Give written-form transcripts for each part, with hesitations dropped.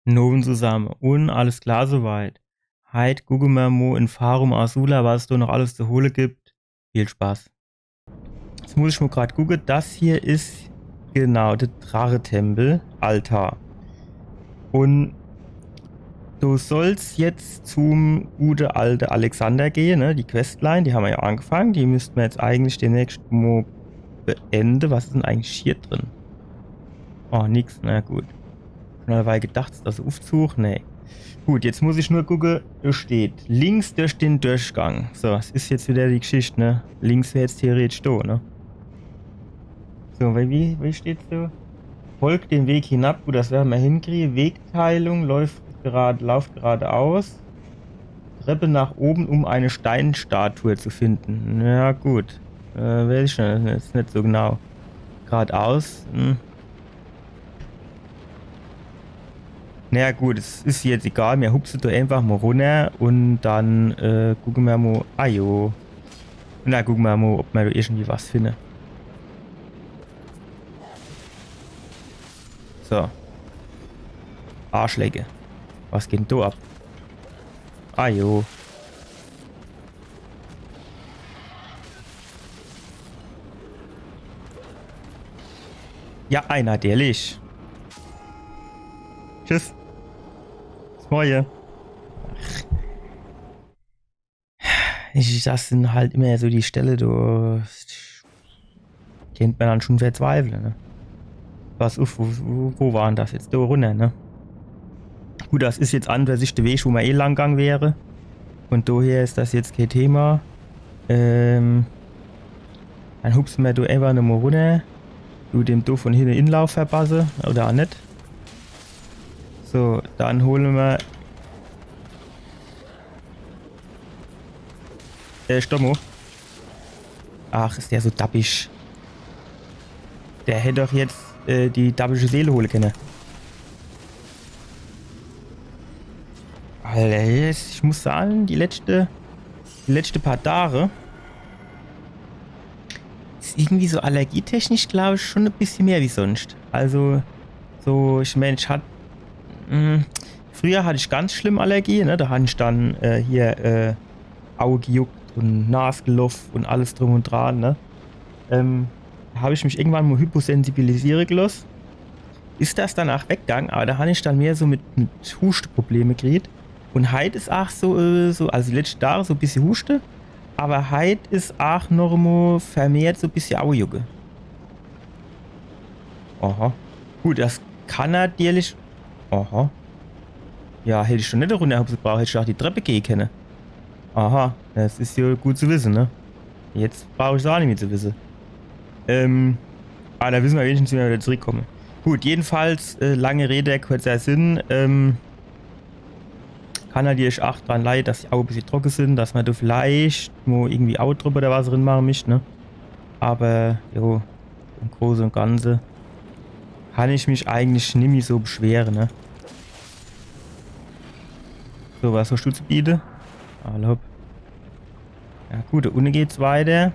Noven zusammen. Und alles klar soweit. Heid, gucken wir mal in Farum Azula, was es da noch alles zu holen gibt. Viel Spaß. Jetzt muss ich mal gerade gucken. Das hier ist genau der Drache-Tempel. Altar. Und du sollst jetzt zum gute alte Alexander gehen, ne? Die Questline, die haben wir ja angefangen. Die müssten wir jetzt eigentlich demnächst mal beenden. Was ist denn eigentlich hier drin? Oh, nix. Na gut. Schon dabei gedacht, dass das Aufzug? Nee. Gut, jetzt muss ich nur gucken, da steht links durch den Durchgang. So, das ist jetzt wieder die Geschichte, ne? Links wäre jetzt theoretisch da, ne? So, wie steht's da? Folgt den Weg hinab, gut, das werden wir hinkriegen. Wegteilung, lauft geradeaus. Treppe nach oben, um eine Steinstatue zu finden. Ja, gut. Weiß ich schon, das ist nicht so genau. Geradeaus. Naja gut, es ist jetzt egal, wir hupsen da einfach mal runter und dann gucken wir mal. Ah jo. Na, gucken wir mal, ob wir da irgendwie was finden. So. Arschlecke. Was geht denn da ab? Ah jo. Ja, einer, der Licht. Tschüss. Bis morgen. Das sind halt immer so die Stelle, da kennt man dann schon verzweifeln, ne? Was, wo waren das jetzt? Da runter, ne? Gut, das ist jetzt an für sich der Weg, wo man eh lang gegangen wäre. Und daher ist das jetzt kein Thema. Dann hupsen wir da einfach nochmal runter. Du dem da von hinten Inlauf verpasse. Oder auch nicht. So, dann holen wir. Stopp mal. Ach, ist der so dappig. Der hätte doch jetzt die dabische Seele holen können. Alter, ich muss sagen, die letzte paar Tage ist irgendwie so allergietechnisch, glaube ich, schon ein bisschen mehr wie sonst. Also, so, ich meine, früher hatte ich ganz schlimm Allergie, ne? Da hatte ich dann hier Auge gejuckt und Nase gelaufen und alles drum und dran, ne? Da habe ich mich irgendwann mal hyposensibilisieren gelassen. Ist das danach weggegangen, aber da habe ich dann mehr so mit Husteprobleme gekriegt. Und heute ist auch so, also die letzten Tage so ein bisschen Huste, aber heute ist auch noch mal vermehrt so ein bisschen Augenjucke. Aha. Gut, das kann natürlich. Aha. Ja, hätte ich schon nicht eine Runde gebraucht, hätte ich auch die Treppe gehen können. Aha, das ist ja gut zu wissen, ne? Jetzt brauche ich es auch nicht mehr zu wissen. Aber da wissen wir wenigstens, wie wir wieder zurückkommen. Gut, jedenfalls, lange Rede, kurzer Sinn. Kann natürlich auch dran leiden, dass die Augen ein bisschen trocken sind, dass man da vielleicht nur irgendwie Outdruck oder was drin machen möchte, ne? Aber, jo, im Großen und Ganzen kann ich mich eigentlich nicht mehr so beschweren, ne? So, was hast du zu bieten? Hallo. Ja gut, da unten geht's weiter.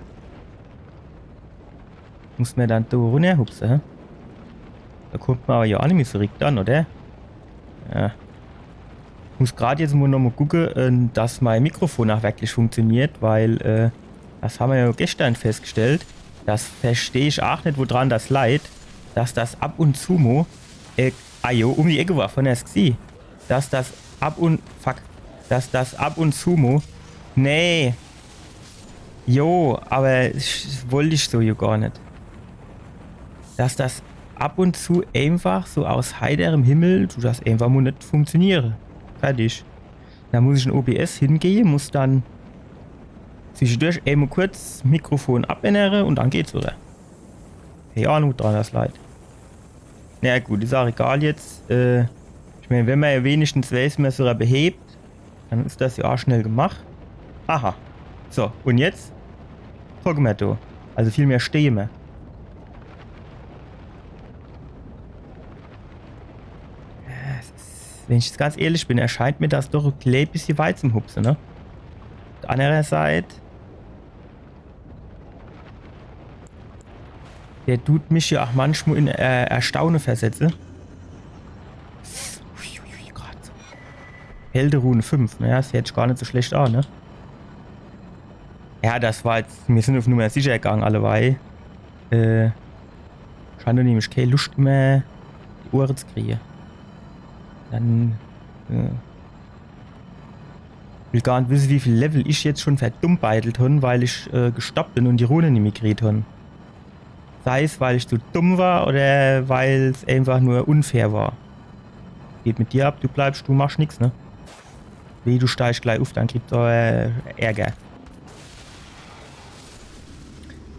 Muss man dann da runterhupsen, hä? Da kommt man aber ja auch nicht mehr so richtig an, oder? Ja. Muss gerade jetzt mal nochmal gucken, dass mein Mikrofon auch wirklich funktioniert, weil das haben wir ja gestern festgestellt. Das verstehe ich auch nicht, woran das leid, dass das ab und zu mal um die Ecke war von der gesehen. Dass das ab und zu mal nee. Jo, aber wollte ich so ja gar nicht. Dass das ab und zu einfach so aus heiterem Himmel, du das einfach mal nicht funktionieren. Fertig. Da muss ich in OBS hingehen, muss dann zwischendurch einmal kurz Mikrofon abändern und dann geht's wieder. Keine Ahnung, dran das leid. Na ja, gut, ist auch egal jetzt. Ich meine, wenn man ja wenigstens weiß, wie man so behebt, dann ist das ja auch schnell gemacht. Aha. So, und jetzt gucken wir da. Also viel mehr stehen wir. Wenn ich jetzt ganz ehrlich bin, erscheint mir das doch ein klein bisschen weit zum Hupsen, ne? Auf der anderen Seite, der tut mich ja auch manchmal in Erstaunen versetzen. Helderune 5. Naja, das hört sich gar nicht so schlecht an, ne? Ja, das war jetzt. Wir sind auf Nummer sicher gegangen, alleweil. Scheint nämlich keine Lust mehr, die Ohren zu kriegen. Dann. Ich will gar nicht wissen, wie viel Level ich jetzt schon verdummbeitelt habe, weil ich gestoppt bin und die Rune nicht mehr gekriegt habe. Sei es, weil ich zu dumm war oder weil es einfach nur unfair war. Geht mit dir ab, du bleibst, du machst nichts, ne? Wie du steigst gleich auf, dann kriegt er Ärger.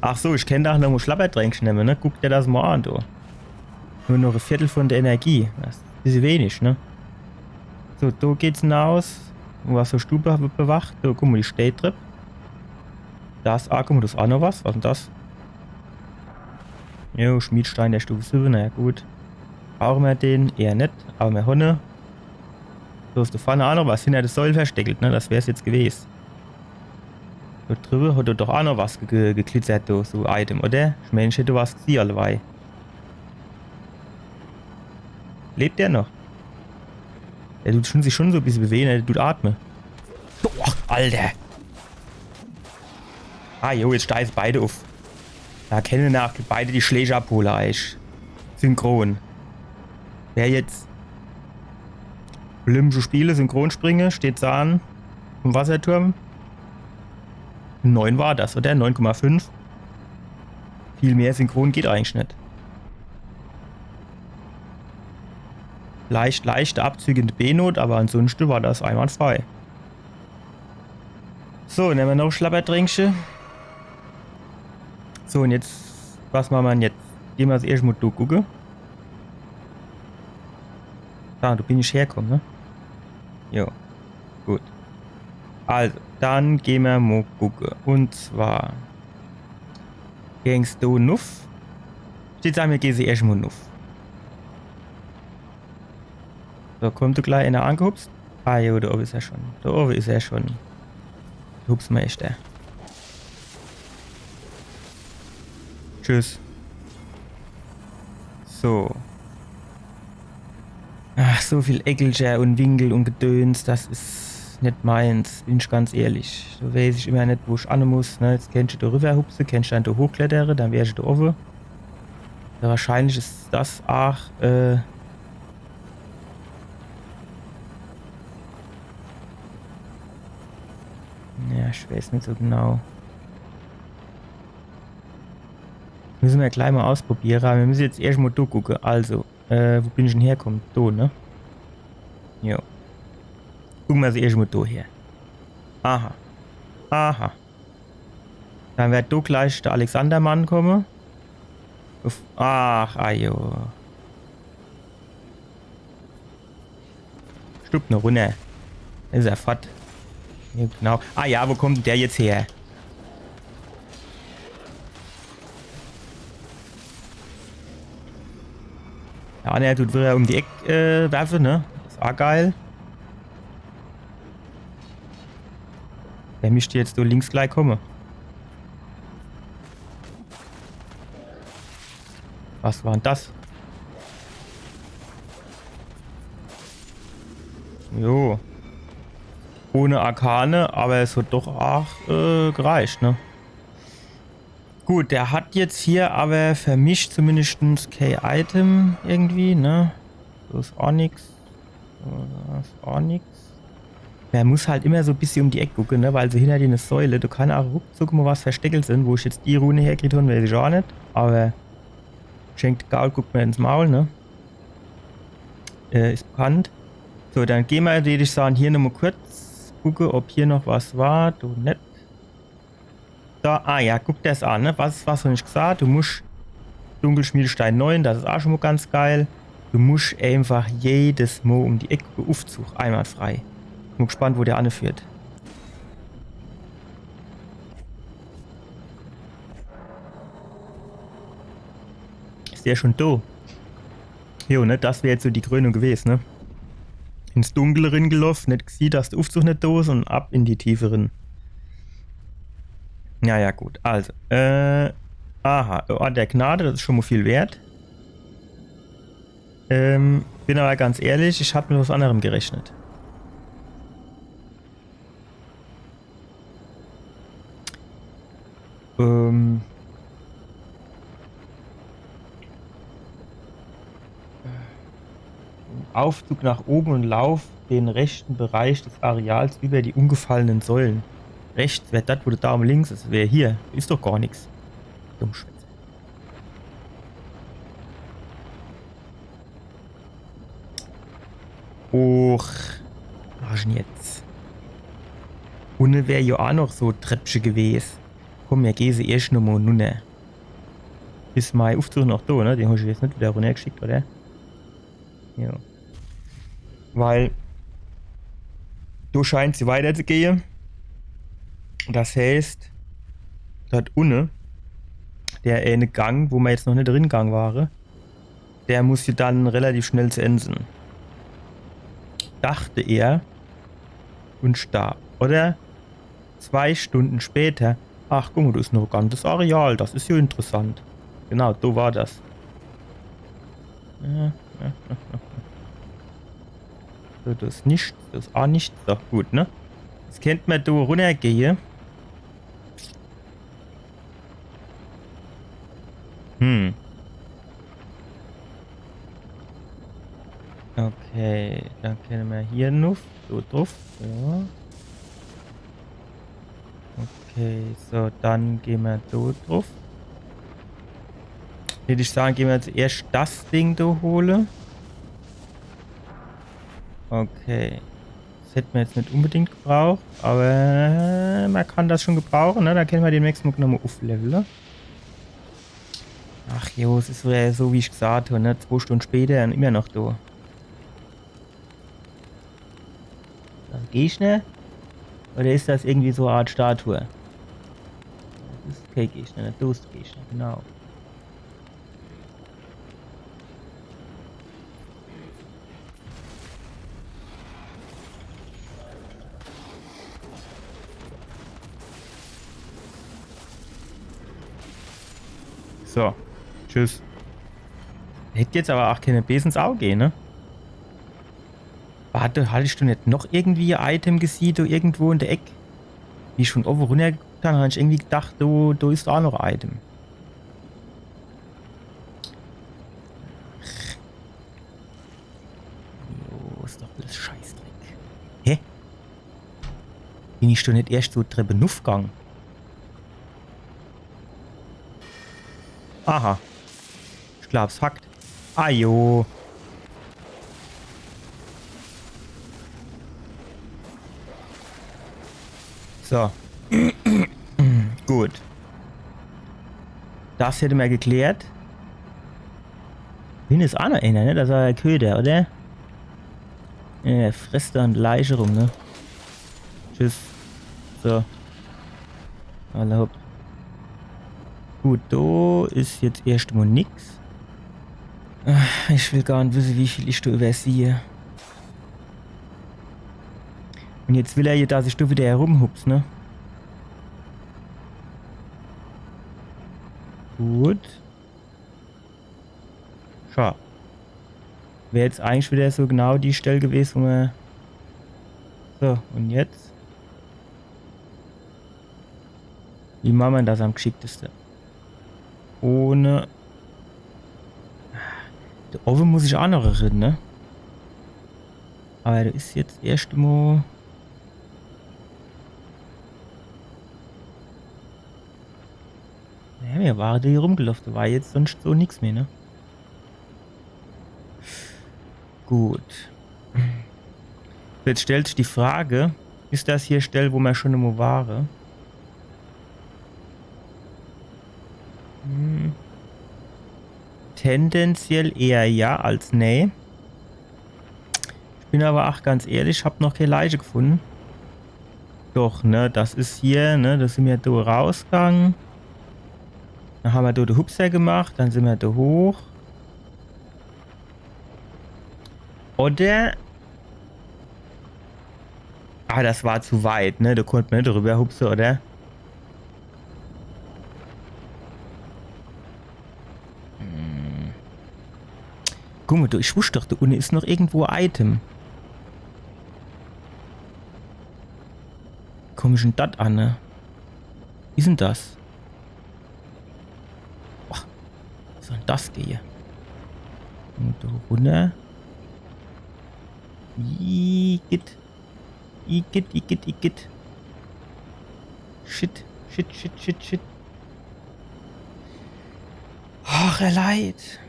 Ach so, ich kenne da noch ein Schlappertränkchen nehmen, ne? Guck dir das mal an, du. Nur noch ein Viertel von der Energie. Das ist ein bisschen wenig, ne? So, da geht's hinaus. Was so Stube bewacht. Da, guck mal, die steht drin. Das, guck mal, das ist auch noch was. Was ist denn das? Jo, Schmiedstein der Stufe 7, naja gut. Brauchen wir den? Eher nicht, aber wir Honne. So ist da vorne auch noch was hinter der Säule versteckelt, ne? Das wäre es jetzt gewesen. Da drüben hat er doch auch noch was geglitzert, so Item, oder? Ich meine, ich hätte was gesehen, allebei. Lebt der noch? Der tut sich schon so ein bisschen bewegen, der tut atmen. Oh, Alter! Ah, jo, jetzt steigen beide auf. Da kennen nach beide die Schläge abholen, Eich. Synchron. Wer jetzt Olympische Spiele, Synchronspringe, steht da an. Im Wasserturm. 9 war das, oder? 9,5. Viel mehr Synchron geht eigentlich nicht. Leichte Abzüge in der B-Not, aber ansonsten war das einwandfrei. So, nehmen wir noch Schlappertränkchen. So, und jetzt, was machen wir jetzt? Gehen wir das erste Mal durchgucken. Da, du bin ich herkommen, ne? Jo, gut. Also, dann gehen wir mal gucken. Und zwar ging's du Nuff. Steht da, wir gehen sie erst mal Nuff. So, kommt du gleich einer angehupst? Ah, jo, da oben ist er schon. Da oben ist er schon. Hupsmeister. Tschüss. So. Ach, so viel Eckelcher und Winkel und Gedöns, das ist nicht meins, bin ich ganz ehrlich. So weiß ich immer nicht, wo ich an muss. Ne? Jetzt kennst du da rüberhupsen, kennst du dann da hochklettere, dann wärst du da oben. Ja, wahrscheinlich ist das auch, ja, ich weiß nicht so genau. Müssen wir gleich mal ausprobieren, aber wir müssen jetzt erstmal durchgucken. Also, wo bin ich denn hergekommen? Da, ne? Jo. Gucken wir uns erstmal da her. Aha. Aha. Dann wird da gleich der Alexandermann kommen. Ach, ajo. Stupp noch runter. Ist er fort. Ja, genau. Ah ja, wo kommt der jetzt her? Ja, der tut wieder um die Ecke werfen, ne? Ist auch geil. Der müsste jetzt so links gleich kommen. Was war denn das? Jo. Ohne Arkane, aber es hat doch auch gereicht, ne? Gut, der hat jetzt hier aber für mich zumindest kein Item irgendwie, ne? Das ist auch nix. Das ist auch nix. Der muss halt immer so ein bisschen um die Ecke gucken, ne? Weil so hinter dir eine Säule, du kannst auch ruckzuck mal was versteckelt sind, wo ich jetzt die Rune herkriege, weiß ich auch nicht. Aber schenkt Gaul, guckt mir ins Maul, ne? Ist bekannt. So, dann gehen wir, würde ich sagen, hier nochmal kurz gucken, ob hier noch was war. Du nicht. Da, ah ja, guck das an, ne? Was habe ich gesagt? Du musst Dunkelschmiedestein 9, das ist auch schon mal ganz geil. Du musst einfach jedes Mal um die Ecke aufzug, einwandfrei. Bin gespannt, wo der anführt. Ist der schon da? Jo, ne? Das wäre jetzt so die Krönung gewesen, ne? Ins Dunkleren gelaufen, nicht gesehen, dass der Aufzug nicht da ist und ab in die Tieferen. Ja, gut. Also, aha, der Gnade, das ist schon mal viel wert. Bin aber ganz ehrlich, ich habe mit was anderem gerechnet. Aufzug nach oben und lauf den rechten Bereich des Areals über die umgefallenen Säulen. Rechts wäre das, wo der Daumen links ist. Wäre hier. Ist doch gar nichts. Dummschwätze. Och. Was ist denn jetzt? Unten wäre ja auch noch so Treppchen gewesen. Komm, wir gehen sie erst noch mal runter. Ist mein Aufzug noch da, ne? Den hast du jetzt nicht wieder runtergeschickt, oder? Ja. Weil da scheint sie weiterzugehen. Das heißt, dort unten, der eine Gang, wo wir jetzt noch nicht drin gegangen waren, der muss hier dann relativ schnell zu Ende sein. Dachte er und starb. Oder 2 Stunden später, ach guck mal, das ist noch ein ganzes Areal, das ist ja interessant. Genau, so war das. So, das ist nicht, das ist auch nicht so gut, ne? Jetzt kennt man da runtergehen. Okay, dann können wir hier noch so drauf. Ja. Okay, so, dann gehen wir da drauf. Würde ich sagen, gehen wir zuerst das Ding da holen. Okay. Das hätten wir jetzt nicht unbedingt gebraucht, aber man kann das schon gebrauchen, ne? Da können wir den nächsten Mal nochmal aufleveln. Ach jo, es ist so wie ich gesagt habe, ne? 2 Stunden später und immer noch da. Das geht schnell? Oder ist das irgendwie so eine Art Statue? Das ist okay, geht schnell, das ist geht schnell, genau. So, tschüss. Hätte jetzt aber auch keine Besen ins Auge, ne? Warte, hattest du nicht noch irgendwie ein Item gesehen, da irgendwo in der Ecke? Wie ich schon oben runtergeguckt habe, habe ich irgendwie gedacht, da ist auch noch ein Item. Jo, ist doch alles Scheißdreck. Hä? Bin ich doch nicht erst so Treppe aufgegangen? Aha. Ich glaub's Fakt. Ah jo. So. Gut. Das hätte man geklärt. Hin ist auch noch einer, ne? Das war der Köder, oder? Ja, der frisst da und Leiche rum, ne? Tschüss. So. Alle hopp. Gut, da ist jetzt erstmal nix. Ich will gar nicht wissen, wie viel ich da übersehe. Und jetzt will er hier, dass ich da wieder herumhups, ne? Gut. Schau. Wäre jetzt eigentlich wieder so genau die Stelle gewesen, wo wir... So, und jetzt? Wie machen wir das am geschicktesten? Ohne... Da oben muss ich auch noch reden, ne? Aber da ist jetzt erst mal... Ja, wir waren hier rumgelaufen, da war jetzt sonst so nichts mehr, ne? Gut. Jetzt stellt sich die Frage, ist das hier Stelle, wo wir schon immer waren? Tendenziell eher ja als nee. Ich bin aber auch ganz ehrlich, ich habe noch keine Leiche gefunden. Doch, ne, das ist hier, ne, da sind wir da rausgegangen. Dann haben wir da den Hupser gemacht, dann sind wir da hoch. Oder... Ah, das war zu weit, ne, da konnte man nicht drüber hupsen, oder? Guck mal, ich wusste doch, da unten ist noch irgendwo ein Item. Komm ich denn das an, ne? Wie ist denn das? Boah, was soll denn das gehen? Und da runter. Igitt. Igitt. Shit. Ach, er leid.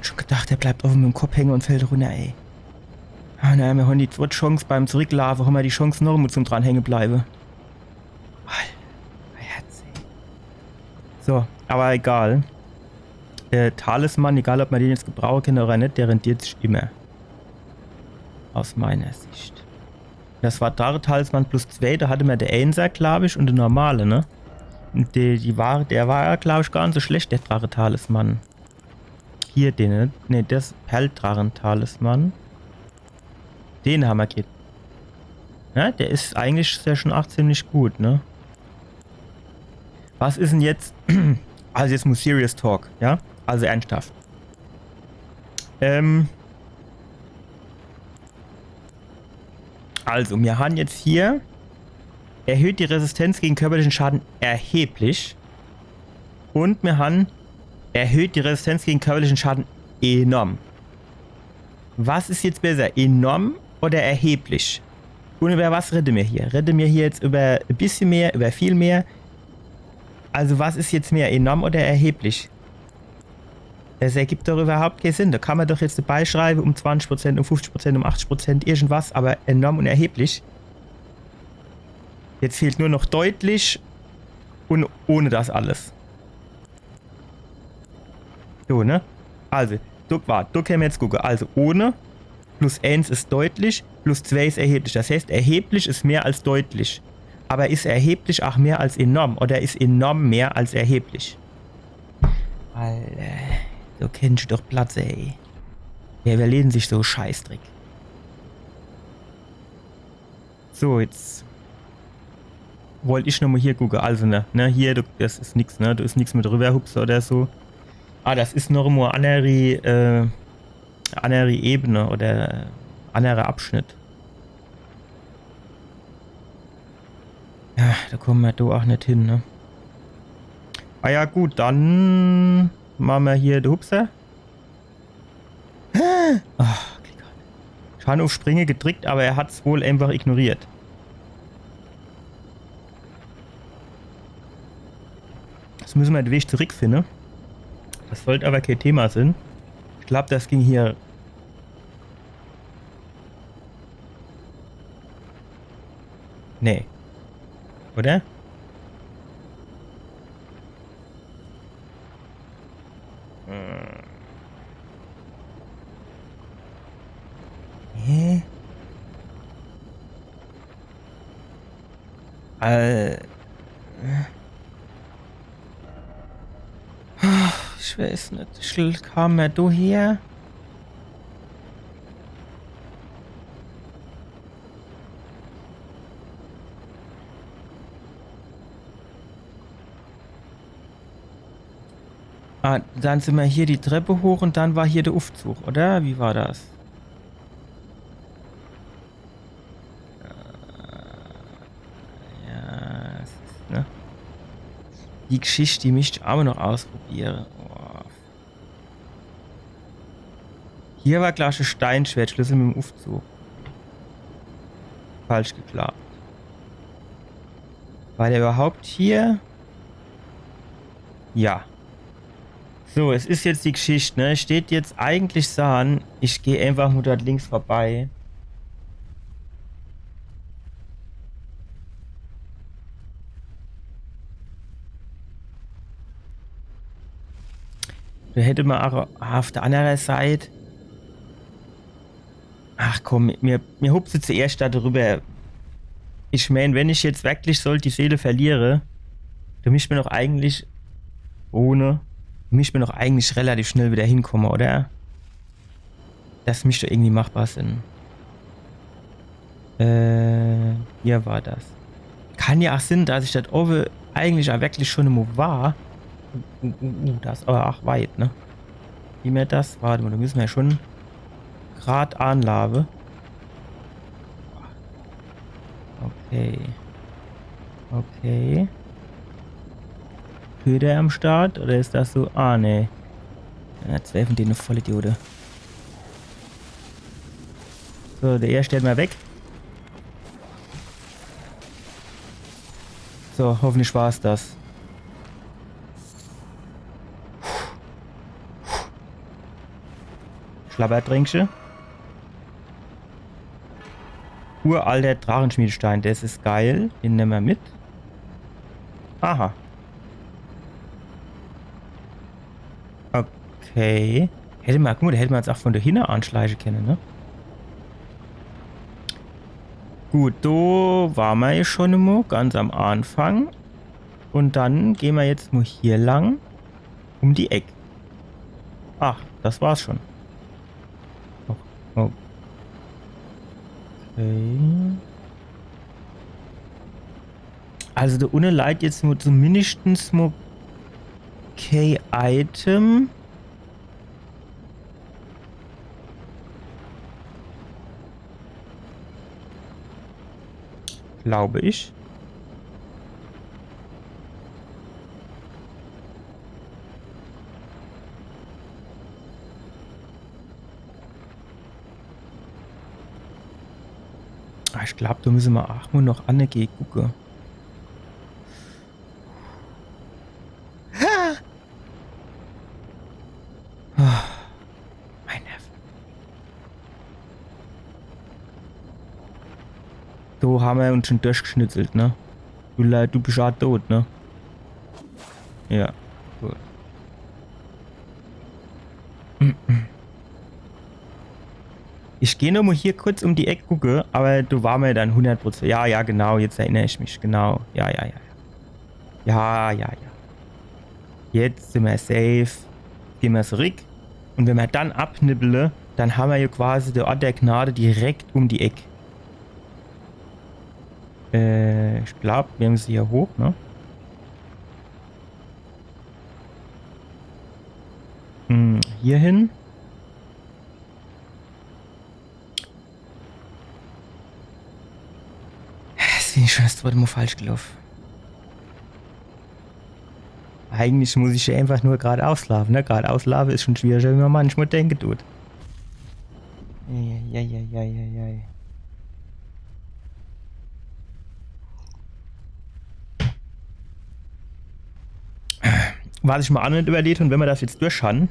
Schon gedacht, er bleibt offen mit dem Kopf hängen und fällt runter, ey. Ah, naja, wir haben die zweite Chance beim Zurücklaufen, haben wir die Chance noch mal zum dran hängen bleiben. So, aber egal. Der Talisman, egal ob man den jetzt gebrauchen kann oder nicht, der rentiert sich immer. Aus meiner Sicht. Das war der Talisman plus 2, da hatte man der Einser, glaube ich, und der normale, ne? Und der war, glaube ich, gar nicht so schlecht, der Drache-Talisman. Hier, den, ne, das Perldrachen-Talisman. Den haben wir geht. Ja, der ist eigentlich ja schon auch ziemlich gut, ne? Was ist denn jetzt? Also jetzt muss Serious Talk, ja? Also ernsthaft. Also, wir haben jetzt hier erhöht die Resistenz gegen körperlichen Schaden erheblich. Und wir haben erhöht die Resistenz gegen körperlichen Schaden enorm. Was ist jetzt besser? Enorm oder erheblich? Und über was reden wir hier? Reden wir hier jetzt über ein bisschen mehr, über viel mehr? Also was ist jetzt mehr? Enorm oder erheblich? Das ergibt doch überhaupt keinen Sinn. Da kann man doch jetzt dabei schreiben um 20%, um 50%, um 80%, irgendwas, aber enorm und erheblich. Jetzt fehlt nur noch deutlich und ohne das alles. So, ne? Also, da können wir jetzt gucken. Also, ohne, plus 1 ist deutlich, plus 2 ist erheblich. Das heißt, erheblich ist mehr als deutlich. Aber ist erheblich auch mehr als enorm? Oder ist enorm mehr als erheblich? Alter, so kennst du doch Platz, ey. Ja, wir lesen sich so Scheißdreck. So, jetzt wollte ich nochmal hier gucken. Also, ne, hier, das ist nix, ne? Da ist nichts mit rüberhupsen oder so. Ah, das ist noch mal andere Ebene oder anderer Abschnitt. Ja, da kommen wir da auch nicht hin, ne? Ah ja, gut, dann machen wir hier den Hupser. Ach, okay, Gott. Schaden auf Springe gedrückt, aber er hat es wohl einfach ignoriert. Jetzt müssen wir den Weg zurückfinden. Das sollte aber kein Thema sein. Ich glaube, das ging hier. Nee. Oder? Hä? Ich weiß nicht. Ich kam ja da her. Ah, dann sind wir hier die Treppe hoch und dann war hier der Aufzug, oder? Wie war das? Ja, das ist, ne? Die Geschichte, die möchte ich auch noch ausprobieren. Oh. Hier war gleich ein Steinschwertschlüssel mit dem Aufzug. Falsch geklappt. War der überhaupt hier? Ja. So, es ist jetzt die Geschichte, ne? Steht jetzt eigentlich sagen, ich gehe einfach nur dort links vorbei. Da hätte man auch auf der anderen Seite. Ach komm, mir hupse zuerst da drüber. Ich meine, wenn ich jetzt wirklich die Seele verliere, dann müsste mir doch eigentlich relativ schnell wieder hinkommen, oder? Das müsste irgendwie machbar sein. Hier war das. Kann ja auch Sinn, dass ich das oben eigentlich auch wirklich schon immer war. Das ist aber auch weit, ne? Wie mir das? Warte mal, da müssen wir ja schon gerade anlabe. Okay. Okay. Köder am Start? Oder ist das so? Ah, nee. Ja, 12 von denen Vollidiote. So, der erste stellt mal weg. So, hoffentlich war es das. Schlabbertrinkche. Uralter Drachenschmiedestein, das ist geil. Den nehmen wir mit. Aha. Okay. Hätte man, guck mal, da hätte man jetzt auch von der Hinne anschleichen können, ne? Gut, da waren wir ja schon immer ganz am Anfang. Und dann gehen wir jetzt mal hier lang. Um die Ecke. Ach, das war's schon. Oh. Okay. Also da unten leitet jetzt nur zumindest mal kein Item. Glaube ich. Ich glaube, da müssen wir auch mal noch angehen gucken. Mein Nerv. So haben wir uns schon durchgeschnitzelt, ne? Du bist auch tot, ne? Ja, gut. Ich gehe nochmal hier kurz um die Ecke gucken, aber du war mir dann 100%. Ja, genau, jetzt erinnere ich mich, genau. Ja. Jetzt sind wir safe. Gehen wir zurück. Und wenn wir dann abnibbeln, dann haben wir ja quasi den Ort der Gnade direkt um die Ecke. Ich glaube, wir müssen hier hoch, ne? Hier hin. Das finde ich schon das zweite Mal falsch gelaufen. Eigentlich muss ich ja einfach nur geradeaus laufen, ne? Geradeaus laufen ist schon schwieriger, wie man manchmal denken tut. Ja. Was ich mal an und überlegt, und wenn wir das jetzt durchschauen,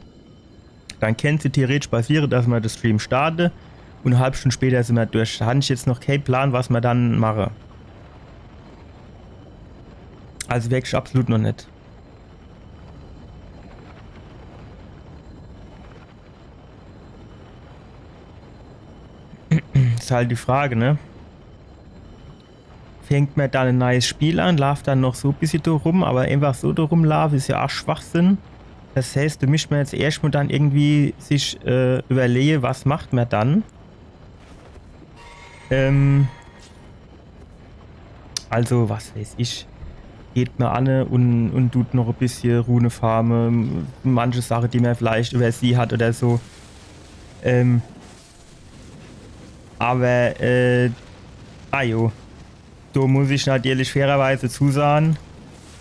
dann könnte es theoretisch passieren, dass wir das Stream starten und eine halbe Stunde später sind wir durch. Da habe ich jetzt noch keinen Plan, was wir dann machen. Also wirklich absolut noch nicht. Ist halt die Frage, ne? Fängt man dann ein neues Spiel an, läuft dann noch so ein bisschen da rum, aber einfach so da rumlaufen ist ja auch Schwachsinn. Das heißt, du müsst man jetzt erstmal dann irgendwie sich überlegen, was macht man dann. Also, was weiß ich. Geht man an und tut noch ein bisschen Runefarme, manche Sachen, die man vielleicht über sie hat oder so. Aber, da muss ich natürlich fairerweise zusagen,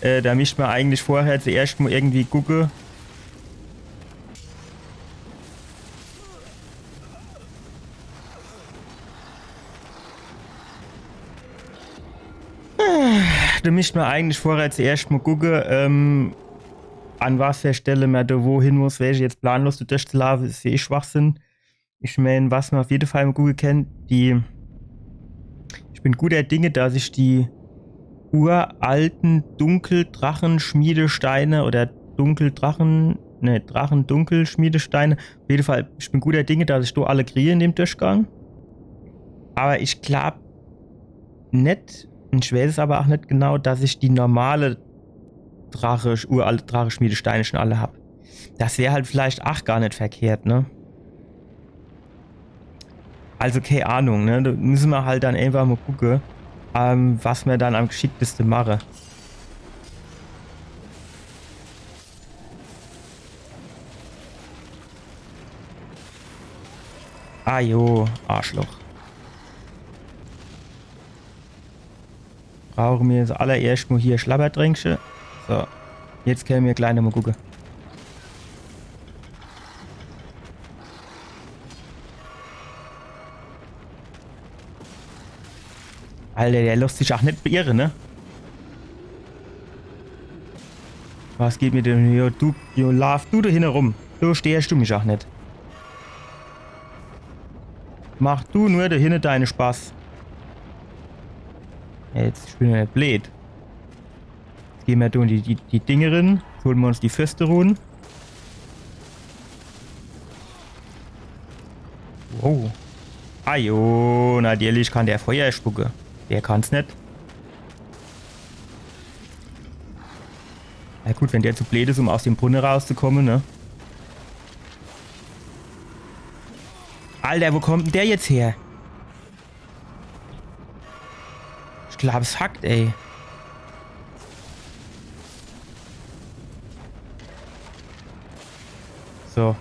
da müsste man eigentlich vorher zuerst mal irgendwie gucken. Da müsste man eigentlich vorher zuerst mal gucken, an was für Stelle man da wohin muss, welche jetzt planlos durchzulaufen, ist eh Schwachsinn. Ich meine, was man auf jeden Fall im Google kennt, ich bin guter Dinge, dass ich die uralten Dunkeldrachen-Schmiedesteine oder Drachen-Dunkel-Schmiedesteine, auf jeden Fall, ich bin guter Dinge, dass ich da alle kriege in dem Durchgang. Aber ich glaube nicht, und ich weiß es aber auch nicht genau, dass ich die normale uralte Drache-Schmiedesteine schon alle habe. Das wäre halt vielleicht auch gar nicht verkehrt, ne? Also keine Ahnung, ne? Da müssen wir halt dann einfach mal gucken, was wir dann am geschicktesten machen. Ah jo, Arschloch. Brauchen wir jetzt allererst mal hier Schlabbertrinkchen. So, Jetzt können wir gleich nochmal gucken. Alter, der lässt sich auch nicht beirren, ne? Was geht mit dem hier? Du, lauf du da hinten rum. So stehst du mich auch nicht. Mach du nur da hinten deinen Spaß. Jetzt, ich bin ja nicht blöd. Jetzt gehen wir da in die Dinge rein. Holen wir uns die Fürsteruhen. Wow. Ajo, natürlich kann der Feuer spucken. Der kann's nicht. Na gut, wenn der zu blöd ist, um aus dem Brunnen rauszukommen, ne? Alter, wo kommt denn der jetzt her? Ich glaube, es hackt, ey. So.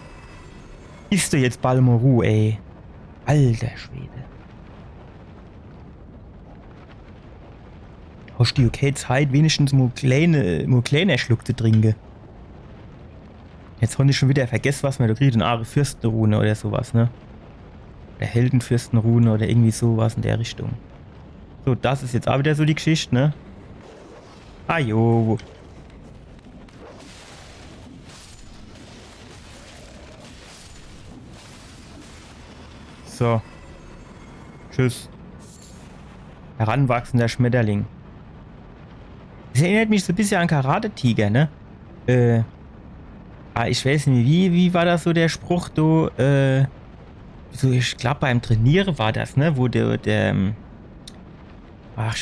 Ist du jetzt bald mal Ruhe, ey. Alter Schwede. Hast du okay Zeit, wenigstens mal kleine Schluck zu trinken? Jetzt habe ich schon wieder vergessen, was man da kriegt. Eine Fürstenrune oder sowas, ne? Oder Heldenfürstenrune oder irgendwie sowas in der Richtung. So, das ist jetzt auch wieder so die Geschichte, ne? Ah, jo. So. Tschüss. Heranwachsender Schmetterling. Das erinnert mich so ein bisschen an Karate-Tiger, ne? Ich weiß nicht, wie war das so der Spruch, du, so, ich glaube beim Trainieren war das, ne? Wo ich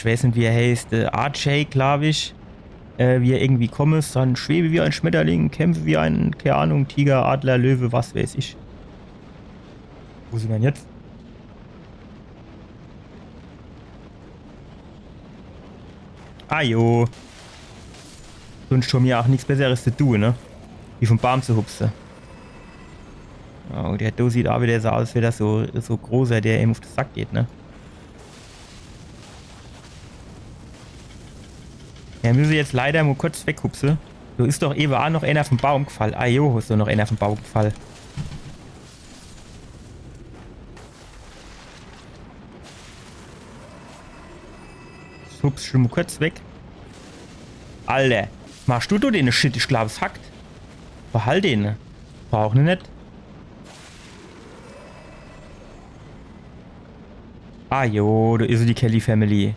weiß nicht, wie er heißt, RJ, glaube ich, wie er irgendwie kommt, dann schwebe wie ein Schmetterling, kämpfe wie ein, keine Ahnung, Tiger, Adler, Löwe, was weiß ich. Wo sind wir denn jetzt? Jo. Sonst schon mir auch nichts Besseres zu tun, ne? Wie vom Baum zu hupsen. Oh, der da sieht auch wieder so aus, wie das so großer, der ihm auf den Sack geht, ne? Ja, müssen jetzt leider mal kurz weghupsen. Du ist doch eben auch noch einer vom Baum gefallen. Jo, ist doch noch einer vom Baum gefallen. Hups, schon mal kurz weg. Alter, machst du den Shit? Ich glaube, es hackt. Behalt den. Brauch nicht. Jo, da ist die Kelly Family.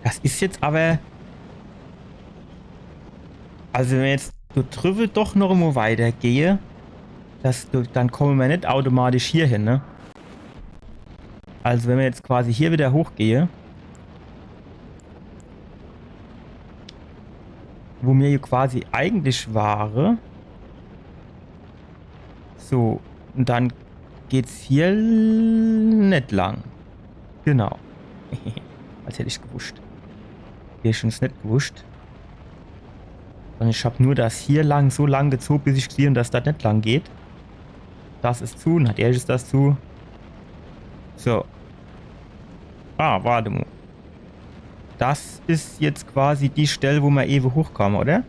Das ist jetzt aber... Also wenn jetzt du drüber doch noch immer weitergehe, dann kommen wir nicht automatisch hier hin, ne? Also wenn wir jetzt quasi hier wieder hochgehe, wo mir hier quasi eigentlich war, so, und dann geht's hier nicht lang. Genau. Als hätte ich gewusst. Hier ist schon nicht gewusst. Und ich habe nur das hier lang, so lang gezogen, bis ich gesehen, dass das nicht lang geht. Das ist zu, natürlich ist das zu. So. Warte mal. Das ist jetzt quasi die Stelle, wo man eben hochkam, oder?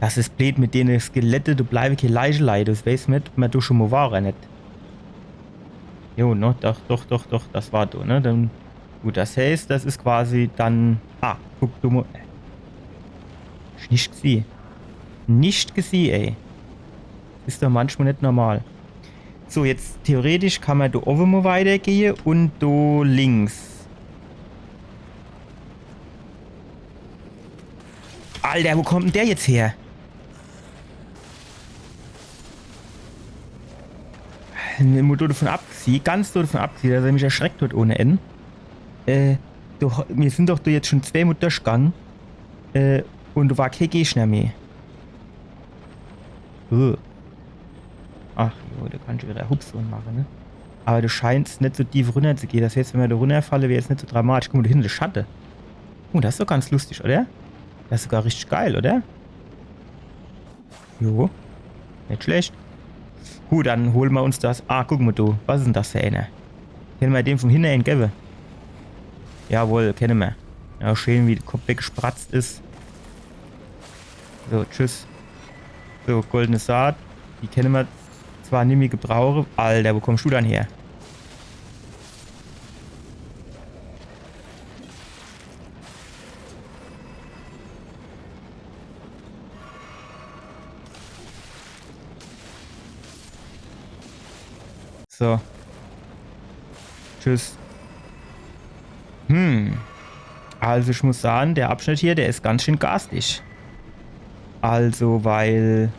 Das ist blöd mit den Skelette, du bleibst keine Leichelei, das weiß nicht, man du schon mal war, nicht. Jo, ne, doch, das war du, ne? Dann, gut, das heißt, das ist quasi dann... guck du mal... Nicht gesehen. Nicht gesehen, ey. Ist doch manchmal nicht normal. So, jetzt theoretisch kann man da oben mal weitergehen und da links. Alter, wo kommt denn der jetzt her? Davon abgesehen, ganz davon abgesehen, dass er mich erschreckt hat ohne Ende. Wir sind doch da jetzt schon 2 Mal durchgegangen. Und du war kein Gegner mehr. Ach jo, da kannst du wieder Hupson machen, ne? Aber du scheinst nicht so tief runter zu gehen. Das heißt, wenn wir da runterfallen, wäre jetzt nicht so dramatisch. Guck mal, da hinten, der Schatten. Das ist doch ganz lustig, oder? Das ist sogar richtig geil, oder? Jo, nicht schlecht. Gut, dann holen wir uns das. Ah, guck mal du. Was ist denn das für einer? Kennen wir den von hinten entgeben? Jawohl, kennen wir. Ja, schön, wie der Kopf weggespratzt ist. So, tschüss. So, goldene Saat. Die kennen wir zwar nicht mehr gebrauchen. Alter, wo kommst du dann her? So. Tschüss. Also ich muss sagen, der Abschnitt hier, der ist ganz schön garstig. Also, weil...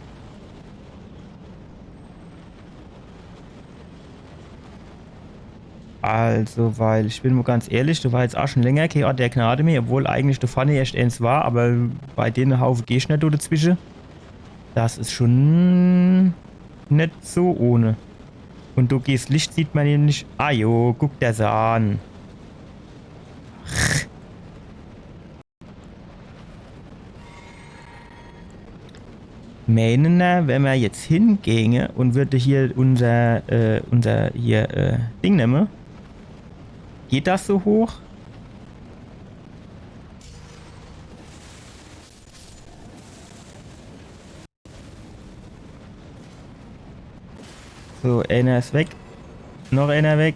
ich bin mal ganz ehrlich, du war jetzt auch schon länger kein Ort der Gnade mehr, obwohl eigentlich da vorne erst eins war, aber bei denen Haufen gehst du nicht dazwischen. Das ist schon nicht so ohne. Und du gehst Licht, sieht man hier nicht. Ah jo, guck der so an. Meinen, wenn wir jetzt hingehen und würde hier unser Ding nehmen, geht das so hoch? So, einer ist weg. Noch einer weg.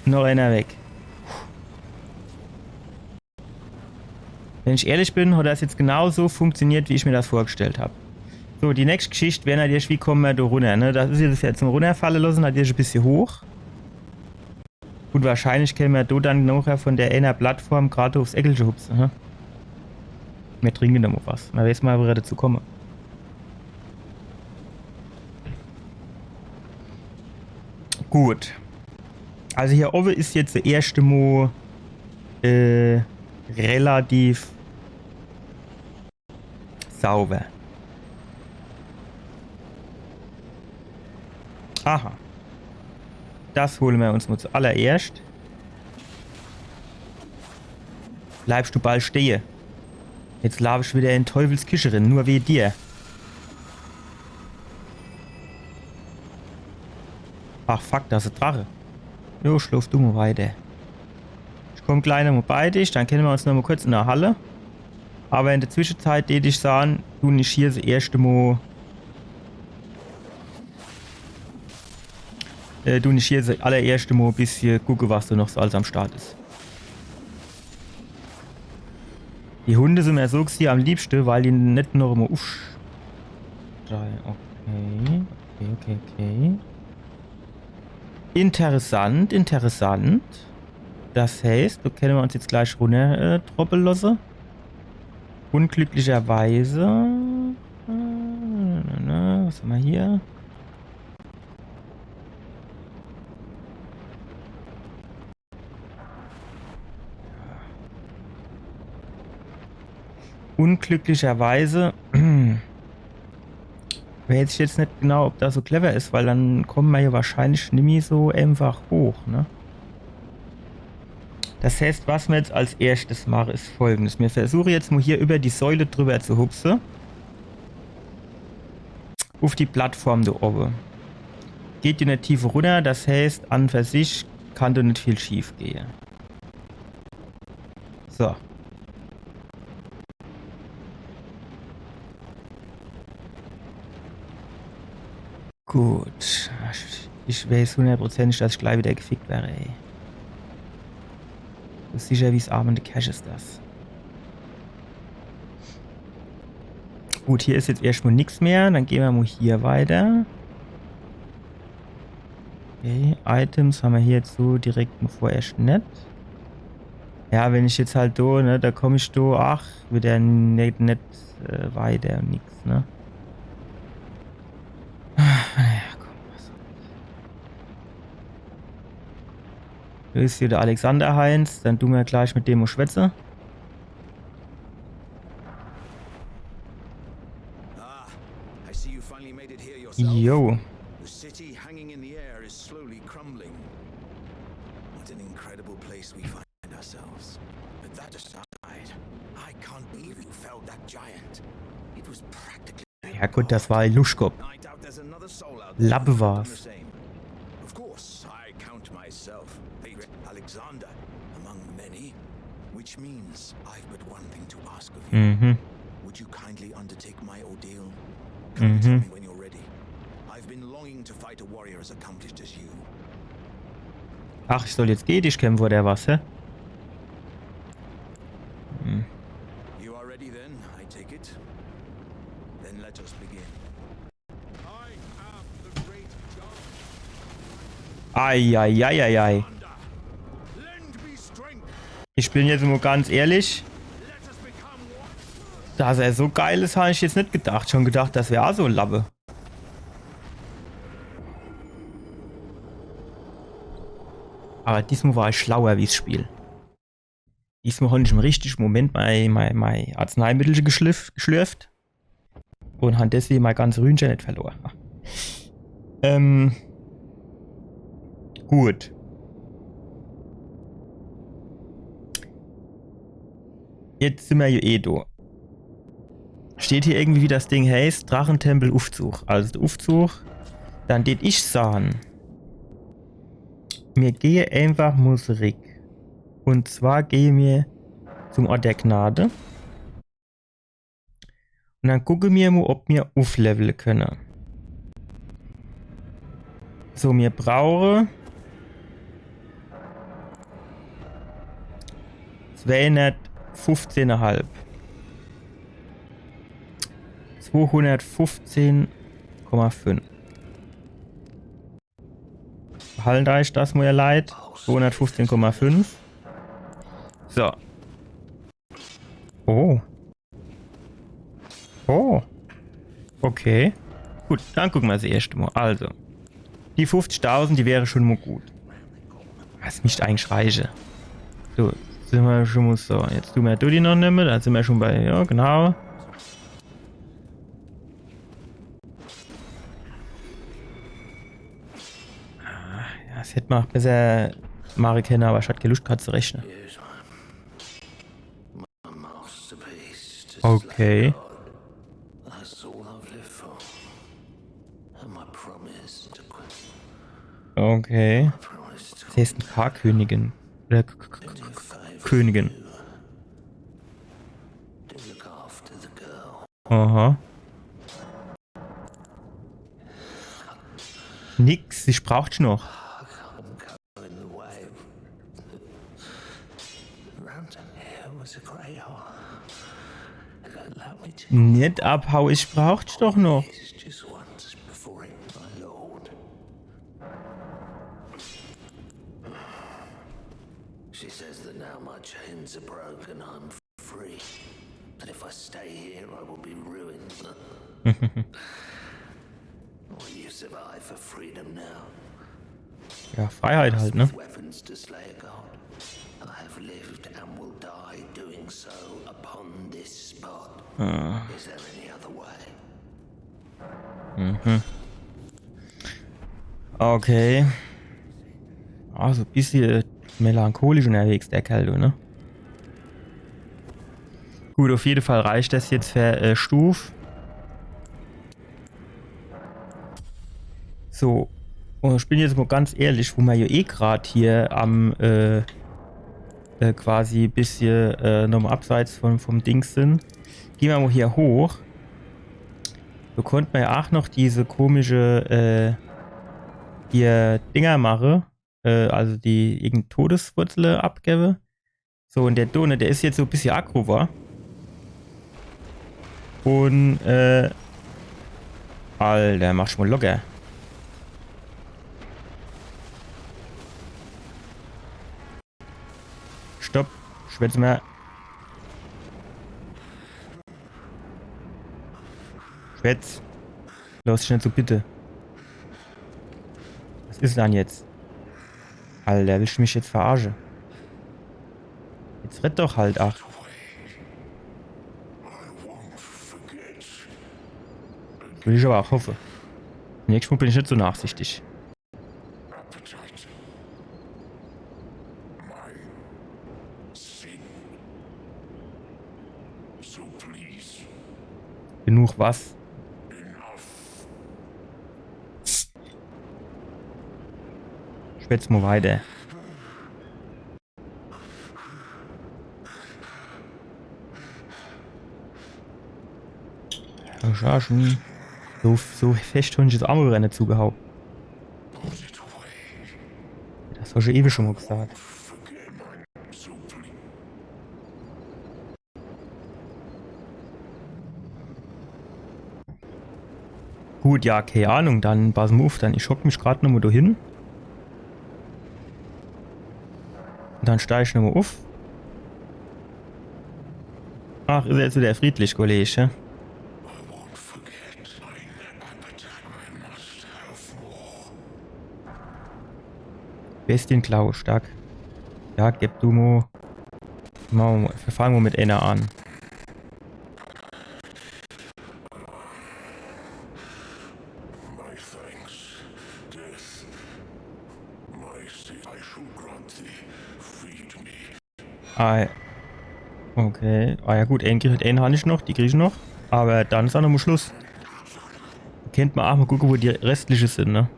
Noch einer weg. Wenn ich ehrlich bin, hat das jetzt genauso funktioniert, wie ich mir das vorgestellt habe. So, die nächste Geschichte wäre natürlich, wie kommen wir da runter, ne? Das ist jetzt zum Runterfallen lassen, hat jetzt ein bisschen hoch. Gut, wahrscheinlich können wir da dann nachher von der einer Plattform gerade aufs Eckelchen hupsen, ne? Wir trinken da mal was. Man weiß mal, wo wir dazu kommen. Gut. Also hier oben ist jetzt der erste Mal relativ sauber. Aha. Das holen wir uns mal zuallererst. Bleibst du bald stehen. Jetzt laufe ich wieder in Teufelsküche rein, nur weh dir. Ach fuck, das ist ein Drache. Jo, schlaf du mal weiter. Ich komme gleich noch mal bei dich, dann kennen wir uns noch mal kurz in der Halle. Aber in der Zwischenzeit, die dich sagen, du nicht hier das erste Mal. Du nicht hier das allererste Mal ein bisschen gucken, was du noch so alles am Start ist. Die Hunde sind mir so am liebsten, weil die nicht noch immer uff. Okay. Interessant. Das heißt, da können wir uns jetzt gleich runter droppen lassen. Unglücklicherweise. Was haben wir hier? Unglücklicherweise weiß ich jetzt nicht genau, ob das so clever ist, weil dann kommen wir hier wahrscheinlich nicht mehr so einfach hoch, ne? Das heißt, was wir jetzt als erstes machen, ist folgendes. Wir versuchen jetzt mal hier über die Säule drüber zu hupsen. Auf die Plattform da oben. Geht die nicht tiefer runter, das heißt, an für sich kann da nicht viel schief gehen. So. Gut. Ich weiß hundertprozentig, dass ich gleich wieder gefickt wäre, ey. Du bist sicher, wie es arm in der Cash ist das. Gut, hier ist jetzt erstmal nichts mehr. Dann gehen wir mal hier weiter. Okay, Items haben wir hier jetzt so direkt vorerst nicht. Ja, wenn ich jetzt halt da, ne, da komme ich da, ach, wieder nicht weiter und nichts, ne. Da ist hier der Alexander Heinz, dann tun wir gleich mit dem mal schwätzen. Jo. The city hanging in the air is slowly crumbling. What an incredible place we find ourselves. But that aside, I can't believe you felled that giant. It was practically Ja gut, das war Luschkop. I doubt there's another soul out there Lappe who's done the war's. same. Of course, I count myself Alexander among many, which means I've but one thing to ask of you. Mhm. Would you kindly undertake my ordeal? Come and tell me when you're ready. I've been longing to fight a warrior as accomplished as you. Ach, ich soll jetzt Gedisch kämpfen, oder was, hä? You are ready then, I take it? Then let us begin. I am the great John. Eieieiei. Lend me strength. Ich bin jetzt mal ganz ehrlich, Let us become one. dass er so geil ist, habe ich jetzt nicht gedacht. Schon gedacht, das wäre auch so ein Labbe. Aber diesmal war ich schlauer wie das Spiel. Diesmal habe ich im richtigen Moment mein Arzneimittel geschlürft. Und habe deswegen mein ganzes Rühnchen nicht verloren. Gut. Jetzt sind wir ja eh da. Steht hier irgendwie, wie das Ding heißt, Drachentempel Aufzug. Also der Aufzug, dann det ich sagen. Mir gehe einfach Musik. Und zwar gehe wir zum Ort der Gnade. Und dann gucke mir mal, ob wir aufleveln können. So, mir brauche 215,5. 215,5. Behalten euch das mal leid. 215,5. So. Oh. Oh. Okay. Gut, dann gucken wir das erste Mal. Also. Die 50.000, die wäre schon mal gut. Was mich eigentlich reiche. So, sind wir schon mal so. Jetzt tun wir die noch nehmen. Da sind wir schon bei, ja, genau. Ja, das hätte man auch besser machen können, aber ich hatte keine Lust gerade zu rechnen. Okay. Okay. Das heißt eine K-Königin. Oder Königin. Aha. Nix, ich brauch's noch. Nicht abhau, ich brauch's doch noch. She says that now my chains are broken, I'm free. But if I stay here, I will be ruined. Will you survive for freedom now? Ja, Freiheit halt, ne? Weapons to slay a god. I have lived and will die doing so upon this spot. Is there any other way? Okay. Also ein bisschen melancholisch unterwegs, der Kerl, du, ne? Gut, auf jeden Fall reicht das jetzt für Stuf. So. Und ich bin jetzt mal ganz ehrlich, wo wir ja eh gerade hier am quasi ein bisschen nochmal abseits vom Dings sind. Gehen wir mal hier hoch. So konnten wir ja auch noch diese komische hier Dinger machen. Also die irgendeine Todeswurzel abgebe. So, und der Done, der ist jetzt so ein bisschen aggro, war. Und, Alter, mach schon mal locker. Stopp, schwätz mal. Schwätz. Los, schnell zu bitte. Was ist dann jetzt? Alter, willst du mich jetzt verarschen? Jetzt rett doch halt, ach. Will ich aber auch hoffen. Nächstes Mal bin ich nicht so nachsichtig. Bin genug was. Schwätz mal weiter. Ja, schon. So fest habe ich das Armrennen nicht zugehauen. Das hast du ewig schon mal gesagt. Gut, ja, keine Ahnung, dann pass mal auf, dann ich hock mich gerade nochmal da hin. Und dann steige ich nochmal auf. Ach, ist jetzt wieder friedlich, Kollege. Bestienklau, stark. Ja, gib du mal. Wir fangen mal mit einer an. Ah, okay. Ah ja gut, einen habe ich noch, die kriege ich noch. Aber dann ist auch noch mal Schluss. Kennt man auch mal gucken, wo die restlichen sind, ne?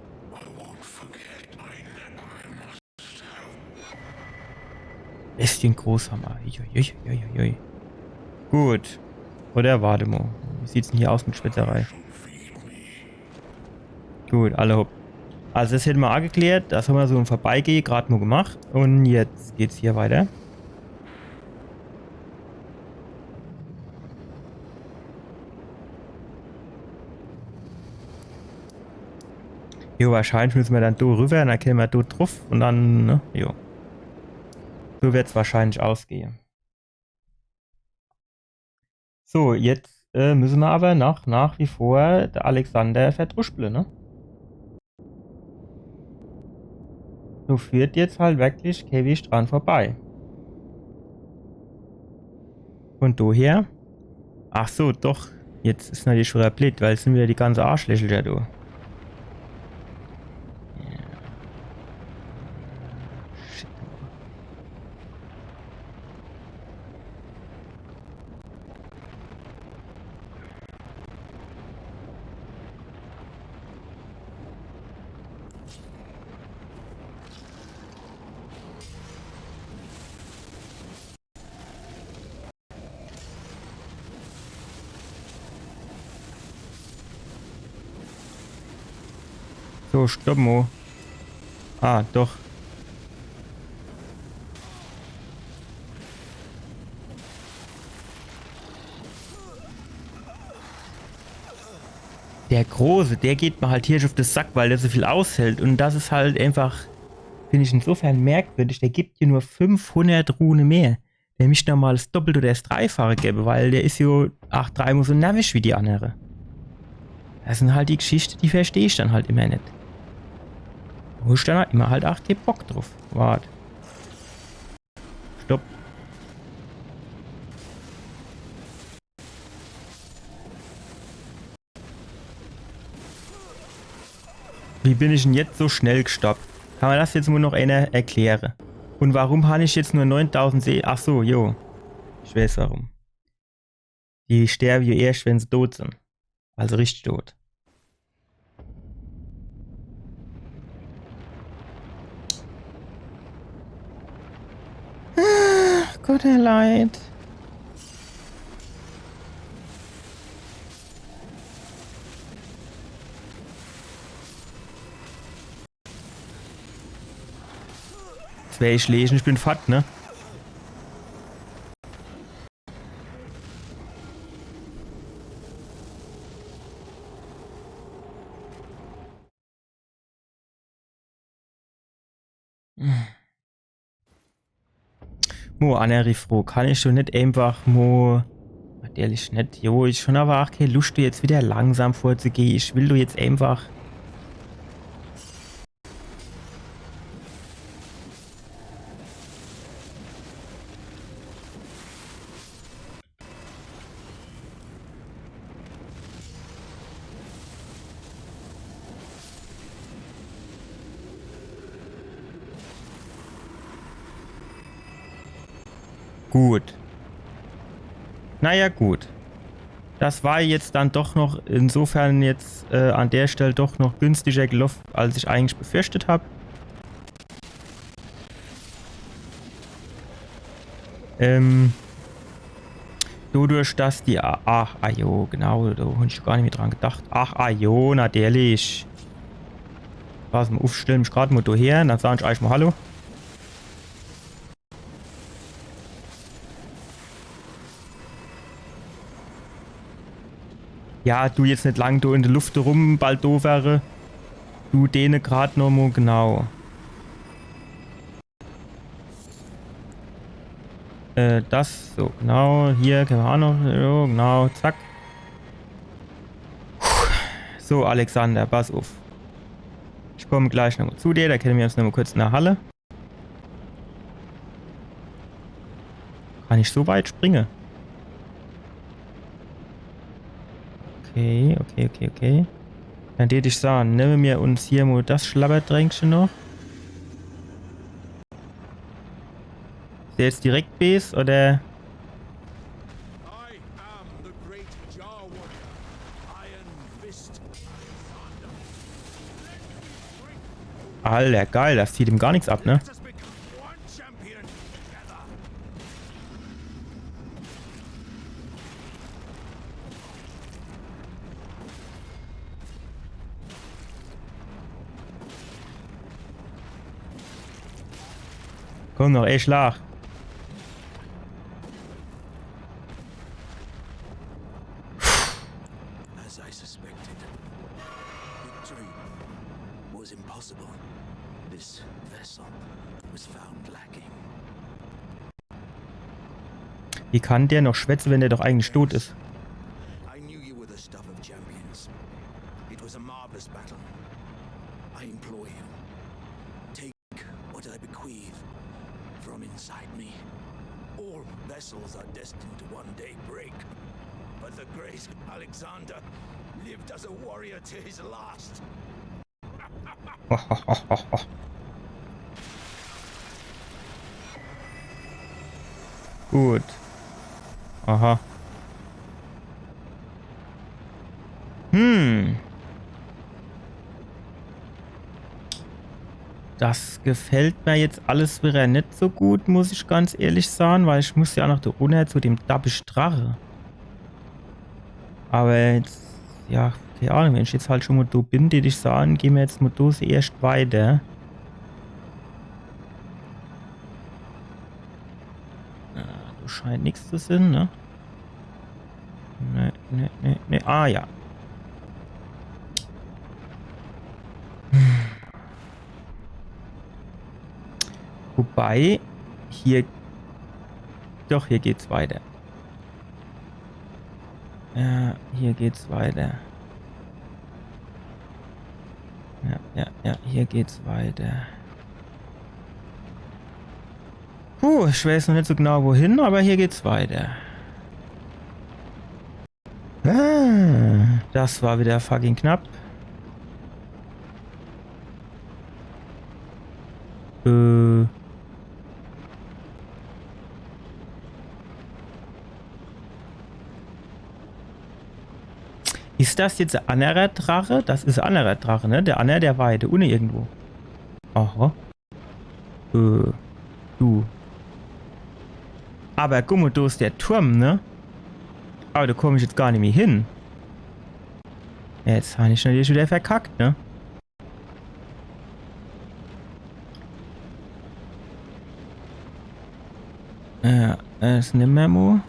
Bestien Großhammer. Gut. Oder warte mal. Wie sieht's denn hier aus mit Schwätzerei? Gut, alle hopp. Also das hätten wir auch geklärt. Das haben wir so ein Vorbeigehen gerade mal gemacht. Und jetzt geht's hier weiter. Jo, wahrscheinlich müssen wir dann da rüber und dann können wir da drauf und dann, ne? Jo. So wird es wahrscheinlich ausgehen. So, jetzt müssen wir aber nach wie vor der Alexander verdruspeln, ne? So führt jetzt halt wirklich Kevin dran vorbei. Und daher? Ach so, doch. Jetzt ist natürlich schon blöd, weil es sind wieder die ganze Arschlöcher da, du. So, stopp mal. Ah, doch. Der Große, der geht mir halt hier auf den Sack, weil der so viel aushält. Und das ist halt einfach, finde ich insofern merkwürdig. Der gibt hier nur 500 Runen mehr. Der mich normal das Doppelte oder das Dreifache gäbe, weil der ist ja 8-3 so nervig wie die andere. Das sind halt die Geschichten, die verstehe ich dann halt immer nicht. Wo ich dann halt immer halt auch keinen Bock drauf. Warte. Stopp. Wie bin ich denn jetzt so schnell gestoppt? Kann man das jetzt nur noch einer erklären? Und warum habe ich jetzt nur 9000 See? Ach so, jo. Ich weiß warum. Die sterben ja erst, wenn sie tot sind. Also richtig tot. Gott, er leid. Jetzt werde ich lesen, ich bin fett, ne? Mo, Aneri froh, kann ich schon nicht einfach mo. Ehrlich nicht, jo, ich schon aber auch keine Lust, jetzt wieder langsam vorzugehen. Ich will du jetzt einfach. Gut. Naja, gut. Das war jetzt dann doch noch insofern jetzt an der Stelle doch noch günstiger gelaufen, als ich eigentlich befürchtet habe. Dadurch, dass die... Ach, jo, genau, da habe ich gar nicht mehr dran gedacht. Ach, jo, natürlich. Pass mal auf, stell mich gerade mal da her, dann sage ich euch mal Hallo. Ja, du jetzt nicht lang da in der Luft rum, bald da wäre. Du denen gerade noch mal genau. Das, so, genau, hier, können wir auch noch, so, genau, zack. So, Alexander, pass auf. Ich komme gleich nochmal zu dir, da kennen wir uns nochmal kurz in der Halle. Kann ich so weit springen? Okay. Dann würde ich sagen, nehmen wir uns hier mal das Schlabberdränkchen noch. Ist der jetzt direkt Base oder? I am the great Jar Warrior, Iron Fist. Alter, geil, das zieht ihm gar nichts ab, ne? Let us become one champion together. Komm noch, ey, Schlag. As I suspected, victory was impossible. This vessel was found lacking. Wie kann der noch schwätzen, wenn der doch eigentlich tot ist? I knew you were the stuff of champions. It was a marvelous battle. I implore you, take what I bequeath from inside me. All vessels are destined to one day break, but the great Alexander lived as a warrior to his last. Gut. Aha. Das gefällt mir jetzt alles wieder nicht so gut, muss ich ganz ehrlich sagen, weil ich muss ja noch da runter zu dem Dabbisch Drache. Aber jetzt, ja, keine Ahnung, wenn ich jetzt halt schon mal da bin, würde ich sagen, gehen wir jetzt mal da erst weiter. Da scheint nichts zu sein, ne? Ne. Ah, ja. Wobei, hier... Doch, hier geht's weiter. Ja, hier geht's weiter. Ja, hier geht's weiter. Ich weiß noch nicht so genau wohin, aber hier geht's weiter. Das war wieder fucking knapp. Ist das jetzt ein anderer Drache? Das ist ein anderer Drache, ne? Der andere, der war da unten irgendwo. Aha. Du. Aber guck mal, da ist der Turm, ne? Aber da komme ich jetzt gar nicht mehr hin. Jetzt habe ich natürlich wieder verkackt, ne? Ja, das ist eine Memo.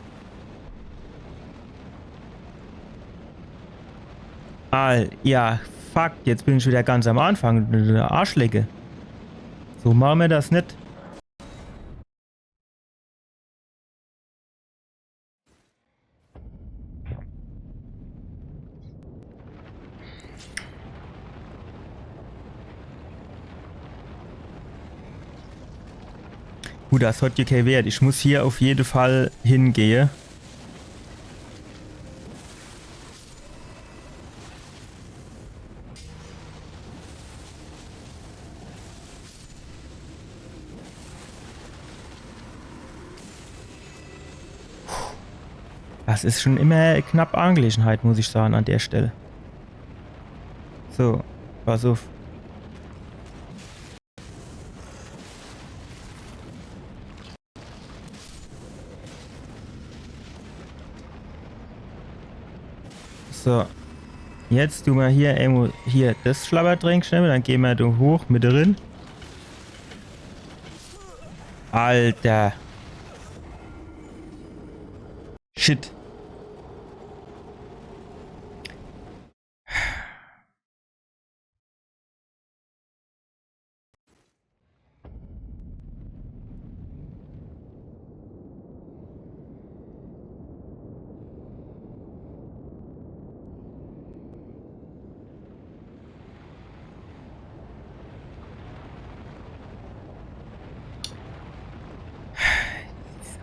Ja, fuck, jetzt bin ich wieder ganz am Anfang. Eine Arschlecke. So machen wir das nicht. Gut, das hat ja keinen Wert. Ich muss hier auf jeden Fall hingehen. Das ist schon immer knapp Angelegenheit, muss ich sagen, an der Stelle. So, pass auf. So. Jetzt tun wir hier irgendwo hier das Schlabbertränk schnell, dann gehen wir da hoch mit drin. Alter. Shit.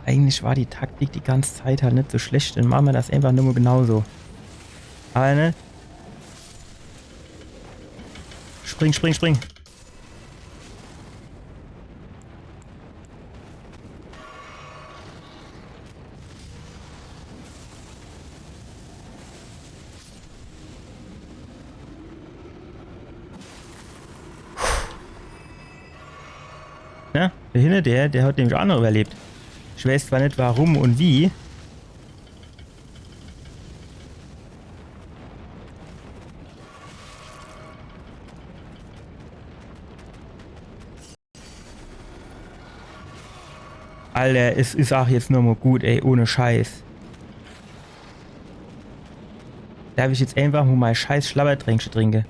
Eigentlich war die Taktik die ganze Zeit halt nicht so schlecht. Dann machen wir das einfach nur genauso. Aber ne? Spring, spring, spring. Ja, der hinter der hat nämlich auch noch überlebt. Ich weiß zwar nicht warum und wie. Alter, es ist auch jetzt nur mal gut, ey, ohne Scheiß. Darf ich jetzt einfach mal mein scheiß Schlabbertränkchen trinken?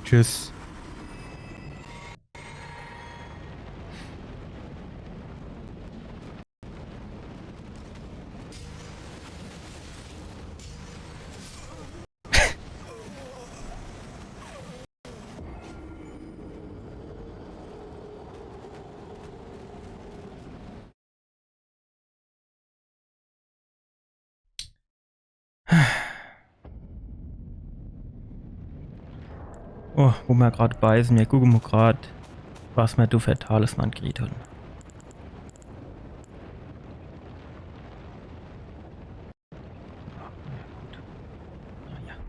Tschüss. Oh, wo wir gerade bei sind, wir gucken mal gerade, was wir da für Talisman gekriegt haben.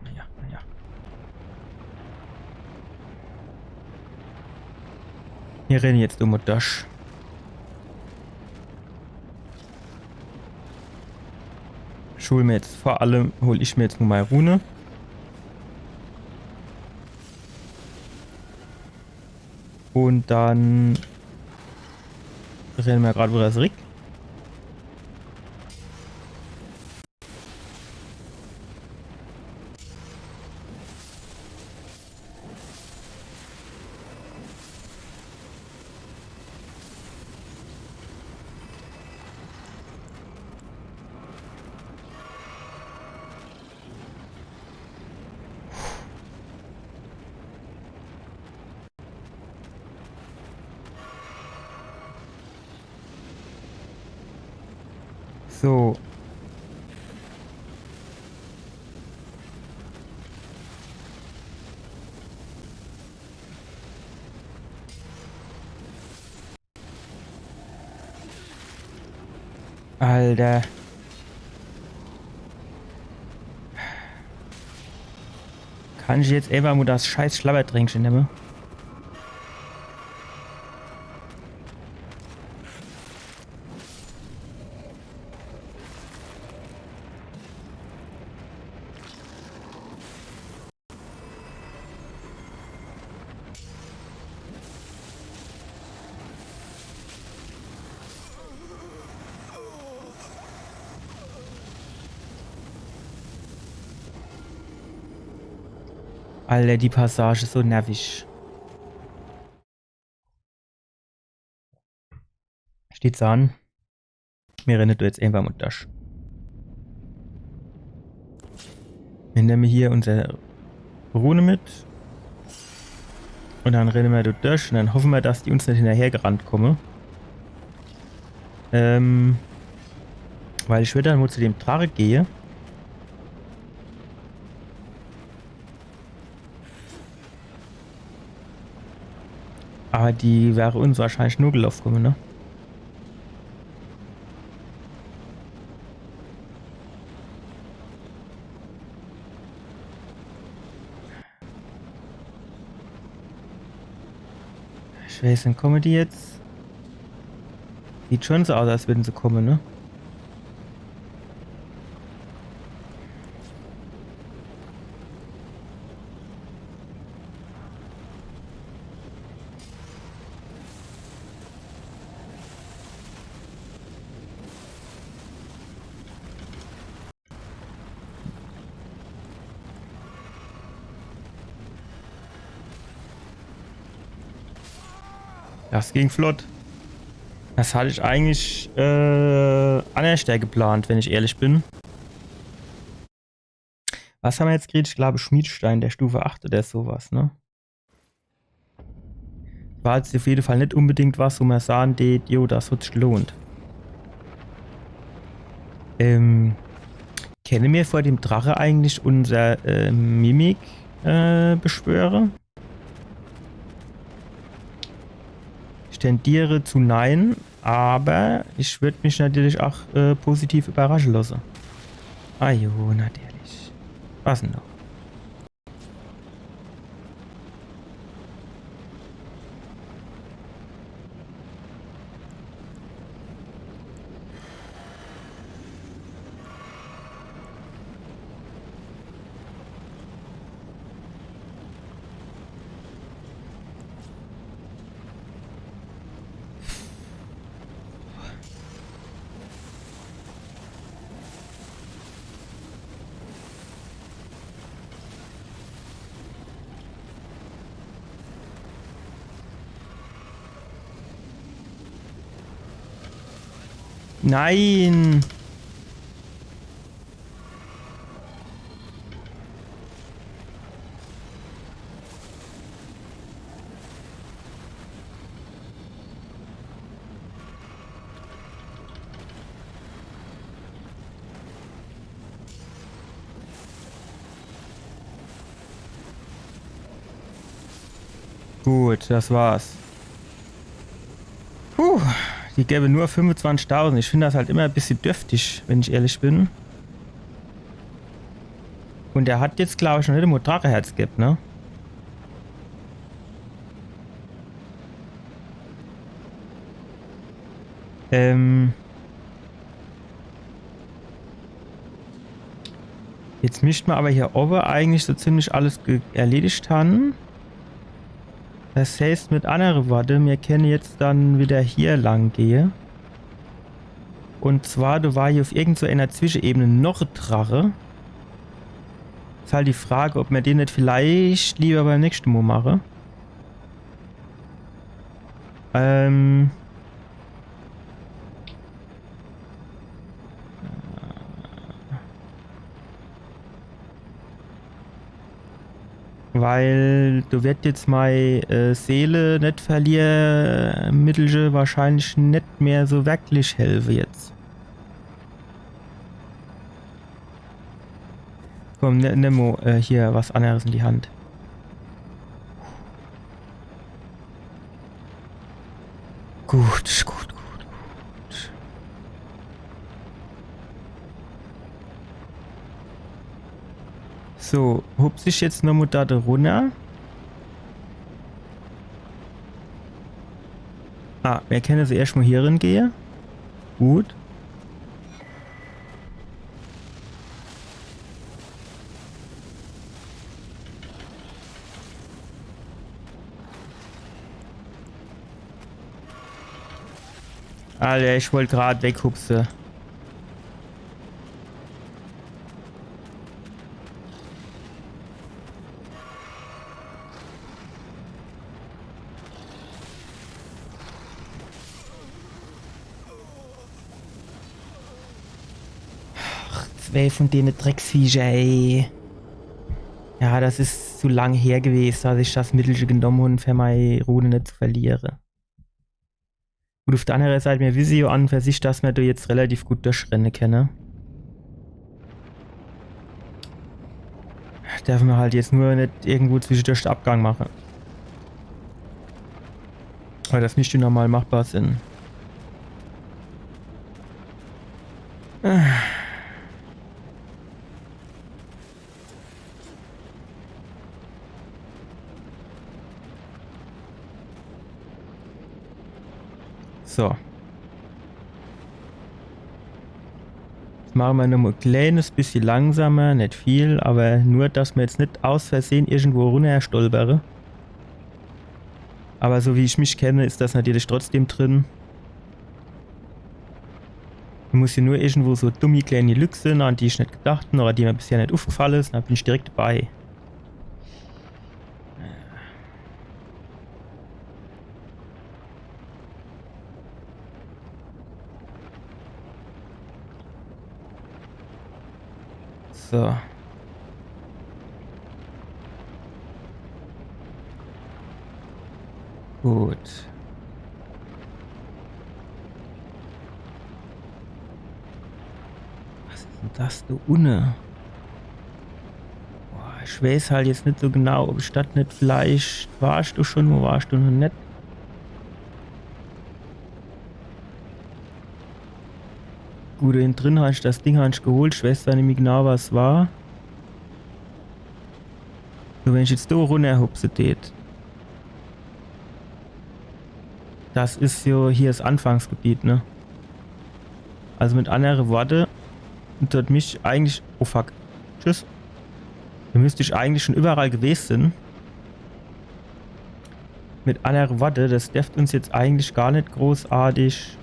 Naja. Wir rennen jetzt um das. Schul mir jetzt vor allem, hole ich mir jetzt nur mal Rune. Und dann rennen wir gerade wieder zurück. So. Alter. Kann ich jetzt einfach nur das scheiß Schlabbertränkchen nehmen? Alter, die Passage ist so nervig. Steht's an? Wir rennen jetzt einfach mit das. Wir nehmen hier unsere Rune mit. Und dann rennen wir dort durch und dann hoffen wir, dass die uns nicht hinterher gerannt kommen. Weil ich würde dann mal zu dem Drache gehe. Aber die wäre uns wahrscheinlich nur gelaufen, ne? Ich weiß nicht, kommen die jetzt? Sieht schon so aus, als würden sie kommen, ne? Das ging flott. Das hatte ich eigentlich anders geplant, wenn ich ehrlich bin. Was haben wir jetzt gekriegt? Ich glaube Schmiedstein der Stufe 8 oder sowas, ne? War jetzt auf jeden Fall nicht unbedingt was, wo man sagen, jo, das hat sich gelohnt. Kennen wir vor dem Drache eigentlich unser Mimik-Beschwörer? Ich tendiere zu nein, aber ich würde mich natürlich auch positiv überraschen lassen. Ah jo, natürlich. Was denn noch? Nein! Gut, das war's. Puh, die gäbe nur 25.000. Ich finde das halt immer ein bisschen dürftig, wenn ich ehrlich bin. Und er hat jetzt, glaube ich, noch nicht ein Dracheherz gehabt, ne? Jetzt müssten wir aber hier oben eigentlich so ziemlich alles erledigt haben. Das heißt mit anderen Worten, wir können jetzt dann wieder hier lang gehen. Und zwar, da war hier auf irgendeiner Zwischenebene noch ein Drache. Ist halt die Frage, ob wir den nicht vielleicht lieber beim nächsten Mal machen. Weil du wirst jetzt meine Seele nicht verlieren, Mittelche wahrscheinlich nicht mehr so wirklich helfen jetzt. Komm, nimm mal hier was anderes in die Hand. Gut, gut, gut, gut. So, hupse ich jetzt nochmal da runter. Ah, wir können also erstmal hier rein gehen. Gut. Alter, ich wollte gerade weghupsen. Zwei von denen Drecksviecher, ey. Ja, das ist zu lang her gewesen, dass ich das Mittelchen genommen habe, für meine Rune nicht zu verlieren. Gut, auf der anderen Seite, mir wissen ja an für sich, dass wir da jetzt relativ gut durchrennen können. Dürfen wir halt jetzt nur nicht irgendwo zwischendurch den Abgang machen. Weil das nicht normal machbar sind. So. Jetzt machen wir noch mal ein kleines bisschen langsamer, nicht viel, aber nur, dass wir jetzt nicht aus Versehen irgendwo runter stolpere. Aber so wie ich mich kenne, ist das natürlich trotzdem drin. Ich muss hier nur irgendwo so dumme kleine Lücken sind, an die ich nicht gedacht habe, oder die mir bisher nicht aufgefallen ist, dann bin ich direkt dabei. So. Gut. Was ist denn das da unten? Boah, ich weiß halt jetzt nicht so genau, ob ich das nicht vielleicht... Warst du schon, wo warst du noch nicht? Gut, hinten drin habe ich das Ding geholt. Ich weiß zwar nicht mehr genau, was war. So, wenn ich jetzt da runterhupse tät. Das ist ja hier das Anfangsgebiet, ne? Also mit anderen Worten, dort mich eigentlich... Oh fuck. Tschüss. Da müsste ich eigentlich schon überall gewesen sein. Mit anderen Worten, das dürfte uns jetzt eigentlich gar nicht großartig...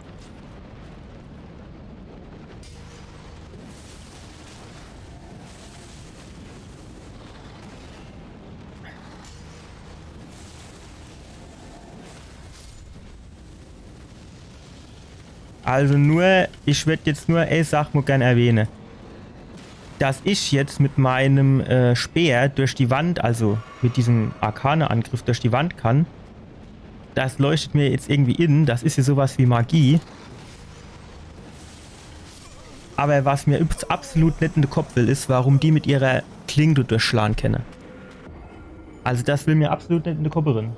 Also nur, ich würde jetzt nur eine Sache mal gerne erwähnen. Dass ich jetzt mit meinem Speer durch die Wand, also mit diesem Arkane-Angriff durch die Wand kann, das leuchtet mir jetzt irgendwie in. Das ist ja sowas wie Magie. Aber was mir absolut nicht in den Kopf will, ist, warum die mit ihrer Klinge durchschlagen können. Also das will mir absolut nicht in den Kopf rein.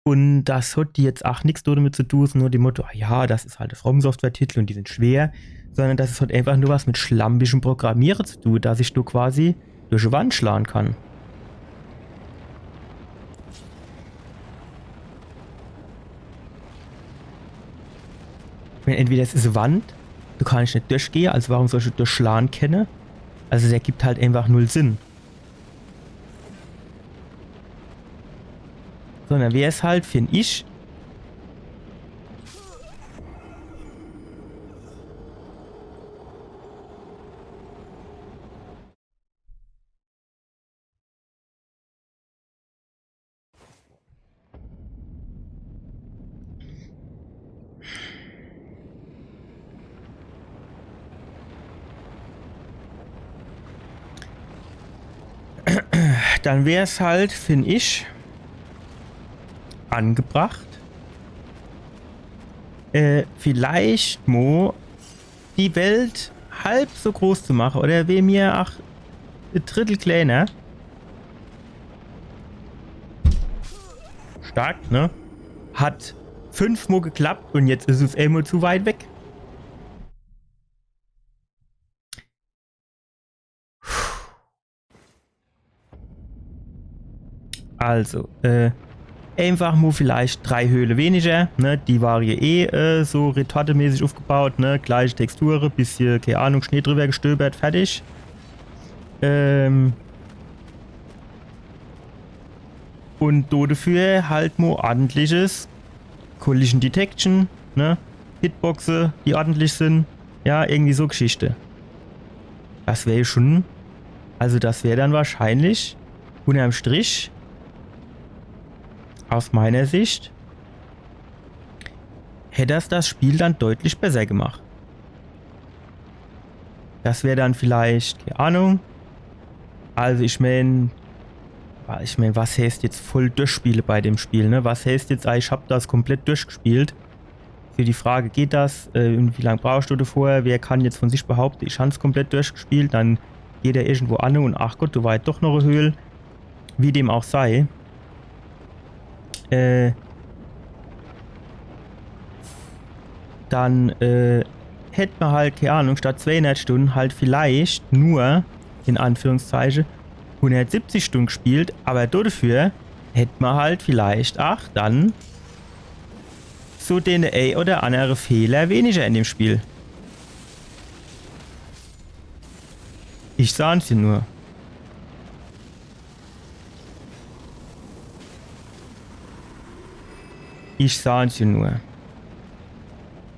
Und das hat die jetzt auch nichts damit zu tun, nur dem Motto, ja, das ist halt ein From Software-Titel und die sind schwer, sondern das hat einfach nur was mit schlampischem Programmieren zu tun, dass ich da quasi durch die Wand schlagen kann. Ich meine, entweder es ist eine Wand, du kannst nicht durchgehen, also warum soll ich durchschlagen können? Also es ergibt halt einfach null Sinn. Sondern wäre es halt, finde ich, dann wäre es halt, finde ich, angebracht, vielleicht mo die Welt halb so groß zu machen oder weh mir auch ein Drittel kleiner. Stark, ne? Hat 5-mal geklappt und jetzt ist es einmal zu weit weg. Also, einfach nur vielleicht 3 Höhle weniger, ne? Die war hier so retortemäßig aufgebaut, ne? Gleiche Textur, bisschen, keine Ahnung, Schnee drüber gestöbert, fertig. Und dafür halt mal ordentliches Collision Detection, ne? Hitboxe, die ordentlich sind. Ja, irgendwie so Geschichte. Das wäre schon, also das wäre dann wahrscheinlich unterm Strich aus meiner Sicht hätte das Spiel dann deutlich besser gemacht. Das wäre dann vielleicht, keine Ahnung, also ich meine, was heißt jetzt voll durchspiele bei dem Spiel, ne? Was heißt jetzt, ich habe das komplett durchgespielt? Für die Frage, geht das? Wie lange brauchst du davor? Wer kann jetzt von sich behaupten, ich habe es komplett durchgespielt? Dann geht er irgendwo an und ach Gott, du war doch noch eine Höhle. Wie dem auch sei. dann hätte man halt, keine Ahnung, statt 200 Stunden halt vielleicht nur, in Anführungszeichen, 170 Stunden gespielt, aber dafür hätte man halt vielleicht auch dann so den ein oder andere Fehler weniger in dem Spiel. Ich sah's dir nur. Ich sah's dir nur.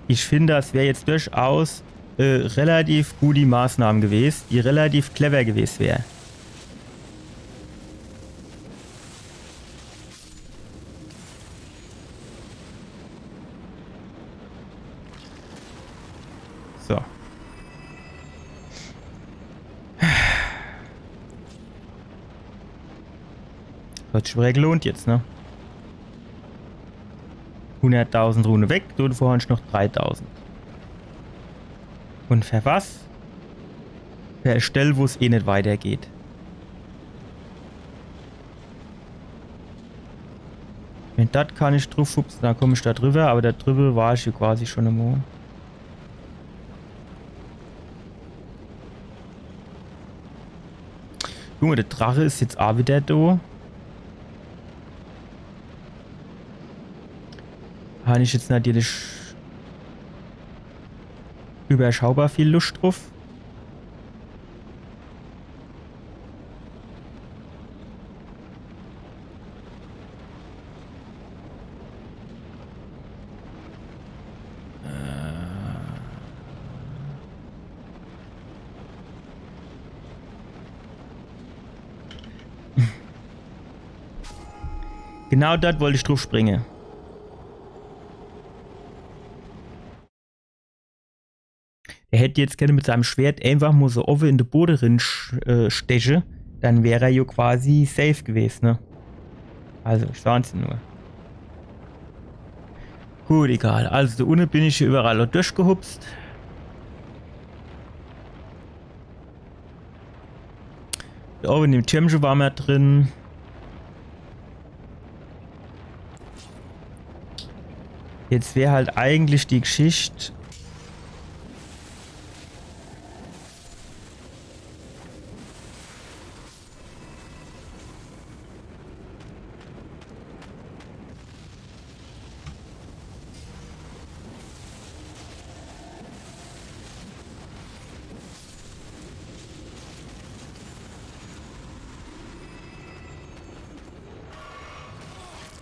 Ich finde, das wäre jetzt durchaus relativ gute Maßnahmen gewesen, die relativ clever gewesen wäre. So. Hat sich wieder gelohnt jetzt, ne? 100.000 Runen weg, du vorhin noch 3.000. Und für was? Für eine Stelle, wo es eh nicht weitergeht. Wenn das kann ich drauf hupsen, dann komme ich da drüber, aber da drüber war ich ja quasi schon im Junge, der Drache ist jetzt auch wieder da. Habe ich jetzt natürlich überschaubar viel Lust drauf. Genau dort wollte ich drauf springen. Er hätte jetzt gerne mit seinem Schwert einfach mal so offen in den Boden drin stechen, dann wäre er ja quasi safe gewesen, ne? Also, ich sag's nur. Gut, egal. Also, da unten bin ich hier überall durchgehupst. Da oben im Türmchen waren wir drin. Jetzt wäre halt eigentlich die Geschichte.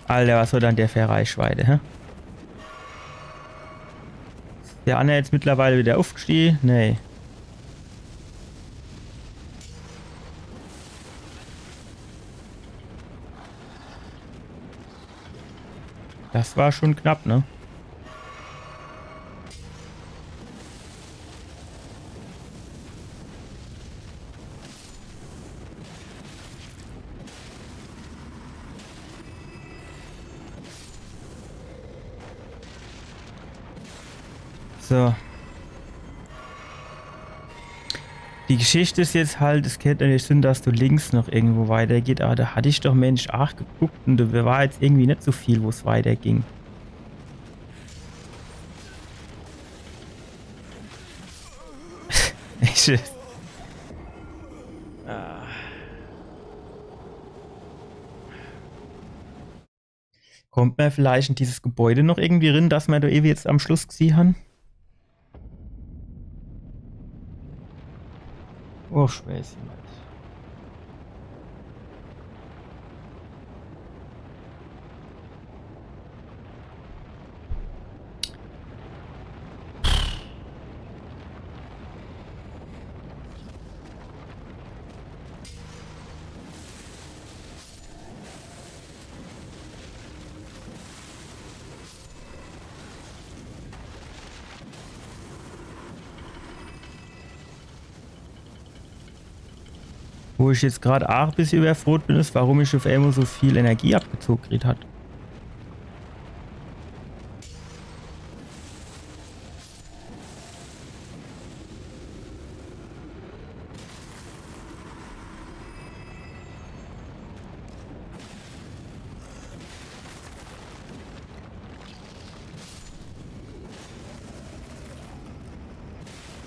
Alter, was soll dann der für Reichweite, hä? Der Anna jetzt mittlerweile wieder aufgestiegen? Nee. Das war schon knapp, ne? So. Die Geschichte ist jetzt halt, es könnte nicht Sinn, dass du links noch irgendwo weitergeht, aber da hatte ich doch Mensch auch geguckt und da war jetzt irgendwie nicht so viel, wo es weiterging. Echt? Kommt man vielleicht in dieses Gebäude noch irgendwie rein, dass wir da ewig jetzt am Schluss gesehen haben? Oh, schwer ist jemand. Wo ich jetzt gerade auch ein bisschen überfroht bin, ist, warum ich auf einmal so viel Energie abgezogen gekriegt hat.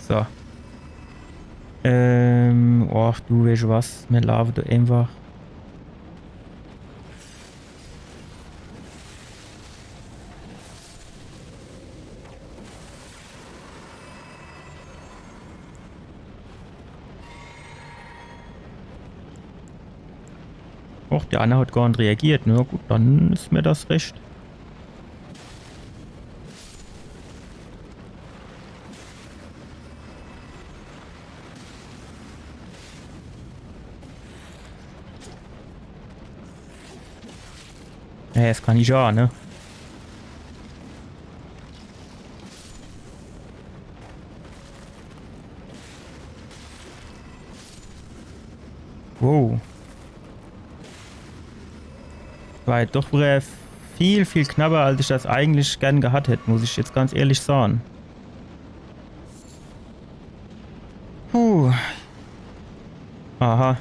So. Och, du weißt du was? Wir laufen da einfach. Och, der eine hat gar nicht reagiert. Na gut, dann ist mir das recht. Ja, das kann ich ja, ne? Wow. War doch wieder viel, viel knapper, als ich das eigentlich gern gehabt hätte, muss ich jetzt ganz ehrlich sagen. Puh. Aha.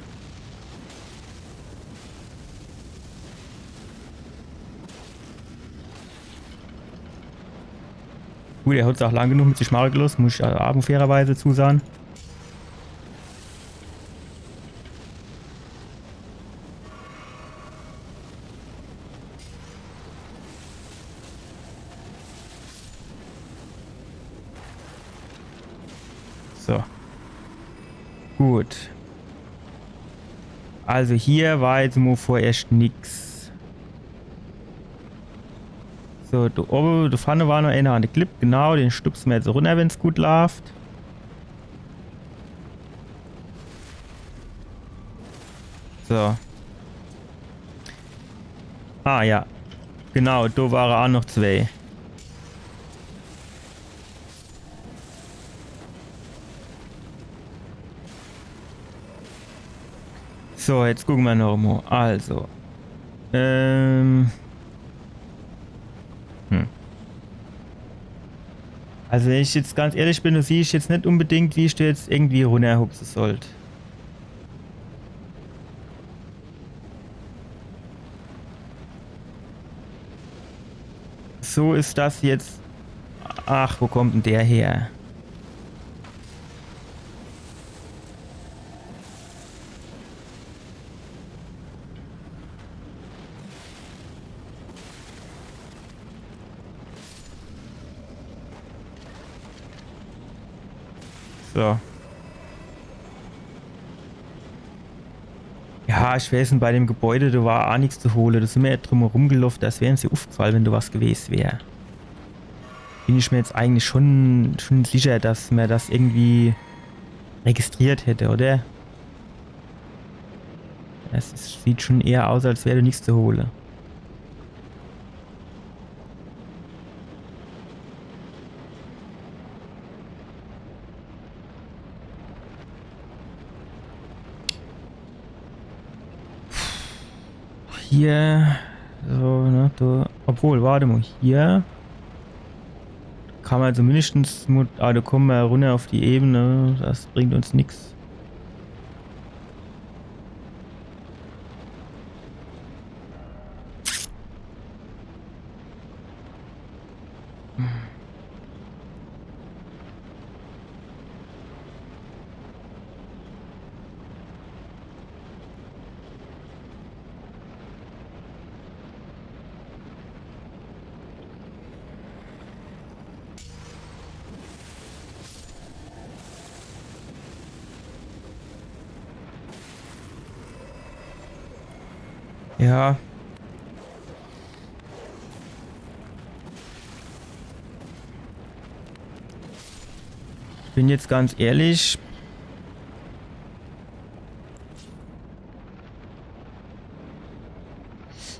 Gut, er hat es auch lang genug mit sich machen gelassen, muss ich aber fairerweise zusagen. So. Gut. Also hier war jetzt mal vorerst nix. So, da oben, da vorne war noch einer an der Clip, genau, den stupsen wir jetzt runter, wenn es gut läuft. So. Ah ja. Genau, da waren auch noch zwei. So, jetzt gucken wir noch mal. Also. Also wenn ich jetzt ganz ehrlich bin, du siehst jetzt nicht unbedingt, wie ich dir jetzt irgendwie runterhupsen sollte. So ist das jetzt. Ach, wo kommt denn der her? So. Ja, ich weiß nicht, bei dem Gebäude, da war auch nichts zu holen. Da sind wir ja drum herum gelaufen, das wäre uns ja aufgefallen, wenn da was gewesen wäre. Bin ich mir jetzt eigentlich schon sicher, dass man das irgendwie registriert hätte, oder? Sieht schon eher aus, als wäre da nichts zu holen. Hier, so, ne, da, obwohl, warte mal, hier kann man zumindest, da kommen wir runter auf die Ebene, das bringt uns nichts. Ja. Ich bin jetzt ganz ehrlich.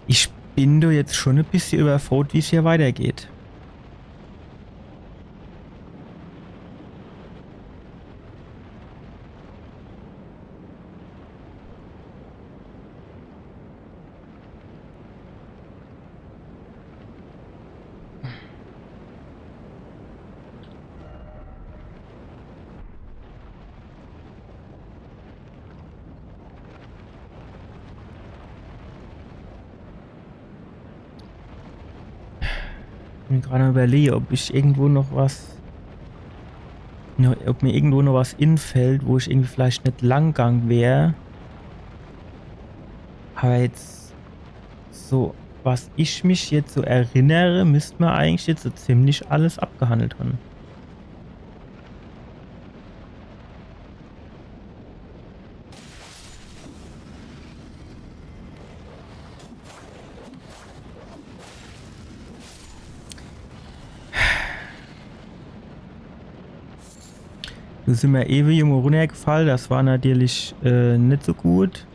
Ich bin da jetzt schon ein bisschen überfordert, wie es hier weitergeht. Ich bin gerade überlegen, ob ich irgendwo noch was Ob mir irgendwo noch was infällt, wo ich irgendwie vielleicht nicht lang gegangen wäre. Aber jetzt so, was ich mich jetzt so erinnere, müsste man eigentlich jetzt so ziemlich alles abgehandelt haben. Da sind wir ewig immer runtergefallen, das war natürlich nicht so gut.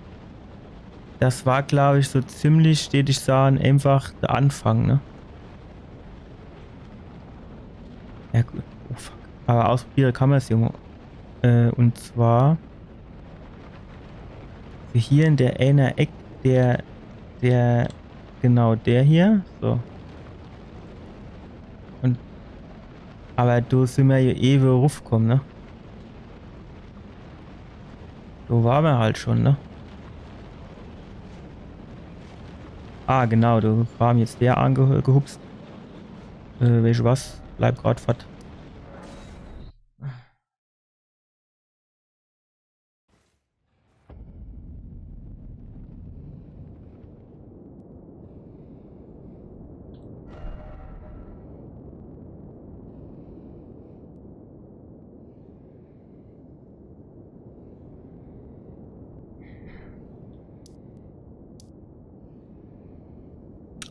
Das war, glaube ich, so ziemlich, stetig sagen, einfach der Anfang, ne? Ja, gut. Oh, fuck. Aber ausprobieren kann man es, Junge. Und zwar hier in der einer Eck, genau der hier, so. Und, aber da sind wir ja ewig raufgekommen, ne? Da waren wir halt schon, ne? Ah, genau, da war mir jetzt der angehupst. Weißt du was? Bleib grad fort.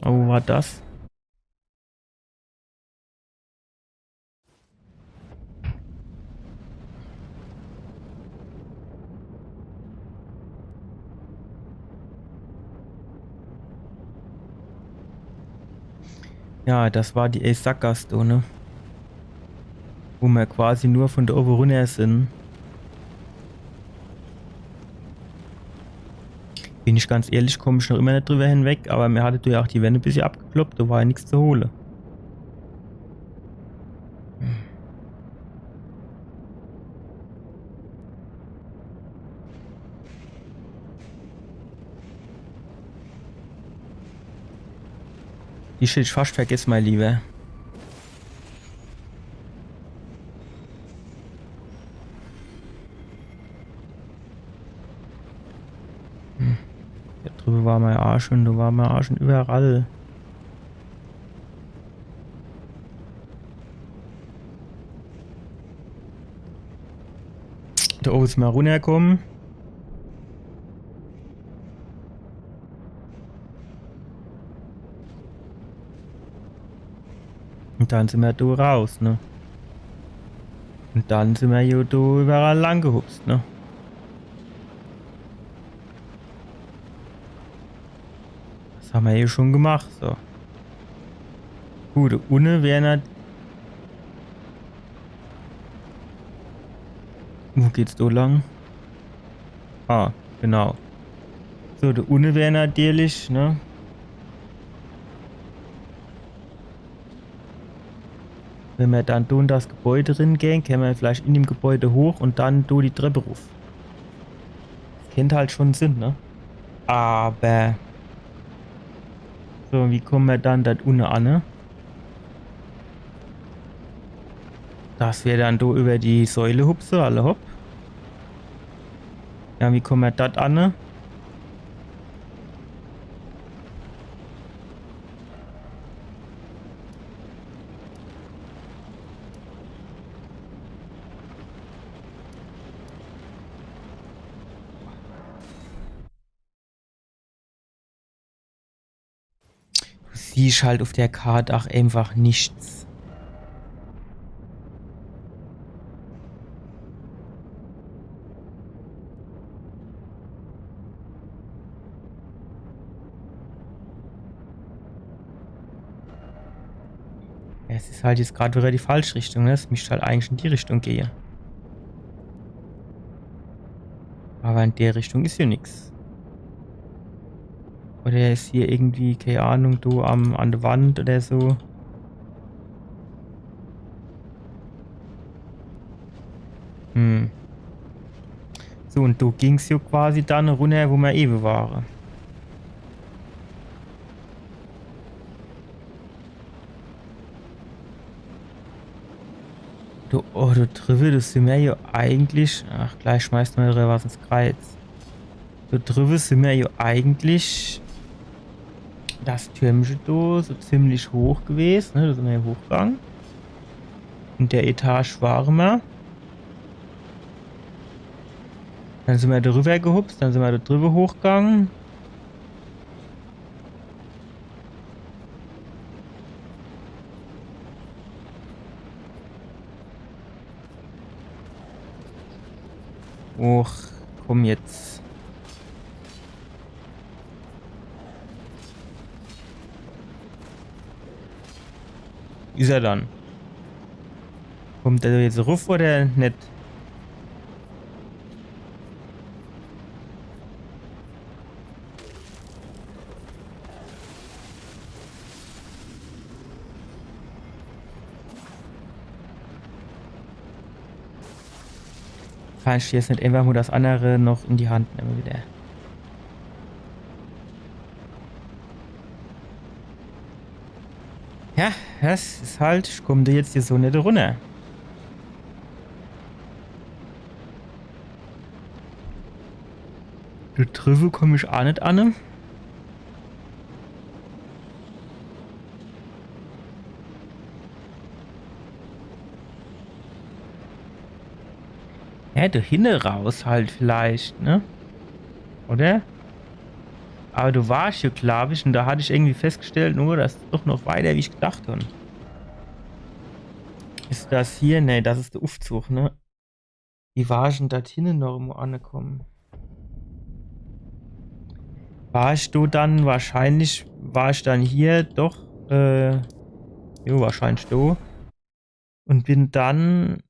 Oh, wo war das? Ja, das war die Sackgasse, ne? Wo wir quasi nur von da oben runter sind. Bin ich ganz ehrlich, komme ich noch immer nicht drüber hinweg, aber mir hatte ja auch die Wände ein bisschen abgekloppt, da war ja nichts zu holen. Die hätte ich fast vergessen, mein Lieber. Da drüben war mein Arsch und da war mein Arsch und überall. Da oben ist mal runterkommen. Und dann sind wir da raus, ne? Und dann sind wir ja da überall lang gehupst, ne? Das haben wir ja schon gemacht, so. Gut, ohne wäre nicht. Wo geht's da lang? Ah, genau. So, der Unne wäre natürlich, ne? Wenn wir dann da in das Gebäude drin gehen, können wir vielleicht in dem Gebäude hoch und dann da die Treppe rauf. Das kennt halt schon Sinn, ne? Aber. So, wie kommen wir dann da unten an, ne? Das wäre dann da über die Säule hupse, alle hopp. Ja, wie kommen wir das an, ne? Du siehst halt auf der Karte auch einfach nichts. Ja, es ist halt jetzt gerade wieder die falsche Richtung, ne? Es müsste halt eigentlich in die Richtung gehen. Aber in der Richtung ist ja nichts. Oder ist hier irgendwie, keine Ahnung, du an der Wand oder so. So, und du ging's ja quasi dann runter, wo wir eben waren. Du, oh, du drüber, das sind wir ja eigentlich. Ach, gleich schmeißt man was ins Kreuz. Du drüber sind wir ja eigentlich. Das Türmchen da so ziemlich hoch gewesen, ne? Da sind wir ja hochgegangen. In der Etage waren wir. Dann sind wir darüber gehupst, dann sind wir da drüber hochgegangen. Och, komm jetzt. Ist er dann? Kommt er jetzt ruf oder nicht? Kann ich jetzt nicht einfach nur das andere noch in die Hand nehmen wieder. Ja, das ist halt, ich komme da jetzt hier so nicht runter. Die Trüffel komme ich auch nicht an. Ja, da hinten raus halt vielleicht, ne? Oder? Aber du warst ja, glaube ich, und da hatte ich irgendwie festgestellt, nur das ist doch noch weiter, wie ich gedacht habe. Ist das hier? Ne, das ist der Aufzug, ne? Wie war ich denn da hinten noch irgendwo angekommen? War ich da dann, wahrscheinlich war ich dann hier doch, jo, wahrscheinlich da. Und bin dann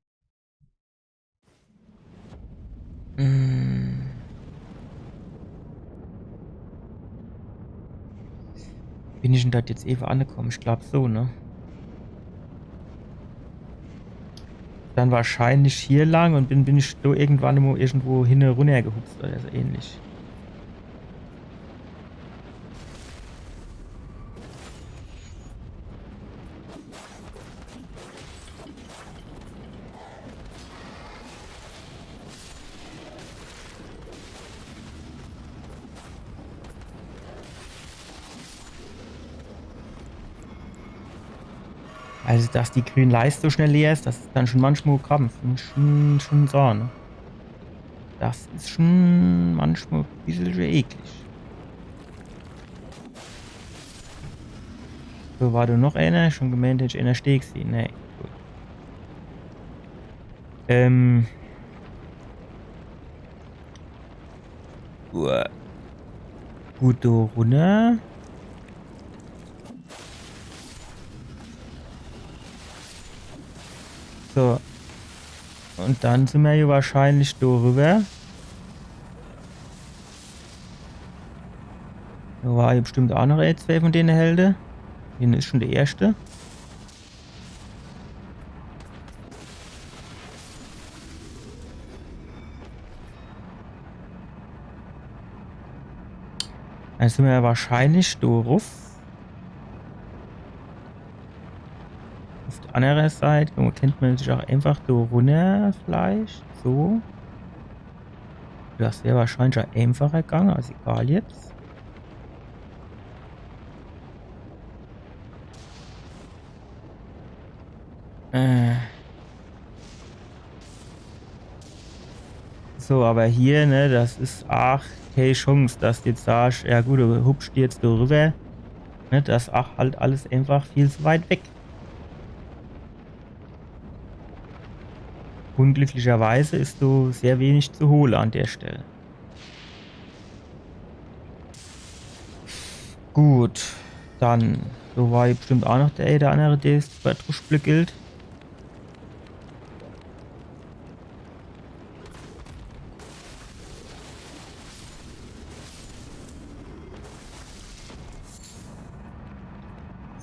bin ich denn dort jetzt eben angekommen? Ich glaube so, ne? Dann wahrscheinlich hier lang und bin ich da irgendwann irgendwo hin runter gehupst oder so ähnlich. Also, dass die grüne Leiste so schnell leer ist, das ist dann schon manchmal Krampf. Schon so, ne? Das ist schon manchmal ein bisschen eklig. So, war da noch einer? Schon gemeint, hätte ich einer stehen gesehen. Nee, gut. Gut, da runter. So. Und dann sind wir hier wahrscheinlich da rüber. Da war hier bestimmt auch noch zwei von denen Helden. Hier ist schon der erste. Dann sind wir ja wahrscheinlich da ruf. Auf der anderen Seite kennt man sich auch einfach da runter vielleicht. So. Das wäre wahrscheinlich auch einfacher gegangen, also egal jetzt. So, aber hier, ne, das ist auch keine Chance, dass du jetzt sagst, ja gut, du hupst jetzt da rüber. Ne, das ist auch halt alles einfach viel zu weit weg. Unglücklicherweise ist so sehr wenig zu holen an der Stelle. Gut, dann, so war hier bestimmt auch noch der andere, der ist bei Truschblick gilt.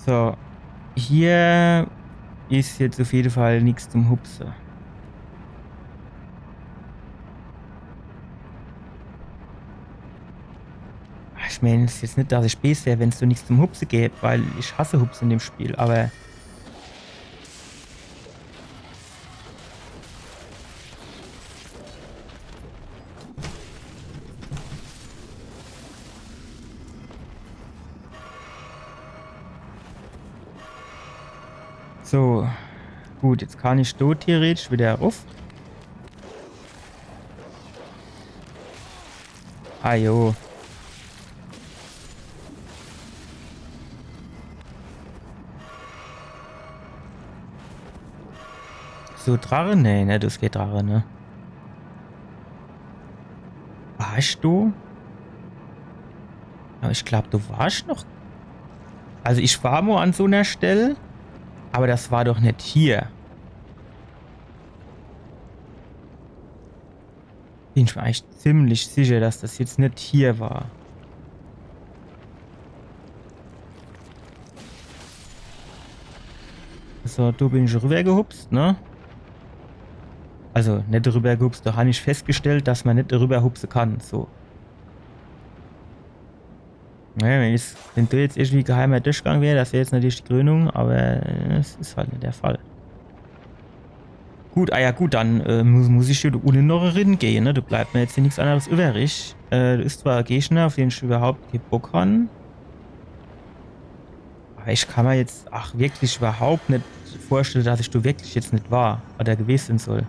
So, hier ist jetzt auf jeden Fall nichts zum Hupsen. Ich meine, es ist jetzt nicht, dass ich böse wäre, wenn es so nichts zum Hupsen gäbe, weil ich hasse Hupsen in dem Spiel, aber So. Gut, jetzt kann ich da theoretisch wieder rauf. Ah jo. So, Drache? Nee, ne, das geht Drache, ne? Warst du? Aber ich glaube, du warst noch. Also ich war mal an so einer Stelle, aber das war doch nicht hier. Bin ich mir eigentlich ziemlich sicher, dass das jetzt nicht hier war. So, da bin ich rübergehupst, ne? Also nicht rübergehupst, da habe ich festgestellt, dass man nicht darüber hupsen kann, so. Naja, wenn da jetzt irgendwie geheimer Durchgang wäre, das wäre jetzt natürlich die Krönung, aber es ist halt nicht der Fall. Gut, ah ja gut, dann muss ich hier ohne noch gehen, ne? Da bleibt mir jetzt hier nichts anderes übrig. Da ist zwar ein Gegner, auf den ich überhaupt keinen Bock habe. Aber ich kann mir jetzt wirklich überhaupt nicht vorstellen, dass ich da wirklich jetzt nicht war oder gewesen soll.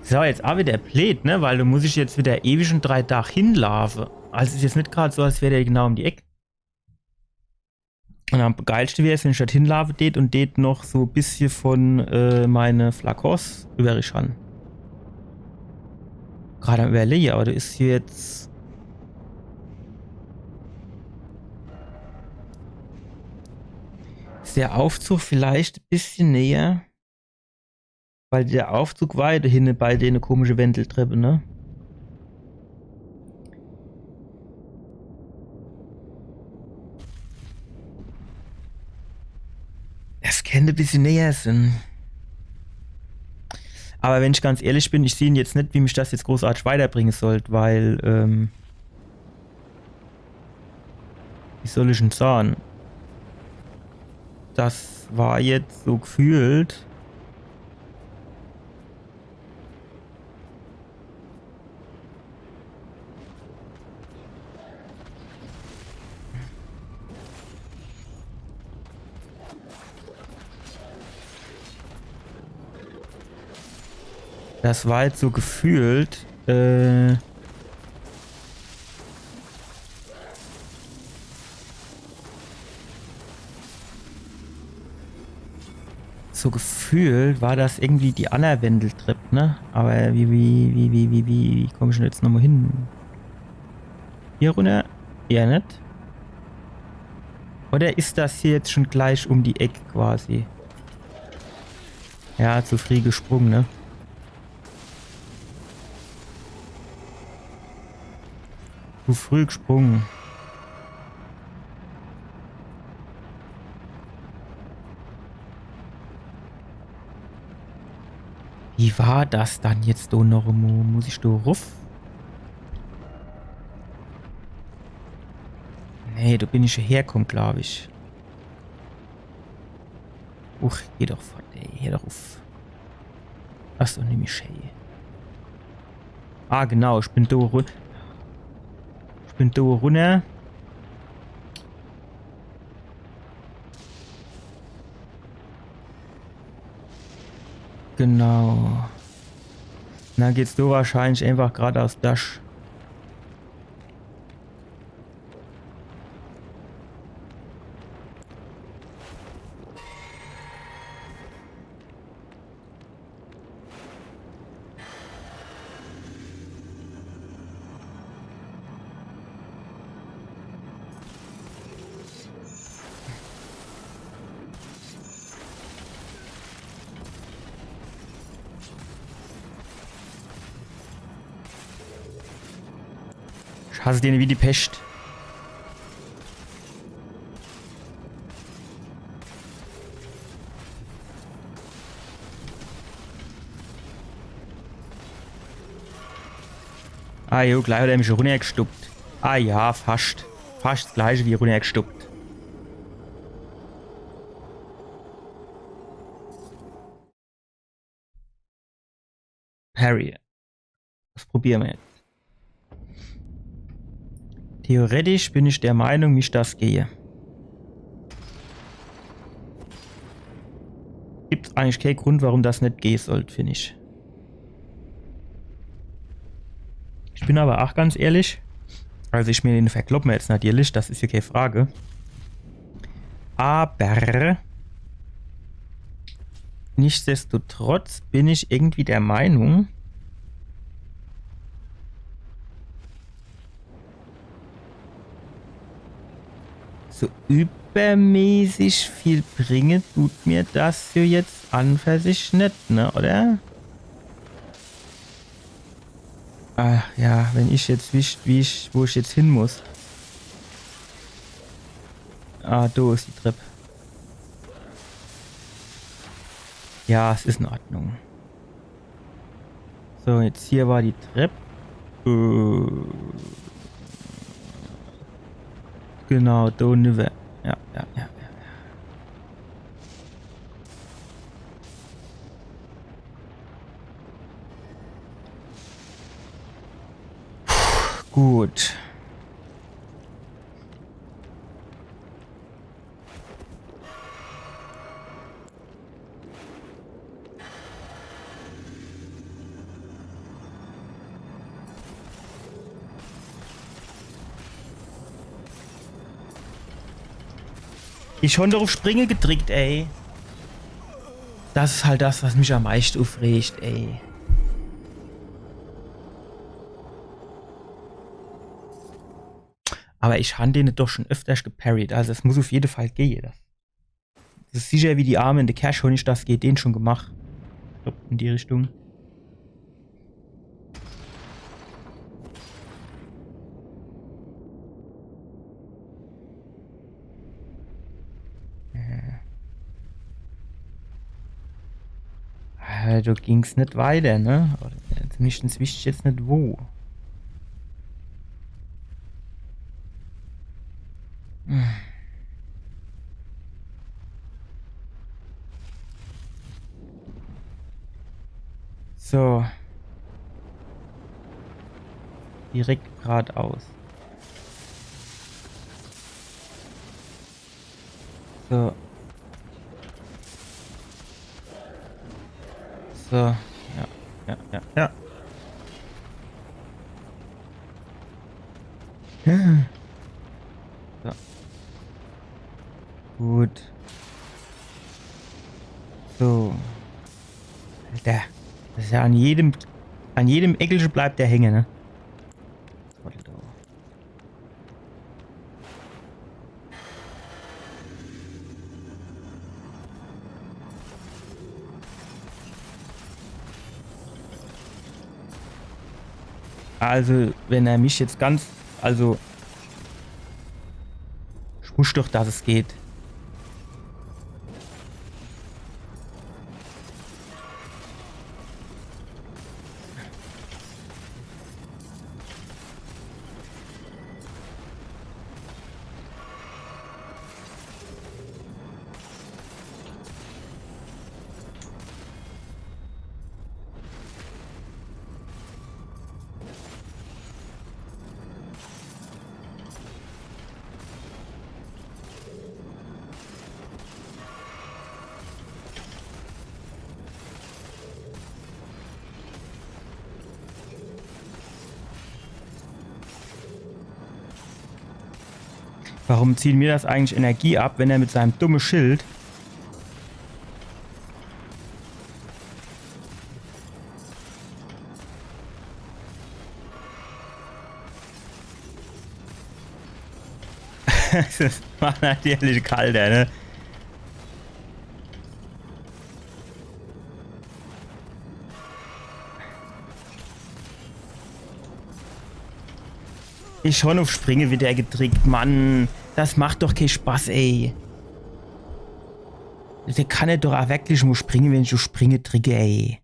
So, jetzt auch wieder blöd, ne? Weil du muss ich jetzt wieder ewig und 3 Tage hinlaufen. Also es ist jetzt nicht gerade so, als wäre der genau um die Ecke. Und am geilsten wäre es, wenn ich dort hinlaufe und dort noch so ein bisschen von meine Flakos übrig habe. Gerade am Überlegen, aber du ist hier jetzt. Ist der Aufzug vielleicht ein bisschen näher? Weil der Aufzug war ja da hinten bei der komische Wendeltreppe, ne? Das könnte ein bisschen näher sein. Aber wenn ich ganz ehrlich bin, ich sehe jetzt nicht, wie mich das jetzt großartig weiterbringen sollte, weil, wie soll ich denn sagen? Das war jetzt so gefühlt. Das war jetzt so gefühlt, so gefühlt war das irgendwie die andere Wendeltreppe, ne? Aber wie komme ich denn jetzt nochmal hin? Hier runter? Eher nicht. Oder ist das hier jetzt schon gleich um die Ecke quasi? Ja, zu früh gesprungen, ne? Zu früh gesprungen. Wie war das dann jetzt da noch? Muss ich da ruf? Nee, da bin ich hergekommen, glaube ich. Uch, geh doch fort, ey. Hier doch auf. Lass doch nämlich schön. Ah, genau, ich bin da runter. Ich bin da runter. Genau. Dann geht's da wahrscheinlich einfach gerade aus Dash. Ich hasse den wie die Pest. Ah jo, gleich hat er mich runtergestuppt. Ah ja, fast. Fast das gleiche wie runtergestuppt. Harry. Das probieren wir jetzt. Theoretisch bin ich der Meinung, wie ich das gehe. Gibt es eigentlich keinen Grund, warum das nicht gehen sollte, finde ich. Ich bin aber auch ganz ehrlich, also ich mir den verkloppen jetzt natürlich, das ist ja keine Frage. Aber nichtsdestotrotz bin ich irgendwie der Meinung, so übermäßig viel bringen tut mir das hier jetzt an für sich nicht, ne, oder? Ach ja, wenn ich jetzt wisst, wo ich jetzt hin muss. Ah, da ist die Treppe. Ja, es ist in Ordnung. So, jetzt hier war die Treppe. Genau, da nüber. Ja. Gut. Ich schon darauf Springe gedrückt, ey. Das ist halt das, was mich am meisten aufregt, ey. Aber ich habe den doch schon öfters geparried, also es muss auf jeden Fall gehen. Das ist sicher wie die Arme in der Cash, wenn ich das geht, den schon gemacht. Ich glaub, in die Richtung. Da ging's nicht weiter, ne? Oder zumindest wüsste ich jetzt nicht wo. So. Direkt geradeaus. So. So. Ja. So. Gut. So. Alter. Das ist ja an jedem Eckelchen bleibt der hängen, ne? Also, wenn er mich jetzt ganz... Also... Ich wusste doch, dass es geht. Warum zieht mir das eigentlich Energie ab, wenn er mit seinem dummen Schild... Das macht natürlich kalter, ne? Ich schon auf Springe wird er gedrückt, Mann. Das macht doch keinen Spaß, ey. Der kann ja doch auch wirklich nur springen, wenn ich so Springe drücke, ey.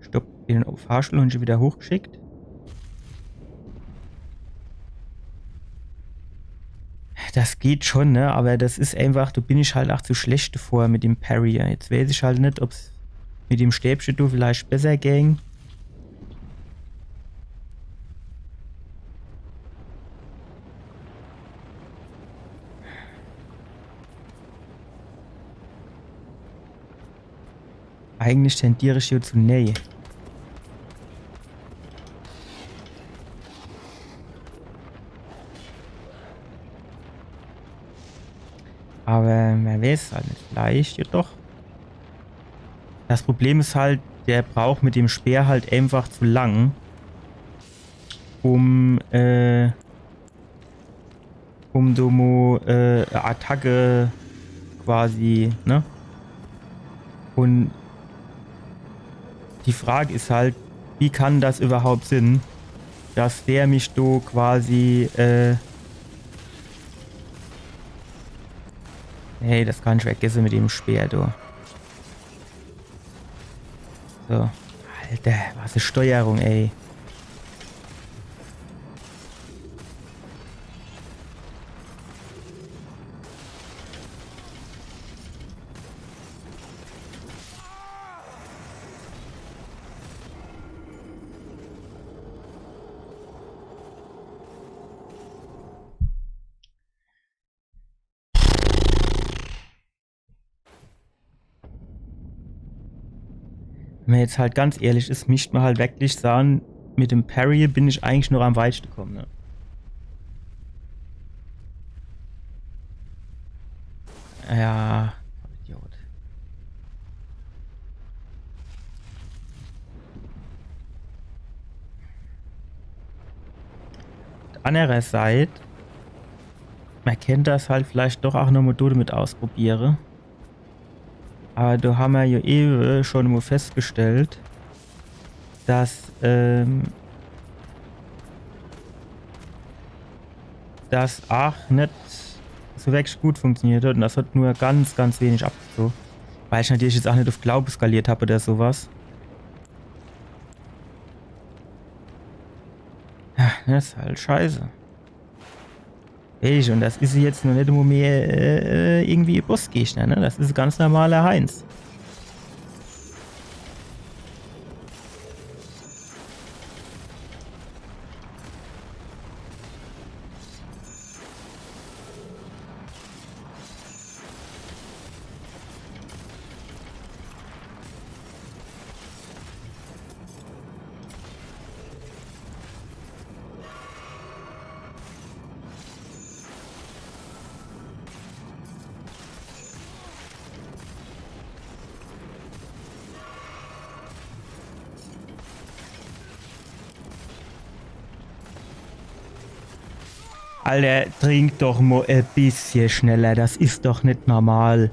Stopp, den auf Fahrstuhl und schon wieder hochgeschickt. Das geht schon, ne? Aber das ist einfach, da bin ich halt auch zu schlecht davor mit dem Parry. Jetzt weiß ich halt nicht, ob es mit dem Stäbchen du vielleicht besser ging. Eigentlich tendiere ich hier zu nee. Aber wer weiß halt nicht. Vielleicht jedoch. Das Problem ist halt, der braucht mit dem Speer halt einfach zu lang, um Domo Attacke quasi, ne? Und die Frage ist halt, wie kann das überhaupt Sinn, dass der mich do quasi hey, das kann ich vergessen mit dem Speer, du. So. Alter, was ist Steuerung, ey. Wenn man jetzt halt ganz ehrlich ist, müsste man halt wirklich sagen, mit dem Parry bin ich eigentlich nur am weitesten gekommen, ne? Ja, Idiot. Andererseits, man kennt das halt vielleicht doch auch noch mal mit ausprobieren. Aber da haben wir ja eben schon mal festgestellt, dass das auch nicht so wirklich gut funktioniert hat und das hat nur ganz, ganz wenig abgezogen. Weil ich natürlich jetzt auch nicht auf Glaube skaliert habe oder sowas. Ja, das ist halt scheiße. Und das ist jetzt noch nicht immer mehr irgendwie Bossgegner, ne? Das ist ein ganz normaler Heinz. Alter, trink doch mal ein bisschen schneller. Das ist doch nicht normal.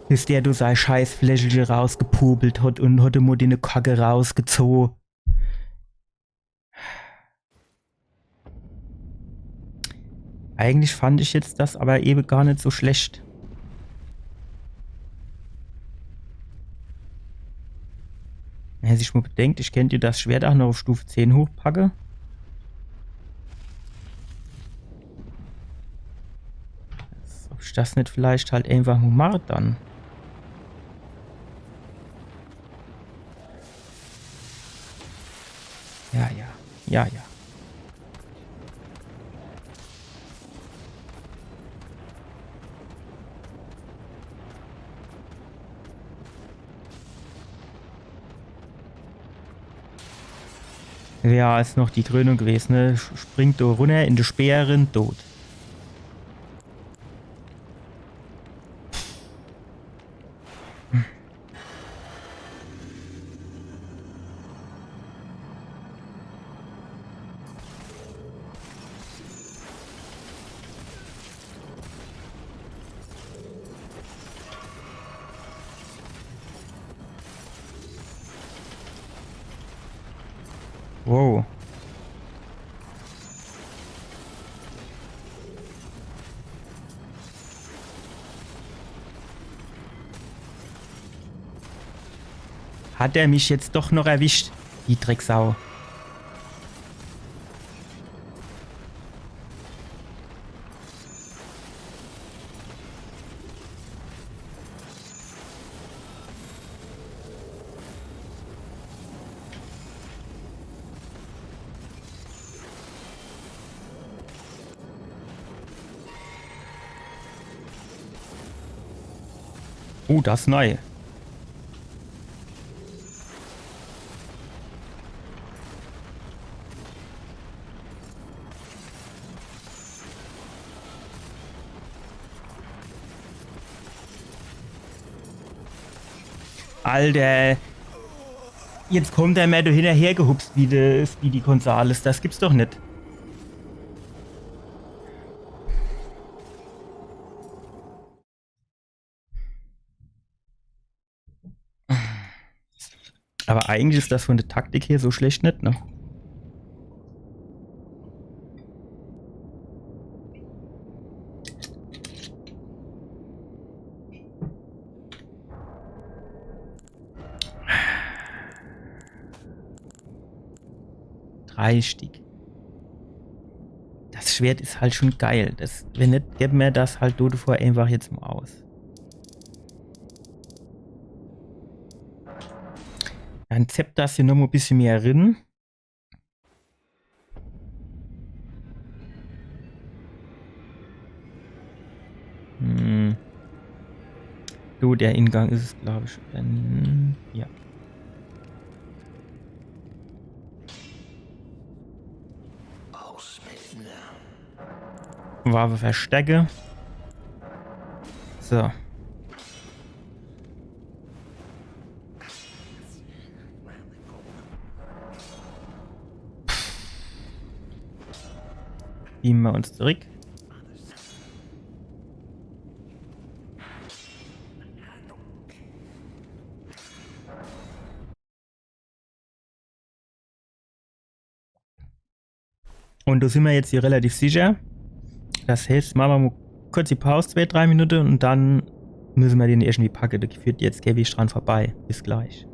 Bis der du sein scheiß Fläschchen rausgepubelt hat und hat ihm die Kacke rausgezogen. Eigentlich fand ich jetzt das aber eben gar nicht so schlecht. Wenn sich mal bedenkt, ich könnte das Schwert auch noch auf Stufe 10 hochpacken. Ob ich das nicht vielleicht halt einfach mal mache dann. Ja, ja. Ja, ja. Ja, ist noch die Krönung gewesen, ne? Springt da runter in die Speerin, tot. Wow. Hat er mich jetzt doch noch erwischt, die Drecksau. Oh, das ist neu. Alter. Jetzt kommt der mehr hinterher gehupst wie die Speedy Gonzales. Das gibt's doch nicht. Aber eigentlich ist das von der Taktik hier so schlecht nicht, ne? Stück. Das Schwert ist halt schon geil. Wenn nicht, gäbe mir das halt davor einfach jetzt mal aus. Dann zappt das hier noch mal ein bisschen mehr rein. So, der Ingang ist es, glaube ich. Ja. Waffe verstecke. So. Beamen wir uns zurück. Und da sind wir jetzt hier relativ sicher. Das heißt, machen wir mal kurz die Pause, 2-3 Minuten und dann müssen wir den irgendwie packen. Da führt jetzt Gavi dran vorbei. Bis gleich.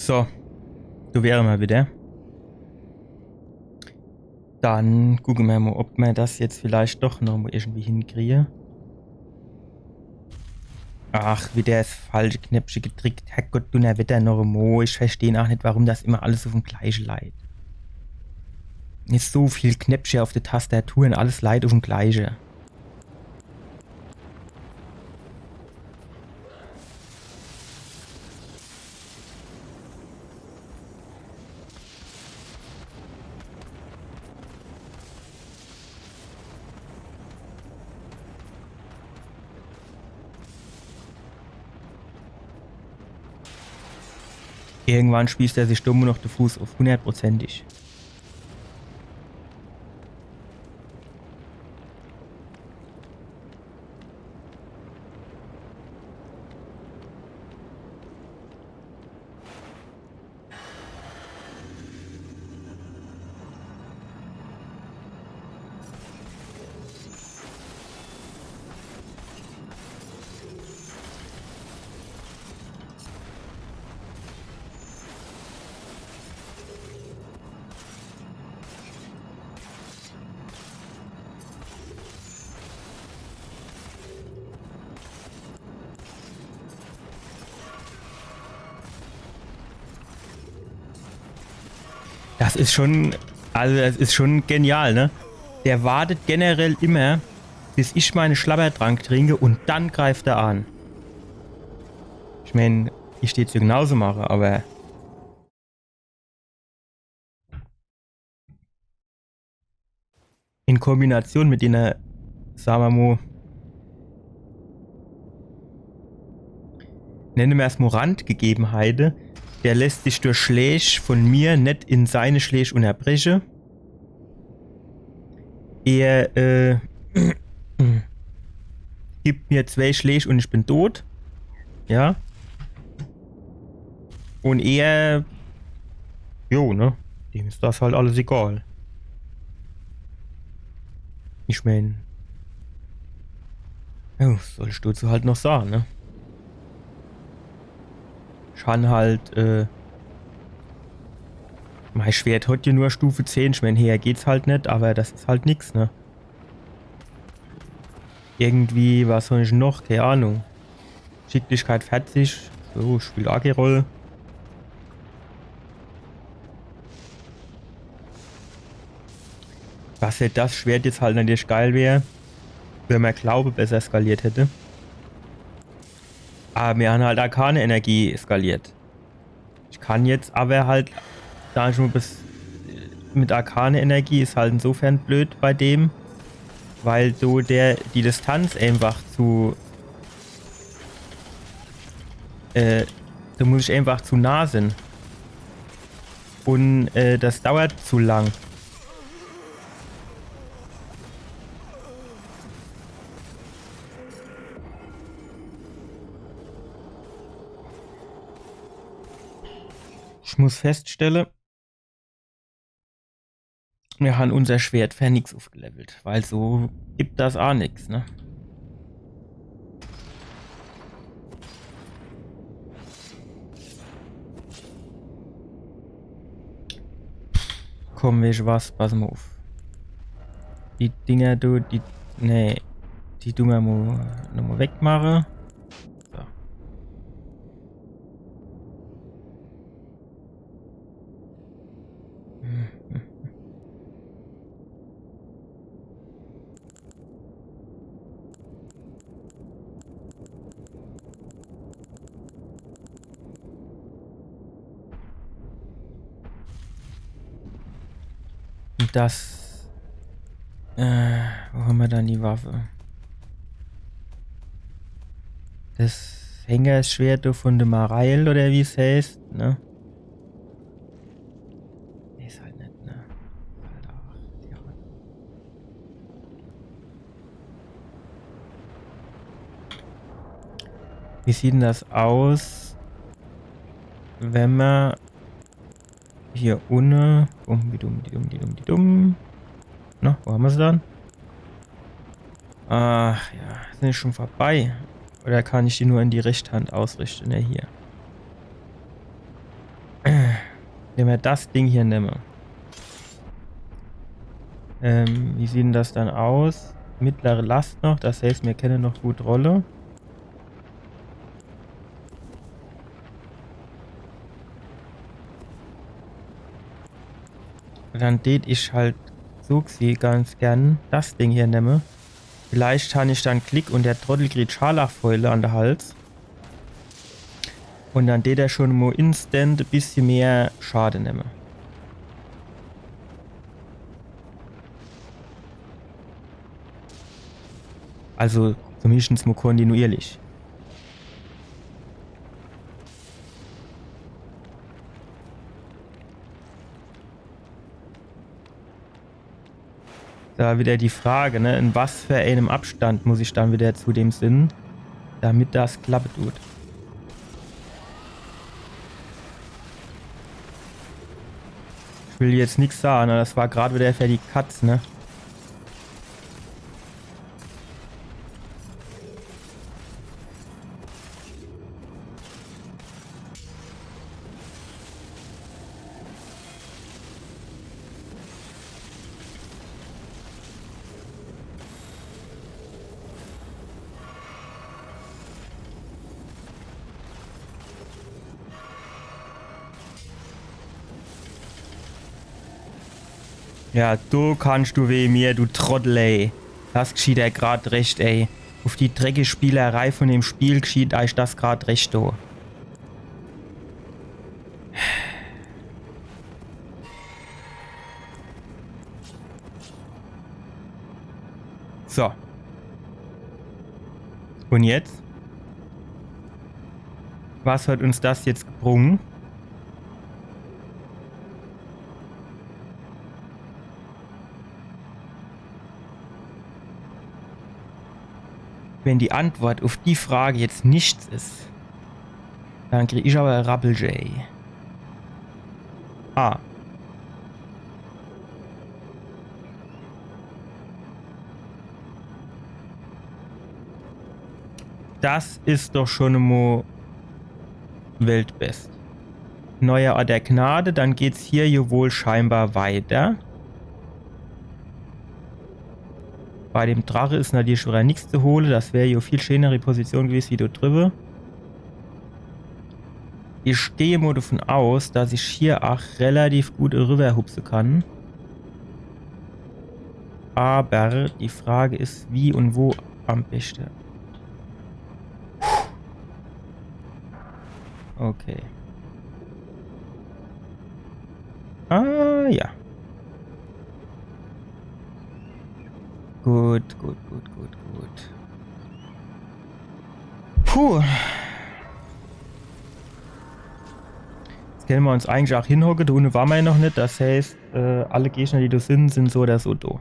So, so wäre mal wieder. Dann gucken wir mal, ob wir das jetzt vielleicht doch noch mal irgendwie hinkriege. Ach, wie der ist falsche Knäpfchen getrickt. Herrgott, du na Wetter noch mo. Ich verstehe auch nicht, warum das immer alles auf dem gleichen Leid. Jetzt so viel Knäpfchen auf der Tastatur und alles Leid auf dem gleichen. Irgendwann spießt er sich dumm noch den Fuß auf 100%ig. Das ist schon, also das ist schon genial, ne? Der wartet generell immer, bis ich meine Schlabbertrank trinke und dann greift er an. Ich meine, ich stehe zu genauso mache, aber in Kombination mit den, sagen wir mal, nennen wir es mal Randgegebenheiten, der lässt sich durch Schläge von mir nicht in seine Schläge unterbrechen. Er gibt mir 2 Schläge und ich bin tot. Ja. Und er, jo, ne? Dem ist das halt alles egal. Ich mein, ja, sollst du dazu halt noch sagen, ne? Ich kann halt, mein Schwert hat ja nur Stufe 10, ich meine, her geht's halt nicht, aber das ist halt nix, ne? Irgendwie, was soll ich noch? Keine Ahnung. Schicklichkeit 40, so, spielt auch keine Rolle. Was hätte das Schwert jetzt halt natürlich geil wäre, wenn man Glaube besser skaliert hätte. Aber wir haben halt auch keine Energie skaliert. Ich kann jetzt aber halt, da ich nur bis mit Arkane Energie ist halt insofern blöd bei dem, weil so die Distanz einfach zu da muss ich einfach zu nah sein. Und das dauert zu lang. Ich muss feststellen, wir haben unser Schwert für nichts aufgelevelt, weil so gibt das auch nichts, ne? Komm, weißt du was? Pass mal auf. Die Dinger, du, die. Nee. Die tun wir mal nochmal wegmachen. So. Und das. Wo haben wir dann die Waffe? Das Hängerschwert von dem Marail oder wie es heißt, ne? Ist halt nicht, ne? Alter, ja. Wie sieht denn das aus, wenn man hier ohne na, wo haben wir sie dann? Ach ja, sind schon vorbei. Oder kann ich die nur in die rechte Hand ausrichten? Ne, hier. Wenn wir das Ding hier nehmen. Wie sieht denn das dann aus? Mittlere Last noch, das heißt, wir kennen noch gut Rolle. Dann tät ich halt so ganz gern das Ding hier nehmen. Vielleicht habe ich dann Klick und der Trottel kriegt Scharlachfäule an der Hals. Und dann tät er schon mal instant ein bisschen mehr Schade nehmen. Also zumindest mal kontinuierlich. Da wieder die Frage, ne, in was für einem Abstand muss ich dann wieder zu dem Sinn, damit das klappen tut. Ich will jetzt nichts sagen, das war gerade wieder für die Katz, ne? Ja, du kannst du weh mir, du Trottel, ey. Das geschieht ja grad recht, ey. Auf die dreckige Spielerei von dem Spiel geschieht euch das grad recht, du. So. Und jetzt? Was hat uns das jetzt gebrungen? Wenn die Antwort auf die Frage jetzt nichts ist, dann kriege ich aber Rappel-J. Ah. Das ist doch schon mal Weltbest. Neuer Ort der Gnade, dann geht's hier wohl scheinbar weiter. Bei dem Drache ist natürlich schon nichts zu holen. Das wäre ja viel schönere Position gewesen wie dort drüber. Ich gehe mal davon aus, dass ich hier auch relativ gut rüberhupsen kann. Aber die Frage ist, wie und wo am besten. Okay. Ah, ja. Gut. Puh. Jetzt können wir uns eigentlich auch hinhocken. Da unten waren wir ja noch nicht. Das heißt, alle Gegner, die da sind so oder so da.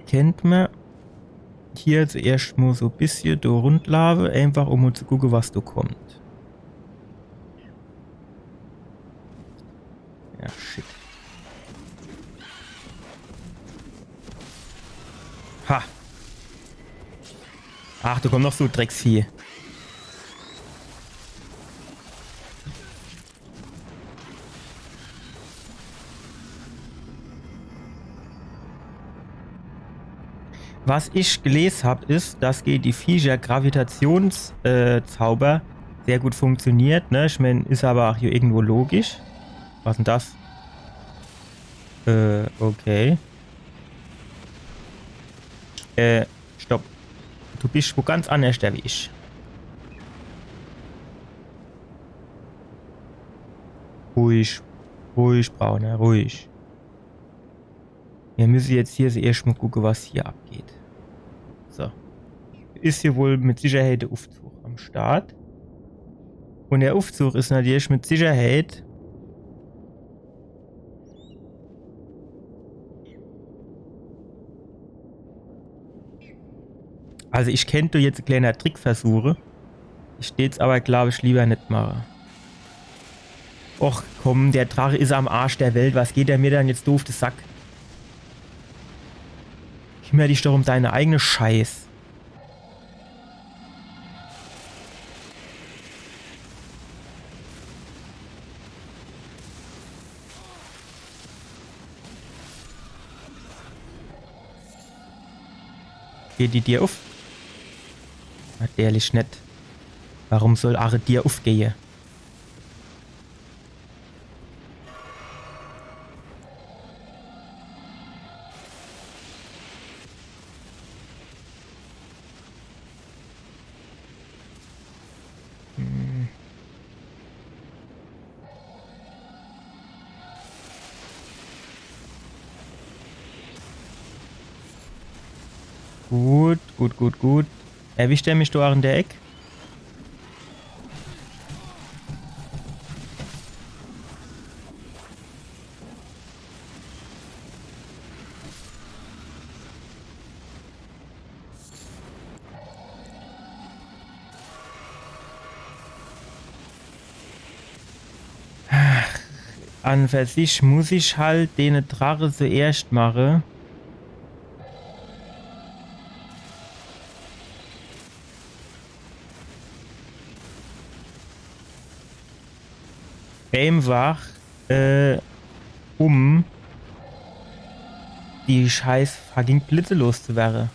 Kennt man hier zuerst mal so ein bisschen da rundlaufen, einfach um mal zu gucken, was da kommt. Ja, shit. Ha! Ach, da kommt noch so Drecksvieh. Was ich gelesen habe, ist, dass die Viecher Gravitationszauber sehr gut funktioniert. Ne? Ich meine, ist aber auch hier irgendwo logisch. Was denn das? Okay. Stopp. Du bist wo ganz anders wie ich. Ruhig. Ruhig, Brauner, ruhig. Wir müssen jetzt hier erst mal gucken, was hier abgeht. So. Ist hier wohl mit Sicherheit der Aufzug am Start. Und der Aufzug ist natürlich mit Sicherheit also ich könnte jetzt ein kleiner Trickversuche. Ich steht's aber, glaube ich, lieber nicht machen. Och komm, der Drache ist am Arsch der Welt. Was geht der mir dann jetzt doof den Sack? Kümmere dich doch um deine eigene Scheiß. Geht die dir auf? Natürlich nicht. Warum soll Arre dir aufgehen? Gut, gut, gut, gut. Erwischt er mich da in der Ecke? An für sich muss ich halt den Drache zuerst machen. Einfach, um die scheiß fucking Blitze loszuwerden.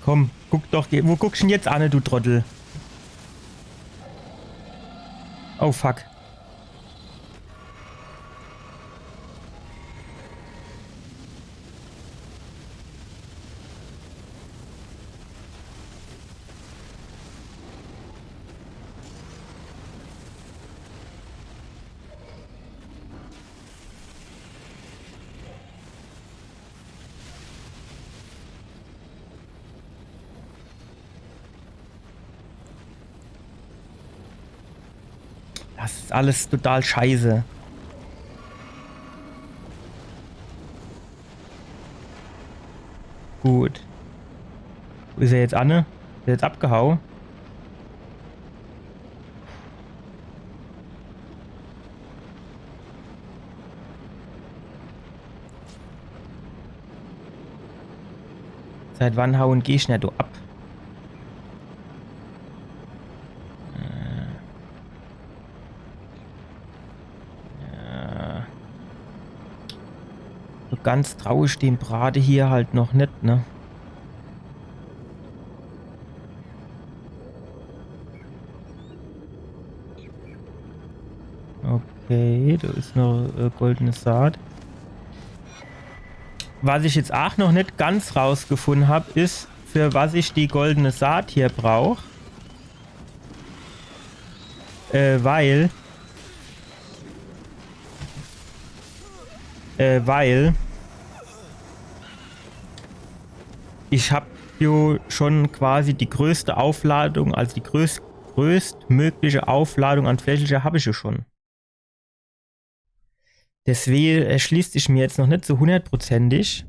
Komm, guck doch, wo guckst du denn jetzt an, du Trottel? Oh, fuck. Das ist alles total scheiße. Gut. Wo ist er jetzt, Anne? Ist er jetzt abgehauen? Seit wann hauen gehst du ab? So ganz traue ich dem Brate hier halt noch nicht, ne? Okay, da ist noch goldene Saat. Was ich jetzt auch noch nicht ganz rausgefunden habe, ist, für was ich die goldene Saat hier brauche. Weil ich habe jo schon quasi die größte Aufladung, also die größtmögliche Aufladung an Fläche habe ich ja schon. Deswegen erschließt sich mir jetzt noch nicht so hundertprozentig,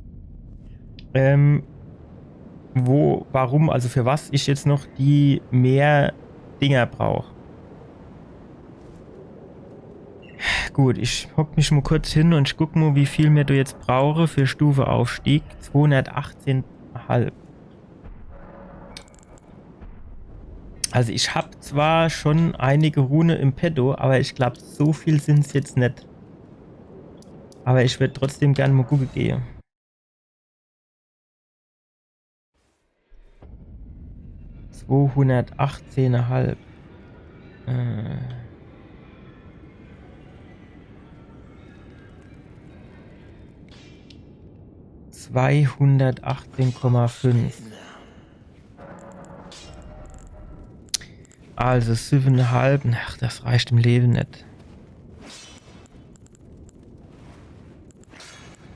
warum, also für was ich jetzt noch die mehr Dinger brauche. Gut, ich hock mich mal kurz hin und ich guck mal, wie viel mir du jetzt brauche für Stufe Aufstieg. 218,5. Also ich habe zwar schon einige Rune im Petto, aber ich glaube, so viel sind es jetzt nicht. Aber ich würde trotzdem gerne mal gucken gehen. ...218,5. 218,5. Also 7,5. Ach, das reicht im Leben nicht.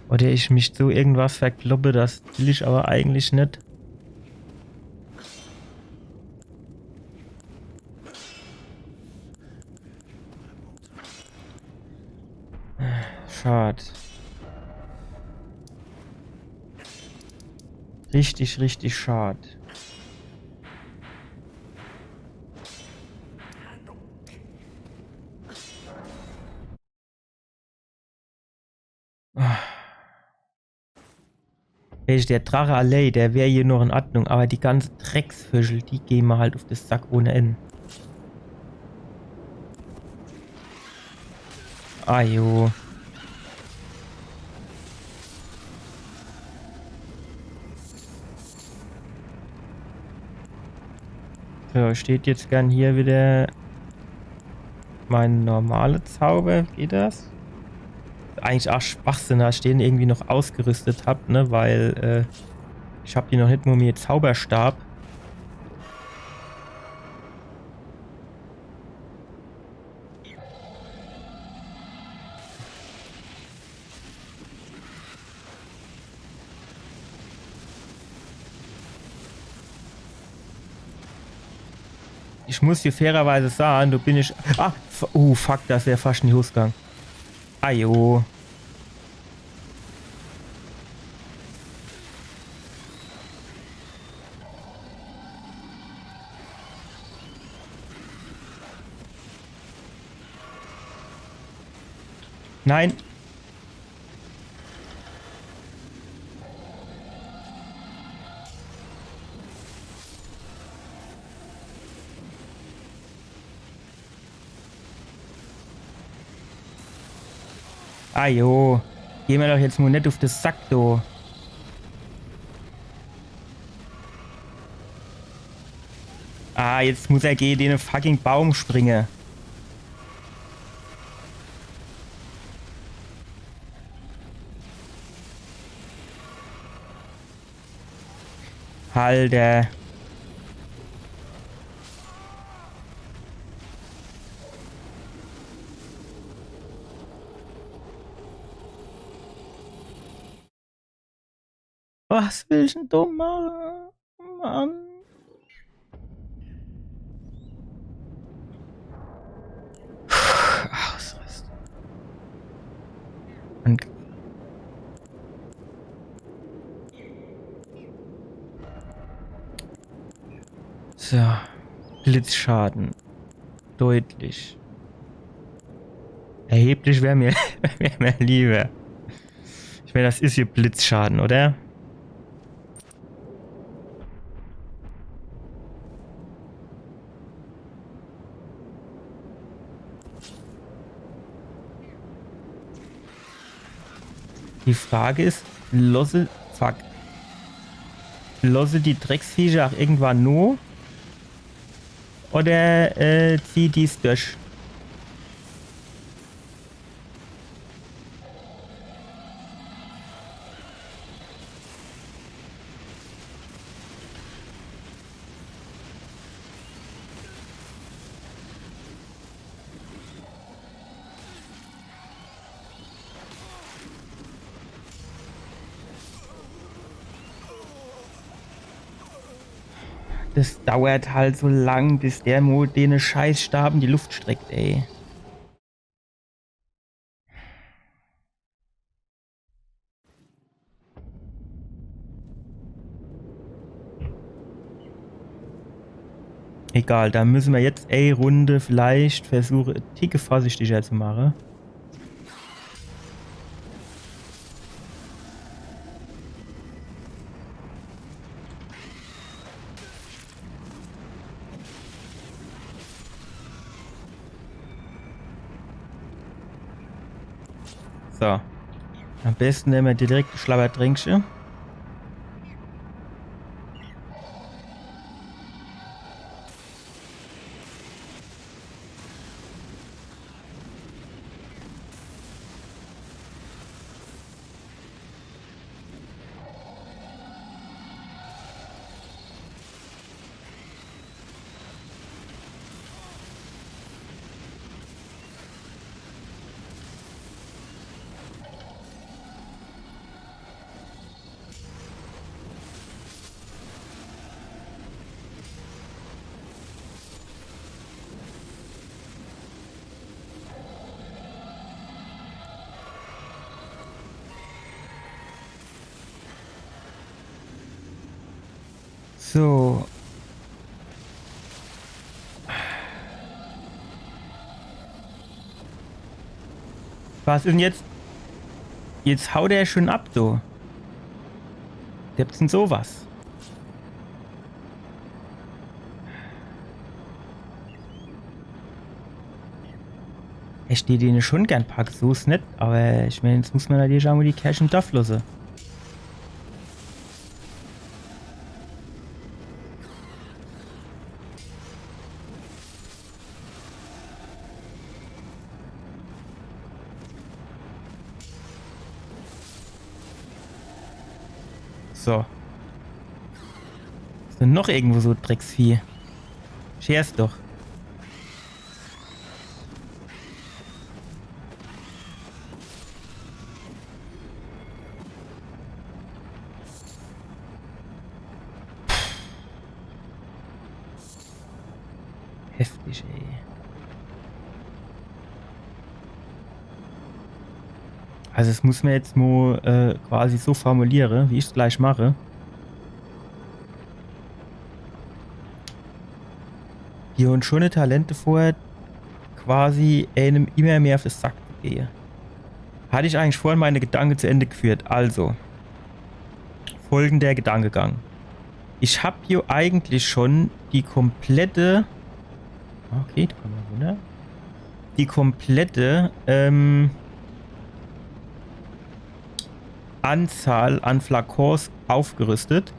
Oder ich mich so irgendwas verkloppe, das will ich aber eigentlich nicht. Schade. Richtig, richtig schade. Der Drache Alley, der wäre hier noch in Ordnung, aber die ganzen Drecksfischel, die gehen mir halt auf das Sack ohne Ende. Ah jo. So, steht jetzt gern hier wieder mein normaler Zauber. Geht das? Eigentlich auch Schwachsinn, dass ich den irgendwie noch ausgerüstet habe, ne? Weil ich habe hier noch nicht nur mir Zauberstab. Ich muss hier fairerweise sagen, du bin ich... Ah, fuck, das wäre fast in die Hose gegangen. Ajo. Nein. Ah jo. Geh mir doch jetzt mal nicht auf das Sack, du. Ah, jetzt muss er gegen den fucking Baum springen. Alter. Was will ich denn dumm machen? Mann. Ausrüstung. So. Blitzschaden. Deutlich. Erheblich wäre mir, wär mir lieber. Ich meine, das ist hier Blitzschaden, oder? Die Frage ist, losse die Drecksviecher auch irgendwann nur? Oder zieh dies durch? Das dauert halt so lang, bis der Mo den Scheißstab in die Luft streckt, ey. Egal, da müssen wir jetzt Runde vielleicht versuchen, einen Tick vorsichtiger zu machen. So. Am besten nehmen wir direkt Schlabbertrinkchen. So. Was ist denn jetzt? Jetzt haut er schon ab, du. Gibt's denn sowas? Ich stehe denen schon gern pack, so ist nett, aber ich meine, jetzt muss man natürlich auch mal die Cash im Dorf lassen. So. Ist denn noch irgendwo so Drecksvieh? Scher's doch. Heftig, ey. Also es muss man jetzt mal quasi so formulieren, wie ich es gleich mache. Hier und schon Talente vorher quasi einem immer mehr auf den Sack gehe. Hatte ich eigentlich vorhin meine Gedanken zu Ende geführt. Also, folgender Gedankengang. Ich habe hier eigentlich schon die komplette... Okay, da kommen wir runter. Die komplette Anzahl an Flakons aufgerüstet.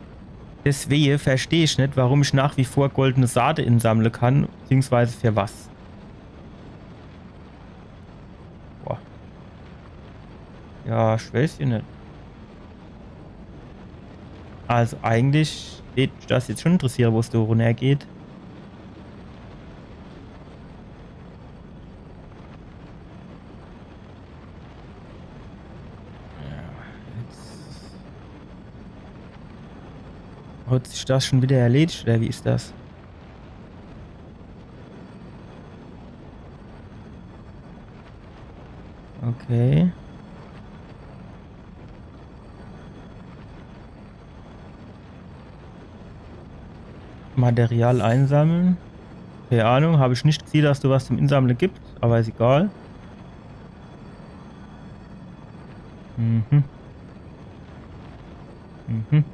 Deswegen verstehe ich nicht, warum ich nach wie vor goldene Saate insammeln kann, beziehungsweise für was. Boah. Ja, ich weiß ja nicht. Also eigentlich steht das jetzt schon interessiert, wo es da runter geht. Hat sich das schon wieder erledigt, oder wie ist das? Okay. Material einsammeln. Keine Ahnung, habe ich nicht gesehen, dass du was zum Insammeln gibt, aber ist egal. Mhm. Mhm.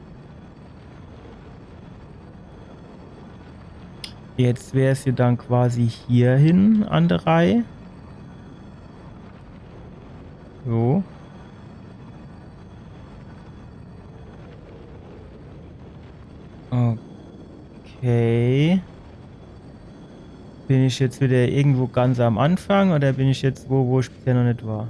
Jetzt wäre es ja dann quasi hierhin an der Reihe. So. Okay. Bin ich jetzt wieder irgendwo ganz am Anfang oder bin ich jetzt wo ich bisher noch nicht war?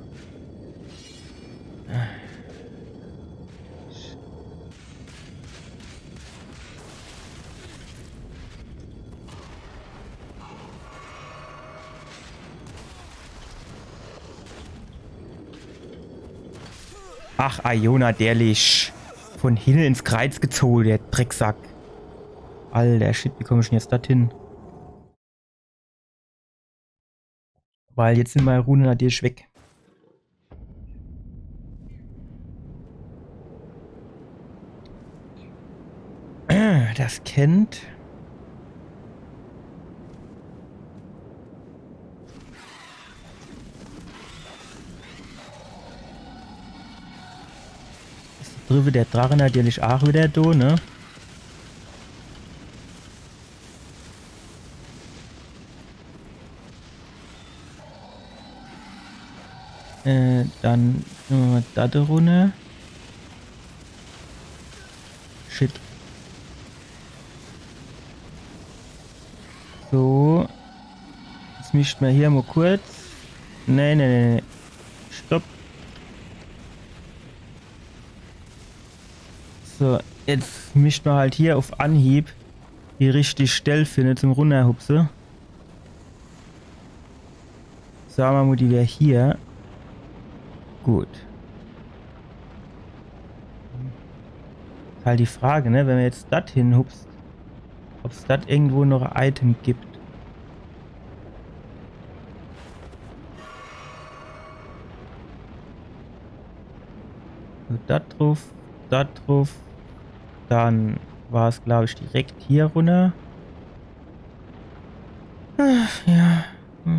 Ach, Iona, derlich. Von hinten ins Kreuz gezogen, der Drecksack. Alter Shit, wie komme ich denn jetzt dorthin? Weil jetzt sind meine Runen natürlich weg. Das kennt. Drüber der Drache natürlich auch wieder da, ne? Dann nehmen wir da runter. Shit. So. Jetzt mischt man hier mal kurz. Nee. Stopp. So, jetzt mischt man halt hier auf Anhieb die richtige Stelle findet zum Runterhupse. Sagen wir mal, die wäre hier. Gut. Halt die Frage, ne, wenn wir jetzt das hinhupst, ob es das irgendwo noch ein Item gibt. So, das drauf, dann war es, glaube ich, direkt hier runter. Ach, ja.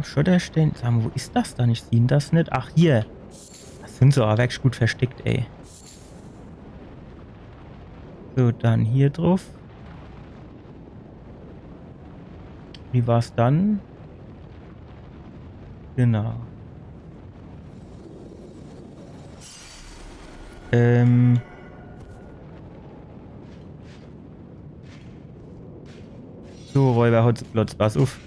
Schotterstein. Sag mal, wo ist das dann? Ich sehe das nicht. Ach, hier. Das sind so aber wirklich gut versteckt, ey. So, dann hier drauf. Wie war's dann? Genau. So, Räuber, Hotzenplotz, pass auf.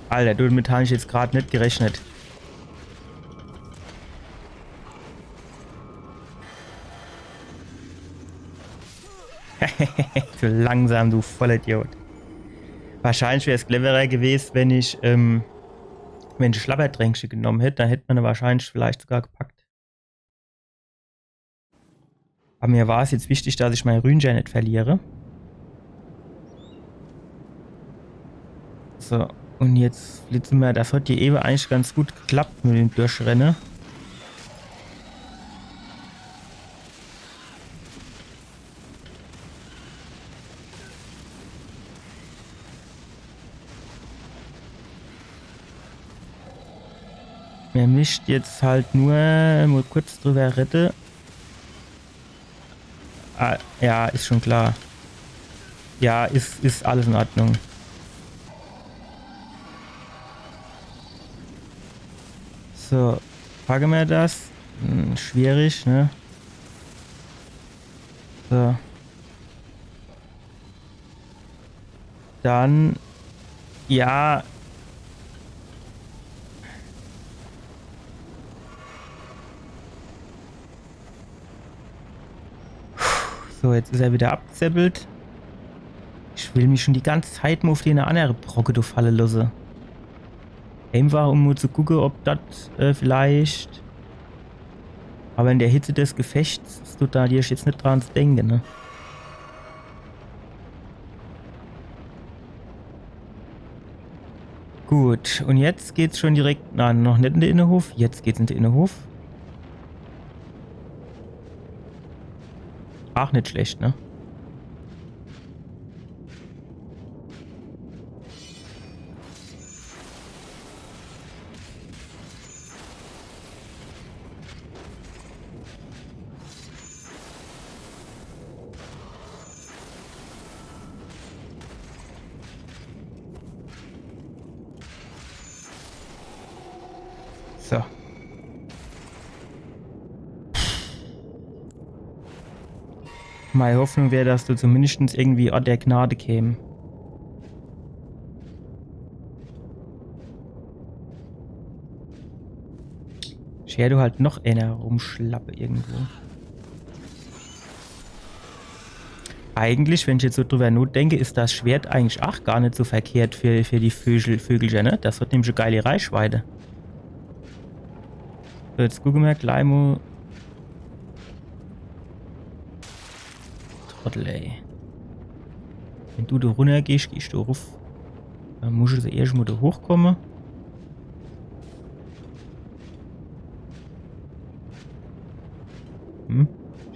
Alter, damit habe ich jetzt gerade nicht gerechnet. So langsam, du Vollidiot. Wahrscheinlich wäre es cleverer gewesen, wenn ich Schlappertränkchen genommen hätte. Dann hätte man ihn wahrscheinlich vielleicht sogar gepackt. Aber mir war es jetzt wichtig, dass ich meinen Rühnger nicht verliere. So, und jetzt flitzen wir. Das hat hier eben eigentlich ganz gut geklappt mit dem Durchrennen. Mir mischt jetzt halt nur mal kurz drüber rette. Ah, ja, ist schon klar. Ja, ist alles in Ordnung. So, packen wir das. Schwierig, ne? So. Dann, ja. So, jetzt ist er wieder abgezeppelt. Ich will mich schon die ganze Zeit mal auf die eine andere Brocke fallen lassen. Einfach um mal zu gucken, ob das vielleicht... Aber in der Hitze des Gefechts tut da dir jetzt nicht dran zu denken, ne? Gut, und jetzt geht's schon direkt... Nein, noch nicht in den Innenhof. Jetzt geht's in den Innenhof. Ach, nicht schlecht, ne? So. Meine Hoffnung wäre, dass du zumindest irgendwie Ort der Gnade kämen. Scher du halt noch einer rumschlappe irgendwo. Eigentlich, wenn ich jetzt so drüber nachdenke, ist das Schwert eigentlich auch gar nicht so verkehrt für die Vögelchen, ne? Das hat nämlich eine geile Reichweite. So, jetzt gucken wir gleich mal. Trottel, ey. Wenn du da runter gehst, gehst du rauf. Dann muss ich erst mal da hochkommen.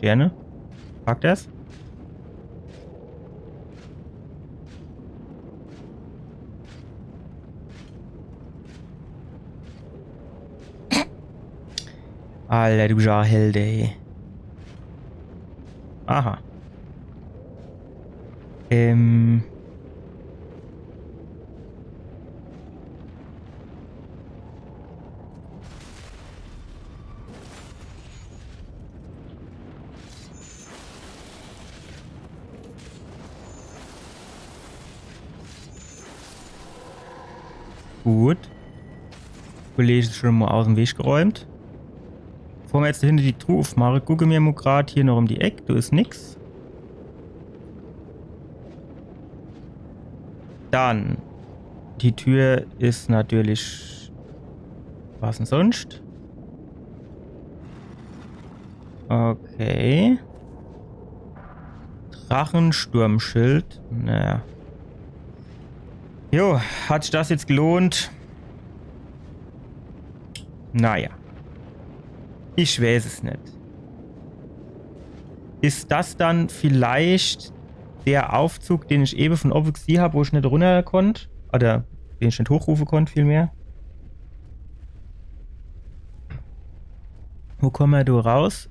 Gerne. Pack das. Alter, du bist ja Held, ey. Aha. Gut. Kollege ist schon mal aus dem Weg geräumt. Bevor wir jetzt hinter die Truhe aufmachen, gucke mir mal gerade hier noch um die Ecke. Da ist nix. Dann. Die Tür ist natürlich... Was denn sonst? Okay. Drachensturmschild. Naja. Jo, hat sich das jetzt gelohnt? Naja. Ich weiß es nicht. ist das dann vielleicht der Aufzug, den ich eben von oben gesehen habe, wo ich nicht runter konnte? Oder den ich nicht hochrufen konnte, vielmehr. Wo kommen wir da raus?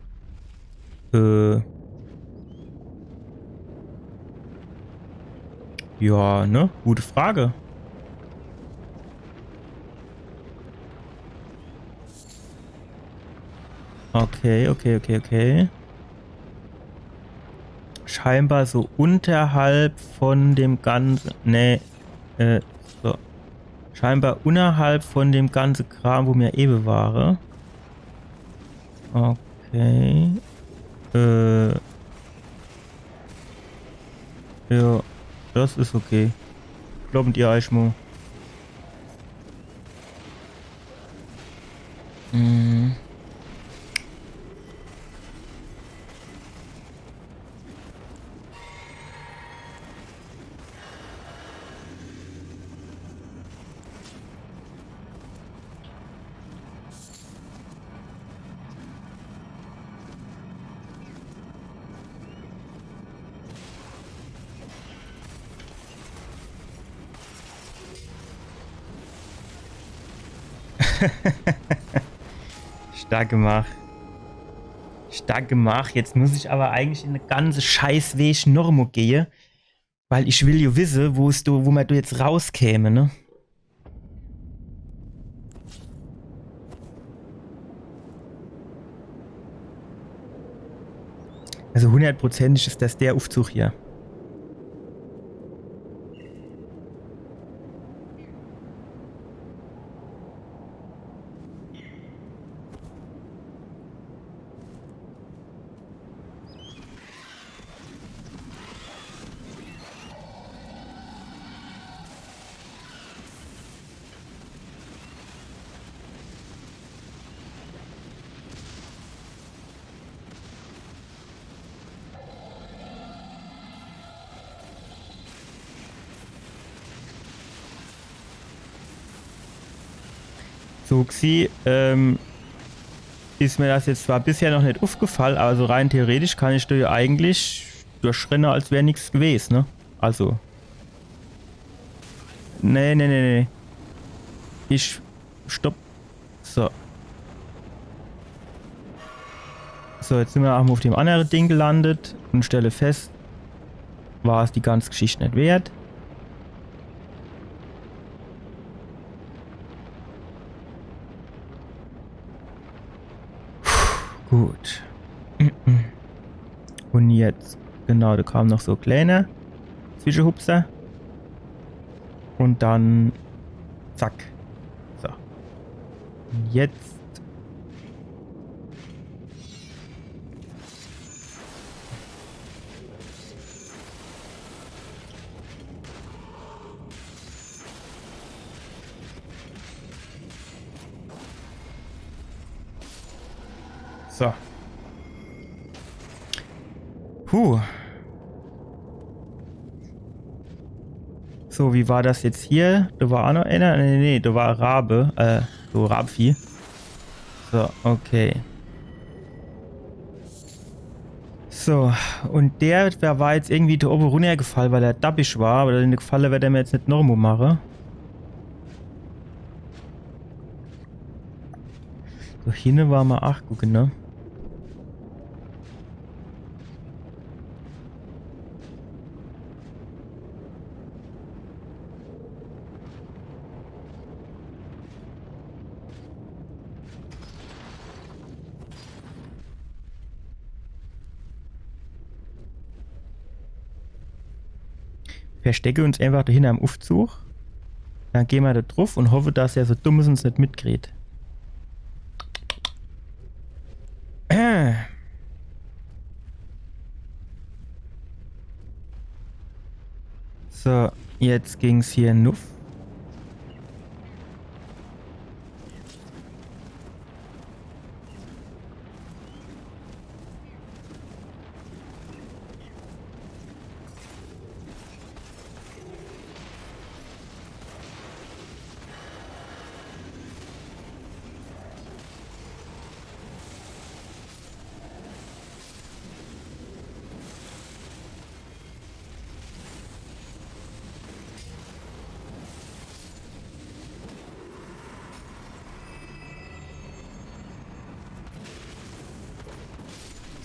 Ja, ne? Gute Frage. Okay. Scheinbar so unterhalb von dem ganzen... Ne, so. Scheinbar unterhalb von dem ganzen Kram, wo mir eben war. Okay. Ja, das ist okay. Glaubt ihr Eichmo? Mhm. Stark gemacht. Stark gemacht. Jetzt muss ich aber eigentlich in eine ganze Scheißweg Normo gehen. Weil ich will ja wissen, wo man du jetzt rauskäme, ne? Also 100%ig ist das der Aufzug hier. So, Xi, ist mir das jetzt zwar bisher noch nicht aufgefallen, aber so rein theoretisch kann ich da ja eigentlich durchrennen, als wäre nichts gewesen, ne? Also. Nee. Ich. Stopp. So. So, jetzt sind wir auch mal auf dem anderen Ding gelandet und stelle fest, war es die ganze Geschichte nicht wert. Gut. Und jetzt, genau, da kam noch so kleine Zwischenhupser. Und dann, zack. So. Und jetzt. So. Puh. So, wie war das jetzt hier? Da war auch noch einer? Nee, da war Rabe. So Rabvieh. So, okay. So, und der war jetzt irgendwie da oben runtergefallen, weil er dabbisch war. Aber in der Falle wird er mir jetzt nicht normal machen. So, hier war mal 8, gucken, ne? Verstecke uns einfach dahinter am Aufzug. Dann gehen wir da drauf und hoffe, dass er so dumm ist und uns nicht mitkriegt. So, jetzt ging's hier nuff.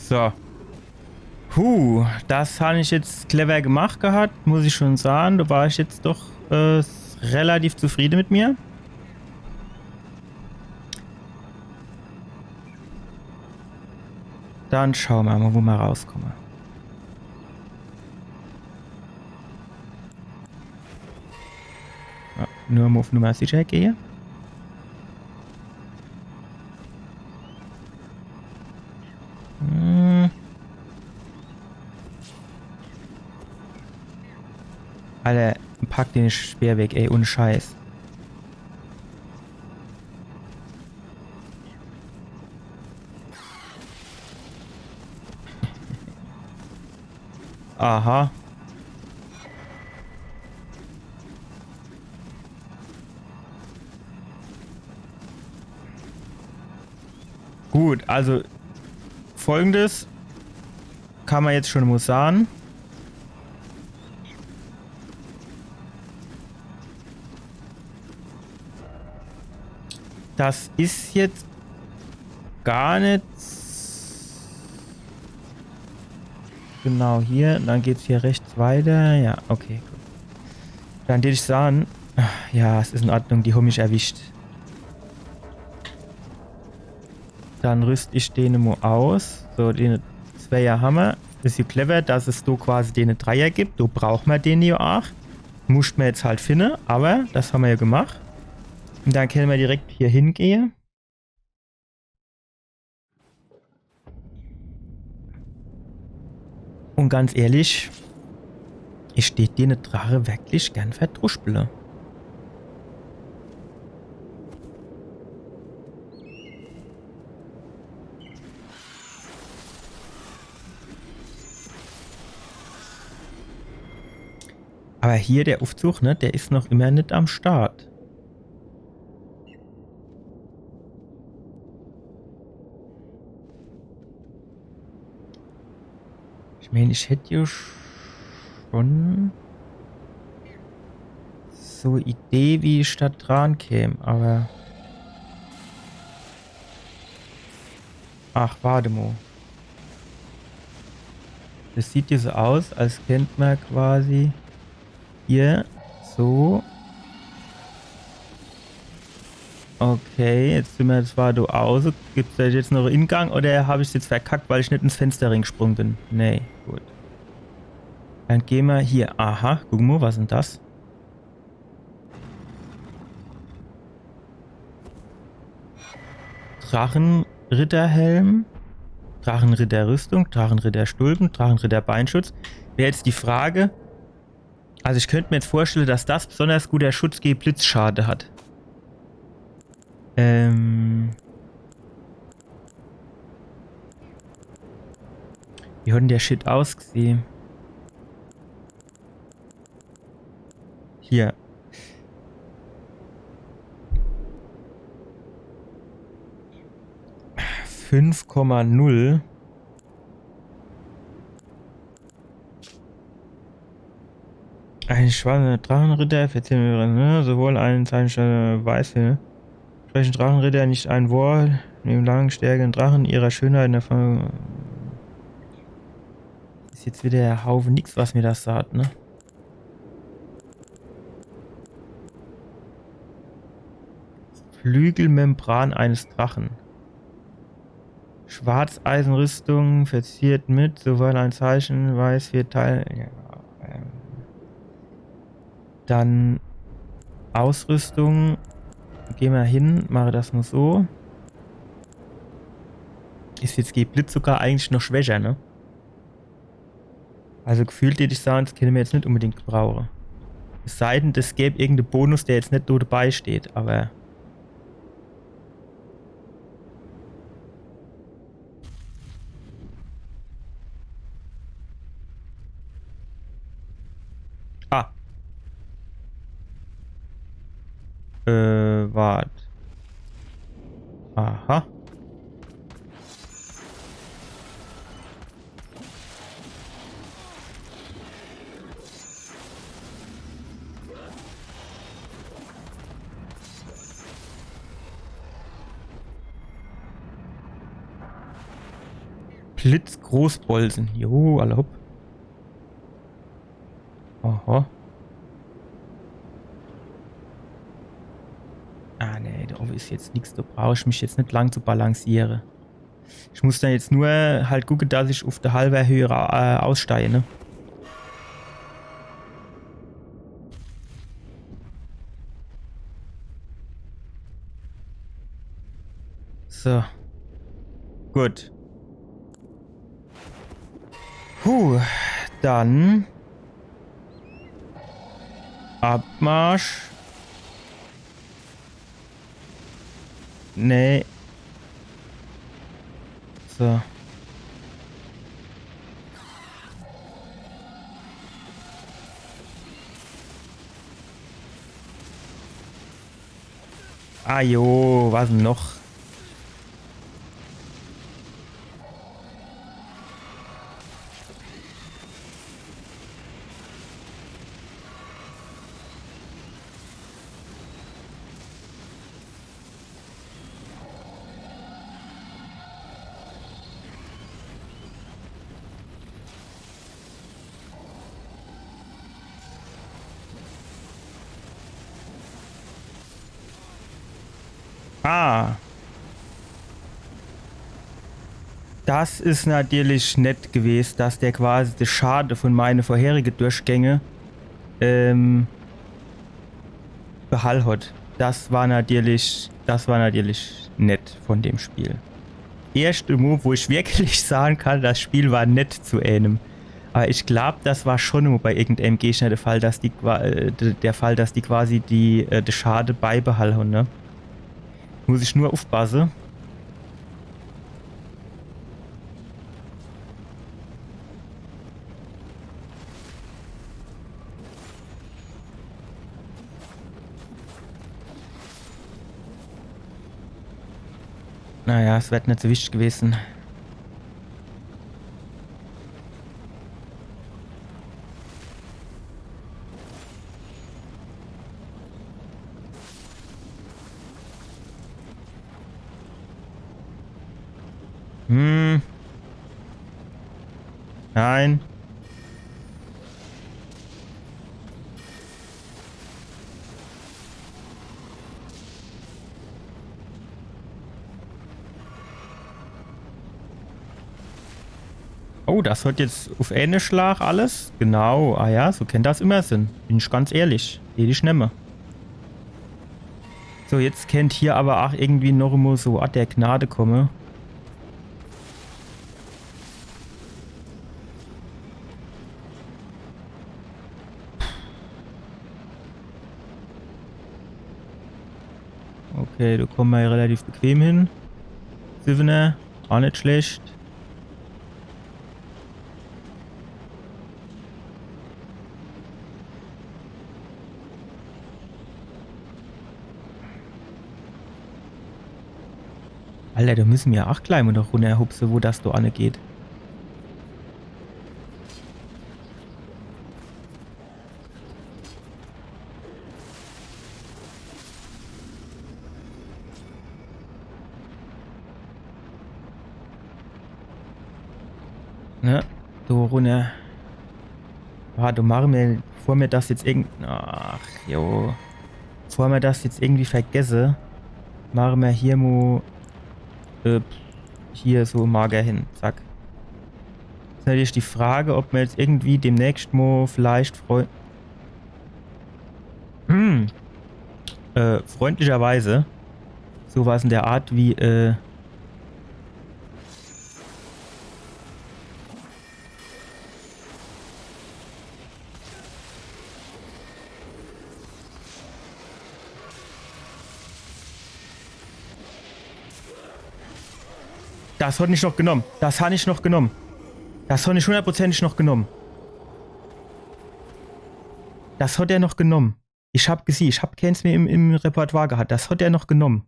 So. Das habe ich jetzt clever gemacht gehabt, muss ich schon sagen. Da war ich jetzt doch relativ zufrieden mit mir. Dann schauen wir mal, wo wir rauskommen. Ja, nur mal auf Nummer sicher gehen. Alter, pack den Speer weg, ey, ohne Scheiß. Aha. Gut, also Folgendes kann man jetzt schon mal sagen. Das ist jetzt gar nicht genau hier. Dann geht es hier rechts weiter. Ja, okay, gut. Dann würde ich sagen, ja, es ist in Ordnung, die haben mich erwischt. Dann rüste ich den mal aus. So, den Zweier Hammer. Ist ja clever, dass es so quasi den Dreier gibt. Du braucht man den ja auch. Muss man jetzt halt finden, aber das haben wir ja gemacht. Und dann können wir direkt hier hingehen. Und ganz ehrlich, ich stehe den Drache wirklich gern verdruspeln. Aber hier der Aufzug, ne, der ist noch immer nicht am Start. Ich meine, ich hätte ja schon so eine Idee, wie ich da dran käme, aber... Ach, warte mal. Das sieht ja so aus, als könnte man quasi hier so... Okay, jetzt sind wir zwar da aus. Gibt es da jetzt noch einen Ingang oder habe ich es jetzt verkackt, weil ich nicht ins Fenster reingesprungen bin? Nee, gut. Dann gehen wir hier. Aha, guck mal, was ist denn das? Drachenritterhelm, Drachenritterrüstung, Drachenritterstulpen, Drachenritterbeinschutz. Wäre jetzt die Frage. Also ich könnte mir jetzt vorstellen, dass das besonders guter Schutz gegen Blitzschade hat. Wie hat denn der Shit ausgesehen? Hier. Fünf Komma null. Ein schwarzer Drachenritter, sowohl einen Zeichen Weiße. Sprechen Drachenritter nicht ein Wort, neben langen, stärkeren Drachen ihrer Schönheit in der Form. Ist jetzt wieder der Haufen nix, was mir das sagt, ne? Flügelmembran eines Drachen. Schwarzeisenrüstung, verziert mit, sowohl ein Zeichen, weiß, 4 Teile. Ja, dann Ausrüstung. Gehen wir hin, mache das nur so. Ist jetzt Blitz sogar eigentlich noch schwächer, ne? Also gefühlt würde ich sagen, das können wir jetzt nicht unbedingt gebrauchen. Es sei denn, es gäbe irgendeinen Bonus, der jetzt nicht so dabei steht, aber... Ah. Wart. Aha. Blitzgroßbolzen. Jo, alle hopp. Aha. Ah, nee, da ist jetzt nichts. Da brauche ich mich jetzt nicht lang zu balancieren. Ich muss dann jetzt nur halt gucken, dass ich auf der halben Höhe aussteige, ne? So. Gut. Dann Abmarsch. Nee. So. Ah jo, was denn noch? Ah. Das ist natürlich nett gewesen, dass der quasi die Schade von meinen vorherigen Durchgänge behalten hat. Das war natürlich nett von dem Spiel. Erste Mal, wo ich wirklich sagen kann, das Spiel war nett zu einem. Aber ich glaube, das war schon nur bei irgendeinem Gegner der Fall, dass die quasi die Schade beibehalten, ne? Muss ich nur aufpassen. Naja, es wird nicht so wichtig gewesen. Nein. Oh, das wird jetzt auf einen Schlag alles? Genau. Ah ja, so kann das immer sein. Bin ich ganz ehrlich. Hätte ich nimmer. So, jetzt kennt hier aber auch irgendwie noch immer so der Gnade komme. Okay, da kommen wir relativ bequem hin. 7er, auch nicht schlecht. Alter, da müssen wir auch gleich mal noch runterhupsen, wo das da angeht. Ne, da runter. Ah, da machen wir, bevor wir das jetzt ach, jo. Bevor wir das jetzt irgendwie vergessen, machen wir hier mal hier so mager hin. Zack. Ist natürlich die Frage, ob wir jetzt irgendwie demnächst mal vielleicht freundlicherweise sowas in der Art wie das hat nicht noch genommen. Das habe ich noch genommen. Das habe ich hundertprozentig noch genommen. Das hat er noch genommen. Ich habe gesehen, ich habe keins mehr im Repertoire gehabt. Das hat er noch genommen.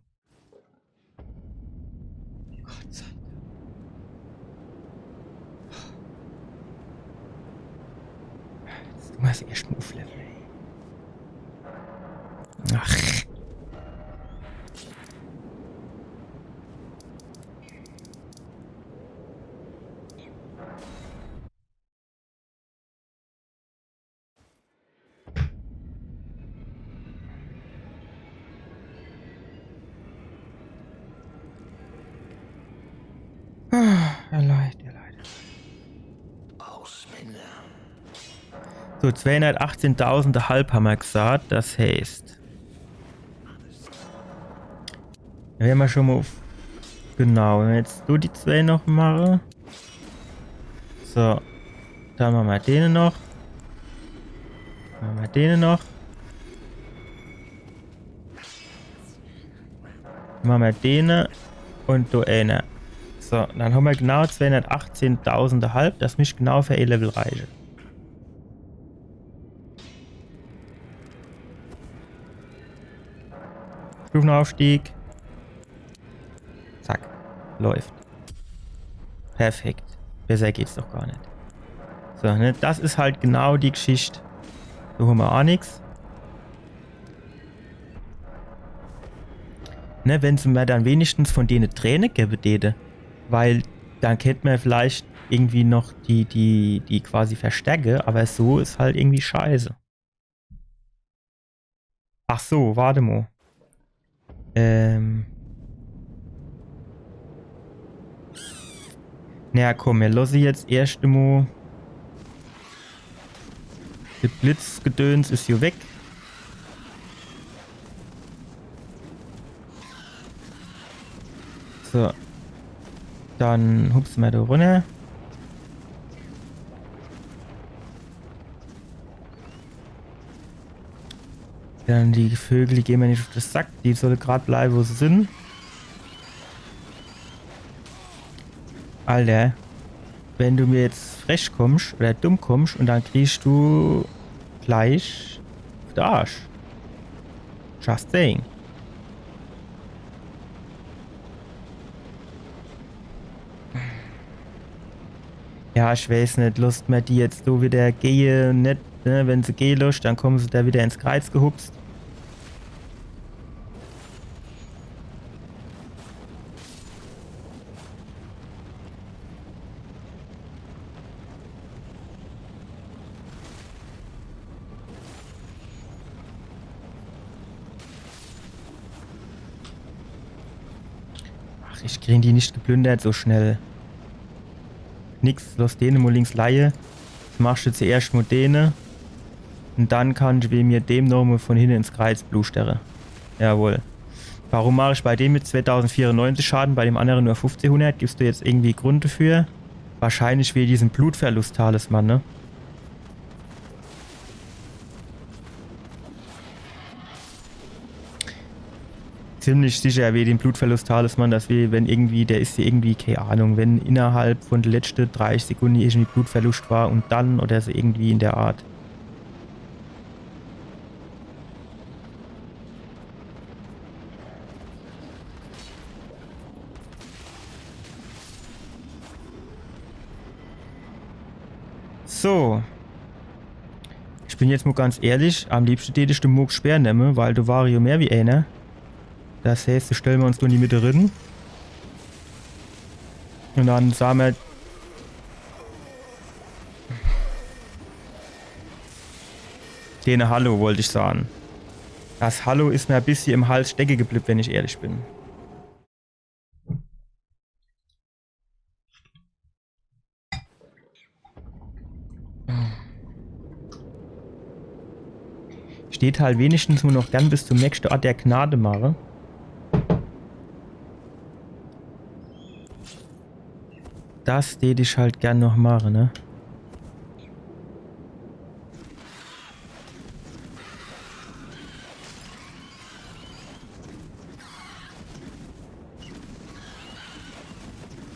Gott sei Dank. Jetzt tun wir es erst mal aufleveln. Ach. So, 218.500 haben wir gesagt, das heißt. Da wären wir schon mal auf. Genau, wenn wir jetzt so die zwei noch machen. So, dann machen wir den noch. Machen wir den noch. Machen wir den und da eine. So, dann haben wir genau 218.500. Das müsste genau für A-Level reichen. Stufenaufstieg. Zack. Läuft. Perfekt. Besser geht's doch gar nicht. So, ne? Das ist halt genau die Geschichte. So haben wir auch nichts. Ne, wenn sie mir dann wenigstens von denen Tränen geben täte. Weil dann kennt man vielleicht irgendwie noch die quasi Verstärke, aber so ist halt irgendwie scheiße. Ach so, warte mal. Naja, komm, wir lassen jetzt erst einmal. Das Blitzgedöns ist hier weg. So. Dann hupsen wir da runter. Dann die Vögel, die gehen mir nicht auf den Sack. Die sollen gerade bleiben, wo sie sind. Alter. Wenn du mir jetzt frech kommst oder dumm kommst und dann kriegst du gleich auf den Arsch. Just saying. Ja, ich weiß nicht, Lust mir die jetzt so wieder gehen, nicht, ne? Wenn sie gehen lässt, dann kommen sie da wieder ins Kreuz gehupst. Ach, ich kriege die nicht geplündert so schnell. Nix, lass denen mal links leihe. Das machst du zuerst mit denen. Und dann kannst du mir dem nochmal von hinten ins Kreuz blustern. Jawohl. Warum mache ich bei dem mit 2094 Schaden, bei dem anderen nur 1500? Gibst du jetzt irgendwie Grund dafür? Wahrscheinlich wie diesen Blutverlust-Talisman, ne? Ziemlich sicher wie den Blutverlust-Talisman, dass wir, wenn irgendwie, der ist ja irgendwie, keine Ahnung, wenn innerhalb von den letzten 30 Sekunden irgendwie Blutverlust war und dann oder so irgendwie in der Art. So. Ich bin jetzt mal ganz ehrlich, am liebsten hätte ich den Murks Speer nehmen, weil du war ja mehr wie einer. Das heißt, da stellen wir uns nur in die Mitte drin. Und dann sagen wir. Den Hallo wollte ich sagen. Das Hallo ist mir ein bisschen im Hals stecken geblieben, wenn ich ehrlich bin. Steht halt wenigstens nur noch gern bis zum nächsten Ort der Gnade mache. Das hätte ich halt gern noch machen, ne?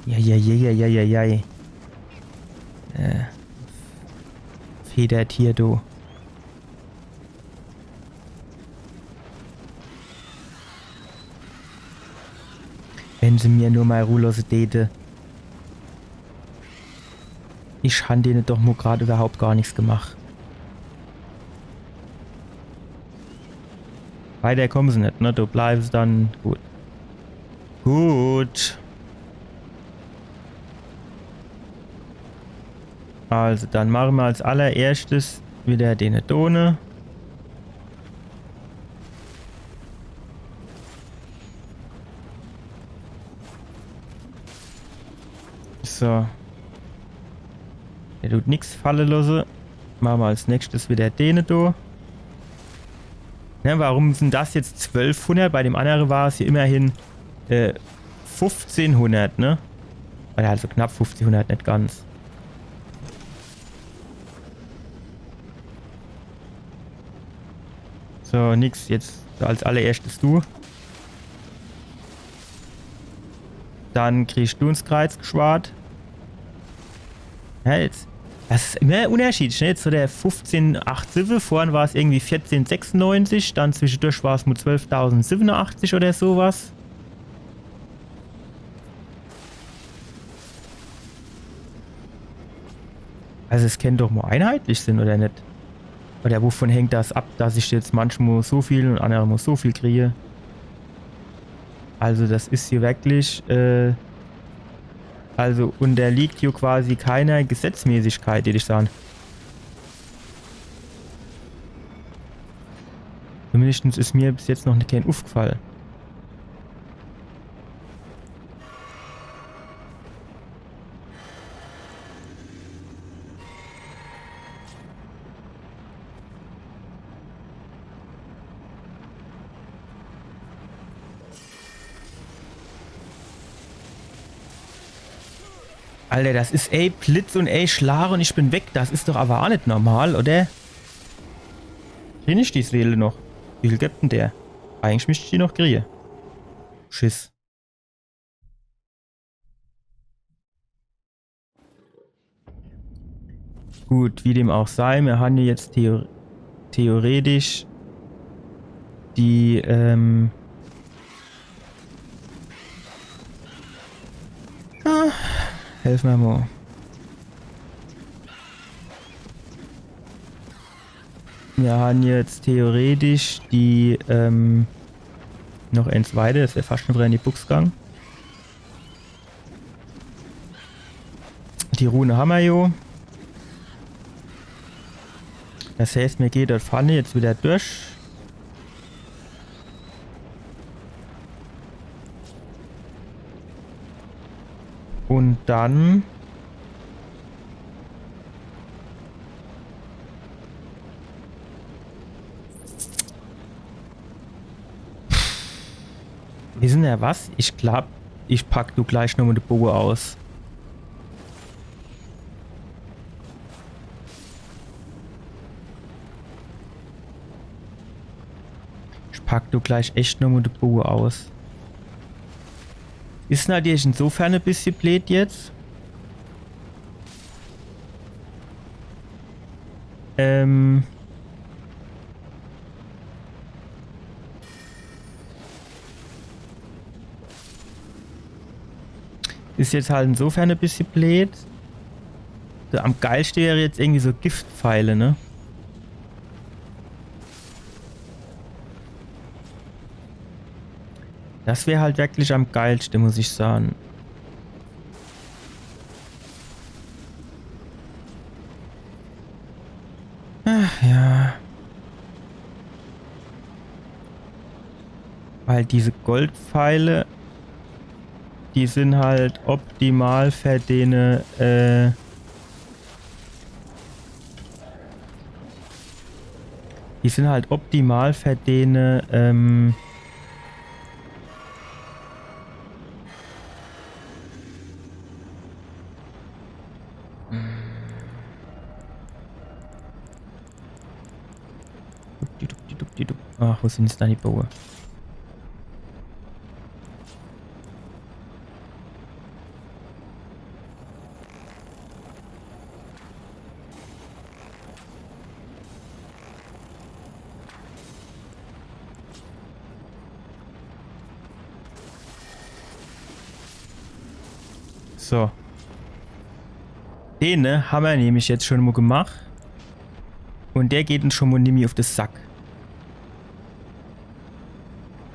Ja. Federtier, du. Wenn sie mir nur mal Ruhlose täte. Ich habe denen doch nur gerade überhaupt gar nichts gemacht. Weiter kommen sie nicht, ne? Du bleibst dann gut. Gut. Also, dann machen wir als allererstes wieder den Done. So. Der tut nichts fallen lassen. Machen wir als nächstes wieder den da. Ja, warum sind das jetzt 1200? Bei dem anderen war es hier immerhin 1500, ne? Also knapp 1500, nicht ganz. So, nix. Jetzt als allererstes du. Dann kriegst du ins Kreuz geschwart. Ja, jetzt. Das ist immer unterschiedlich, ne? Jetzt so der 15,87, vorhin war es irgendwie 14,96, dann zwischendurch war es mit 12.087 oder sowas. Also es kann doch mal einheitlich sein, oder nicht? Oder wovon hängt das ab, dass ich jetzt manchmal so viel und andere mal so viel kriege? Also das ist hier wirklich, also unterliegt hier quasi keiner Gesetzmäßigkeit, würde ich sagen. Zumindest ist mir bis jetzt noch kein aufgefallen. Alter, das ist Blitz und Schlag und ich bin weg. Das ist doch aber auch nicht normal, oder? Krieg ich die Seele noch? Wie viel gibt denn der? Eigentlich müsste ich die noch kriegen. Schiss. Gut, wie dem auch sei, wir haben hier jetzt theoretisch die, helfen wir mal. Wir haben jetzt theoretisch die, noch eins weiter, das wäre fast schon wieder in die Buchs gegangen. Die Rune haben wir jo. Das heißt, mir geht dort vorne jetzt wieder durch. Und dann wissen ja was? Ich glaube, ich pack du gleich noch mal die Bogen aus. Ich pack du gleich echt noch mal die Bogen aus. Ist natürlich insofern ein bisschen blöd jetzt. Ist jetzt halt insofern ein bisschen blöd. So, am geilsten wäre jetzt irgendwie so Giftpfeile, ne? Das wäre halt wirklich am geilsten, muss ich sagen. Ach ja. Weil diese Goldpfeile, die sind halt optimal für den, die sind halt optimal für den, ach, wo sind jetzt da die Baue? So. Den, ne, haben wir nämlich jetzt schon mal gemacht. Und der geht uns schon mal nämlich auf den Sack.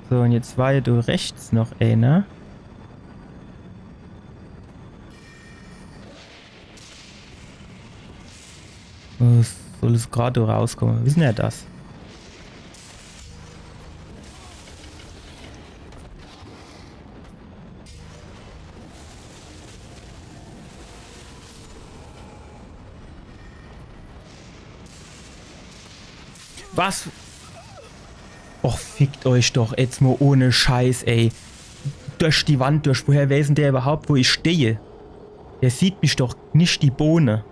So, und jetzt war ja da rechts noch einer. Was soll es gerade rauskommen? Wissen ja das? Was? Och, fickt euch doch jetzt mal ohne Scheiß, ey. Durch die Wand durch. Woher weiß denn der überhaupt, wo ich stehe? Der sieht mich doch nicht die Bohne.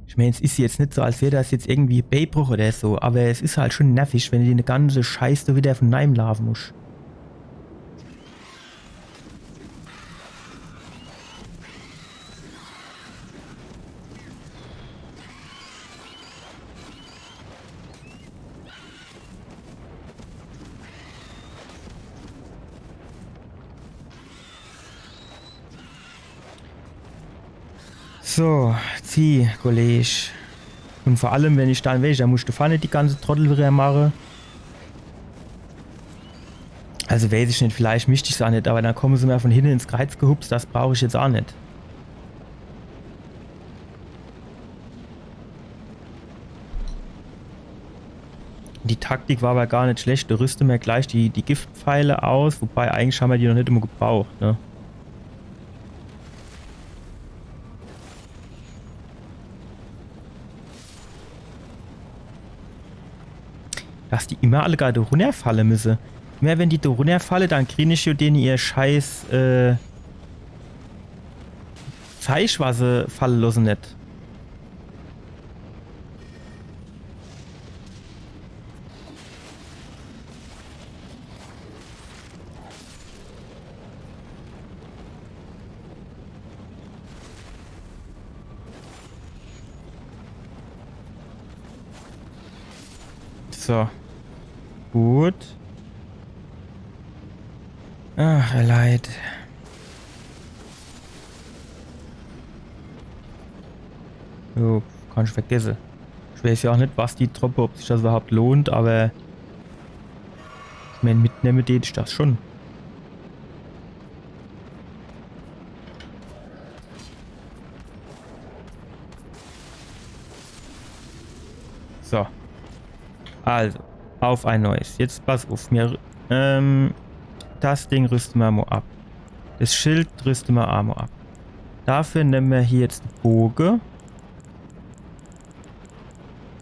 Ich meine, es ist jetzt nicht so, als wäre das jetzt irgendwie Beibruch oder so, aber es ist halt schon nervig, wenn du die ganze Scheiße wieder von neuem laufen musst. So, zieh, Kollege. Und vor allem, wenn ich dann welche, dann musst du vorne die ganze Trottel wieder machen. Also weiß ich nicht, vielleicht mischt ich es auch nicht, aber dann kommen sie mir von hinten ins Kreuz gehupst, das brauche ich jetzt auch nicht. Die Taktik war aber gar nicht schlecht, du rüste mir gleich die Giftpfeile aus, wobei eigentlich haben wir die noch nicht immer gebraucht, ne? Dass die immer alle gerade runterfallen müssen. Immer wenn die da runterfallen, dann kriege ich ja denen ihr scheiß Zeich, was sie fallen lassen nicht. So. Gut. Ach, leid. Jo, kann ich vergessen. Ich weiß ja auch nicht, was die Truppe, ob sich das überhaupt lohnt, aber ich meine, mitnehmen tät ich das schon. So. Also, auf ein neues. Jetzt pass auf mir. Das Ding rüsten wir mal ab. Das Schild rüsten wir auch mal ab. Dafür nehmen wir hier jetzt den Bogen.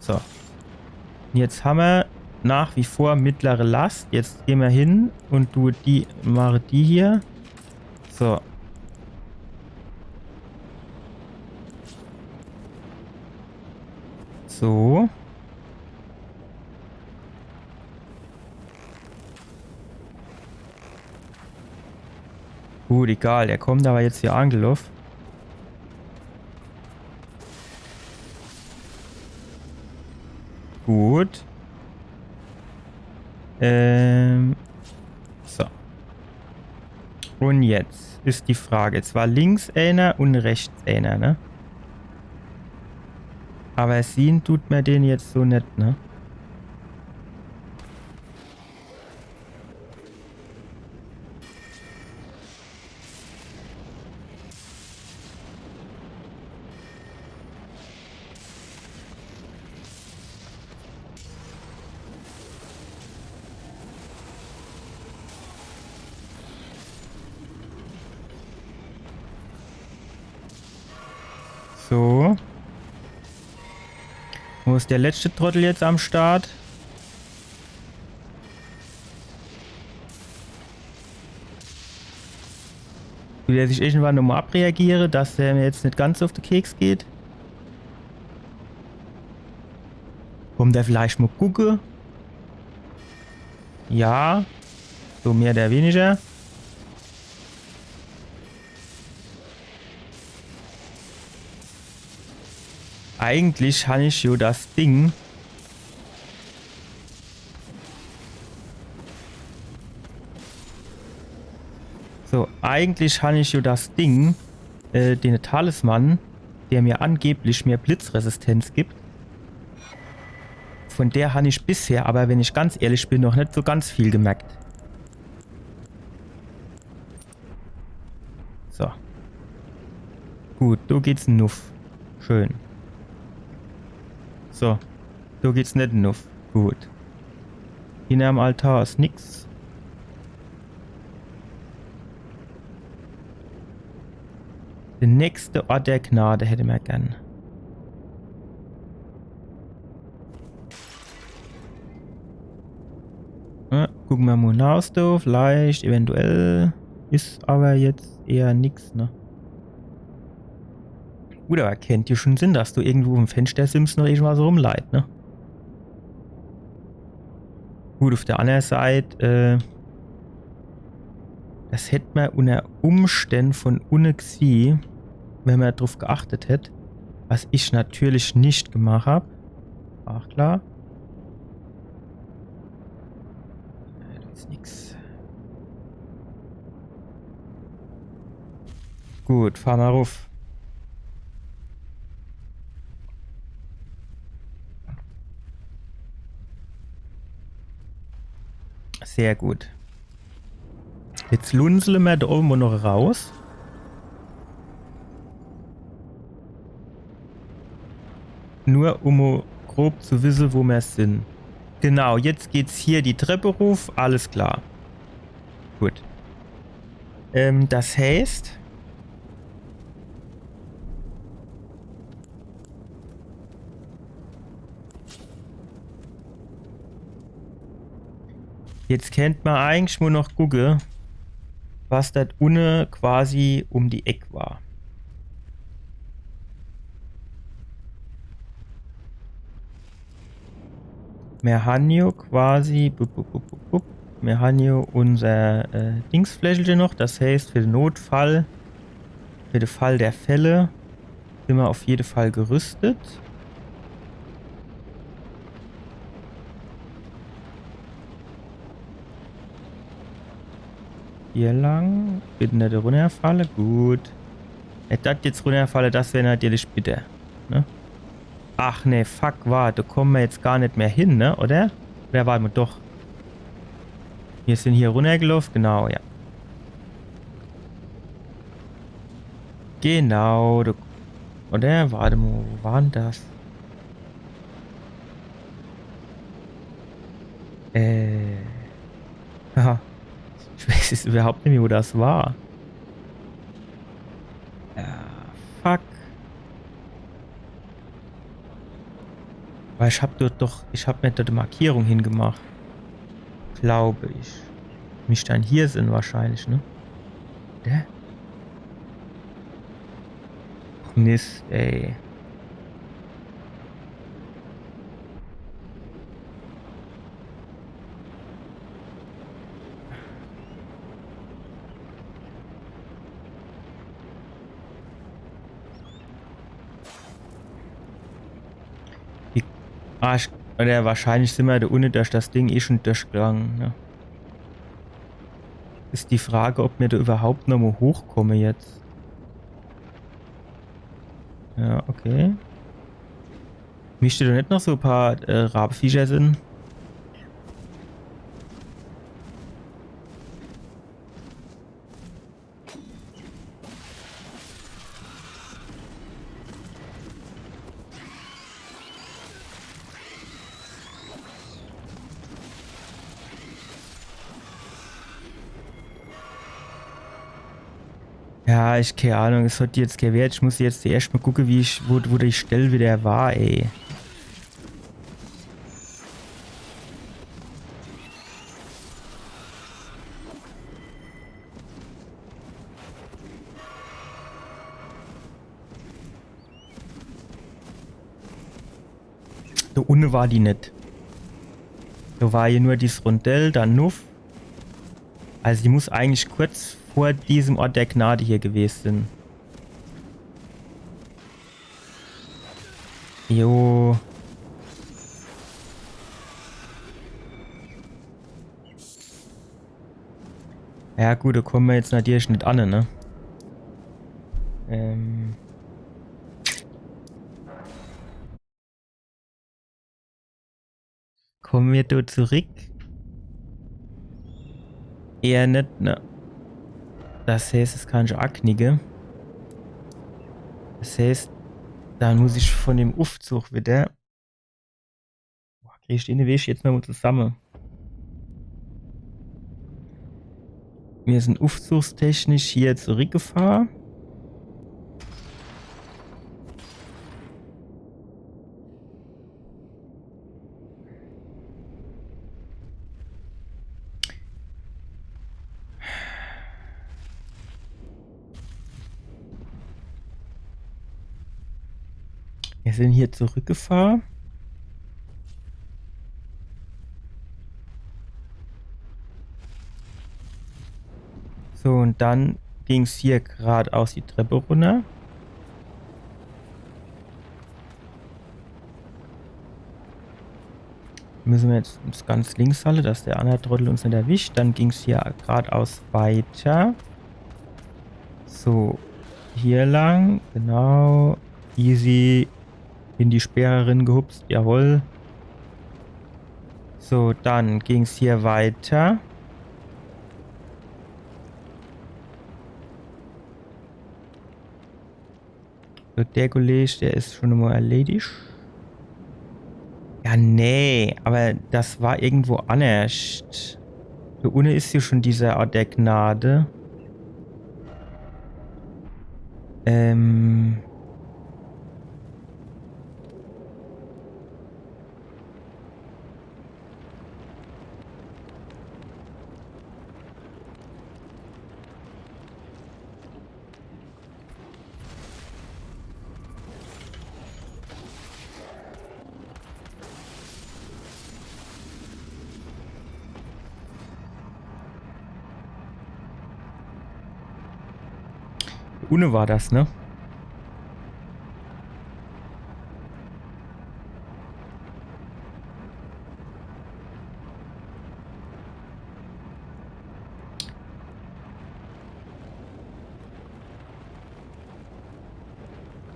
So. Und jetzt haben wir nach wie vor mittlere Last. Jetzt gehen wir hin und mache die hier. So. So. Gut, egal, der kommt aber jetzt hier angelaufen. Gut. So. Und jetzt ist die Frage. Zwar links einer und rechts einer, ne? Aber sehen tut mir den jetzt so nicht, ne? So. Wo ist der letzte Trottel jetzt am Start? Will er sich irgendwann nochmal abreagieren, dass er mir jetzt nicht ganz auf den Keks geht? Kommt er vielleicht mal gucken? Ja. So mehr oder weniger. Eigentlich habe ich ja das Ding. So, eigentlich habe ich ja das Ding, den Talisman, der mir angeblich mehr Blitzresistenz gibt. Von der habe ich bisher, aber wenn ich ganz ehrlich bin, noch nicht so ganz viel gemerkt. So. Gut, da geht's nuff. Schön. So, da geht's nicht nuff. Gut. Hinter am Altar ist nix. Der nächste Ort der Gnade hätte man gern. Ja, gucken wir mal hinaus, da. Vielleicht, eventuell. Ist aber jetzt eher nix, ne? Gut, aber kennt ihr schon Sinn, dass du irgendwo im Fenster simmst noch irgendwas rumleit, ne? Gut, auf der anderen Seite, das hätte man unter Umständen von unten gesehen, wenn man darauf geachtet hätte. Was ich natürlich nicht gemacht habe. Ach klar. Ja, das ist nix. Gut, fahr mal ruf. Sehr gut. Jetzt lunzeln wir da oben noch raus. Nur um grob zu wissen, wo wir sind. Genau, jetzt geht's hier die Treppe ruf. Alles klar. Gut. Das heißt... Jetzt kennt man eigentlich nur noch gucken, was das unten quasi um die Ecke war. Wir haben hier quasi, wir haben hier unser Dingsfläschchen noch, das heißt für den Notfall, für den Fall der Fälle, sind wir auf jeden Fall gerüstet. Hier lang, bitte nicht runterfallen, gut. Wenn das jetzt runterfallen, das wäre natürlich bitter, ne? Ach ne, fuck, warte, da kommen wir jetzt gar nicht mehr hin, ne, oder? Oder warten wir doch. Wir sind hier runtergelaufen, genau, ja. Genau, du, oder? Warte mal, wo war denn das? Haha. Ich weiß jetzt überhaupt nicht mehr, wo das war. Ja, fuck. Weil ich hab dort doch, ich hab mir dort eine Markierung hingemacht. Glaube ich. Mich dann hier sind wahrscheinlich, ne? Der? Mist, ey. Oder wahrscheinlich sind wir da unten durch das Ding eh schon durchgegangen. Ne? Ist die Frage, ob wir da überhaupt noch mal hochkommen jetzt. Ja, okay. Mischte da nicht noch so ein paar Rabenviecher sind? Ja, ich keine Ahnung, es hat jetzt kein Wert. Ich muss jetzt erst mal gucken, wie ich, wo die Stelle wieder war, ey. Da unten war die nicht. Da war hier nur dieses Rondell, dann Nuff. Also die muss eigentlich kurz vor diesem Ort der Gnade hier gewesen sein. Jo. Ja gut, da kommen wir jetzt natürlich nicht an, ne? Kommen wir da zurück? Eher nicht, ne? Das heißt, es kann schon anknicken. Das heißt, dann muss ich von dem Aufzug wieder... Boah, krieg ich den Weg jetzt mal zusammen. Wir sind aufzugstechnisch hier zurückgefahren. Wir sind hier zurückgefahren. So, und dann ging es hier geradeaus die Treppe runter. Müssen wir jetzt uns ganz links halten, dass der andere Trottel uns nicht erwischt. Dann ging es hier geradeaus weiter. So, hier lang. Genau. Easy in die Sperrerin gehupst. Jawohl. So, dann ging es hier weiter. So, der Kollege, der ist schon mal erledigt. Ja, nee, aber das war irgendwo anders. Da unten ist hier schon dieser Art der Gnade. Unne war das, ne?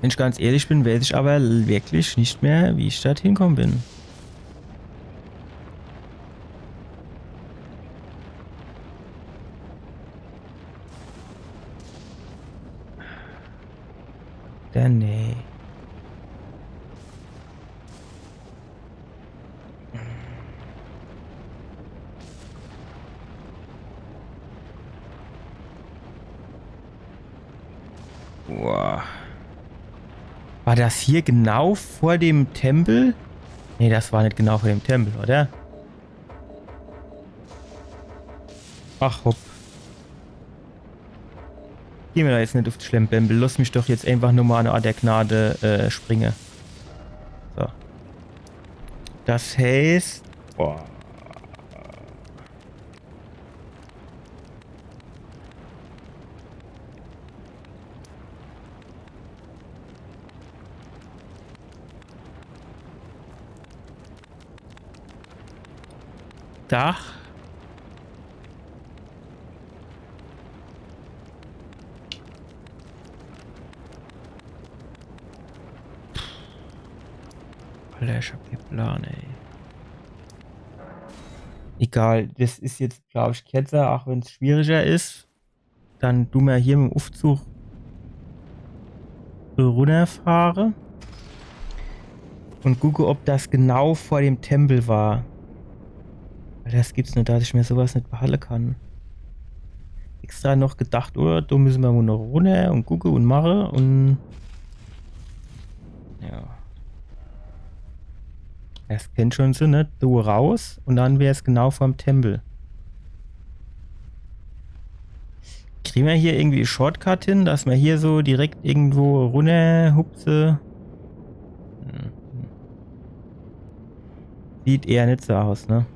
Wenn ich ganz ehrlich bin, weiß ich aber wirklich nicht mehr, wie ich da hinkommen bin. Nee. Boah. War das hier genau vor dem Tempel? Nee, das war nicht genau vor dem Tempel, oder? Ach, hopp. Geh mir da jetzt nicht auf die Schlempembel. Lass mich doch jetzt einfach nur mal an Art der Gnade springen. So. Das heißt... Boah. Dach. Alter, ich hab keinen Plan, ey. Egal, das ist jetzt, glaube ich, Ketzer, auch wenn es schwieriger ist. Dann du mal hier mit dem Aufzug runterfahre. Und gucke, ob das genau vor dem Tempel war. Weil das gibt's nicht, dass ich mir sowas nicht behalten kann. Extra noch gedacht, oh, da müssen wir wohl noch runter und gucke und mache und... Ja. Das kennt schon so, ne? Du raus und dann wäre es genau vorm Tempel. Kriegen wir hier irgendwie Shortcut hin, dass wir hier so direkt irgendwo runter hupse? Sieht eher nicht so aus, ne?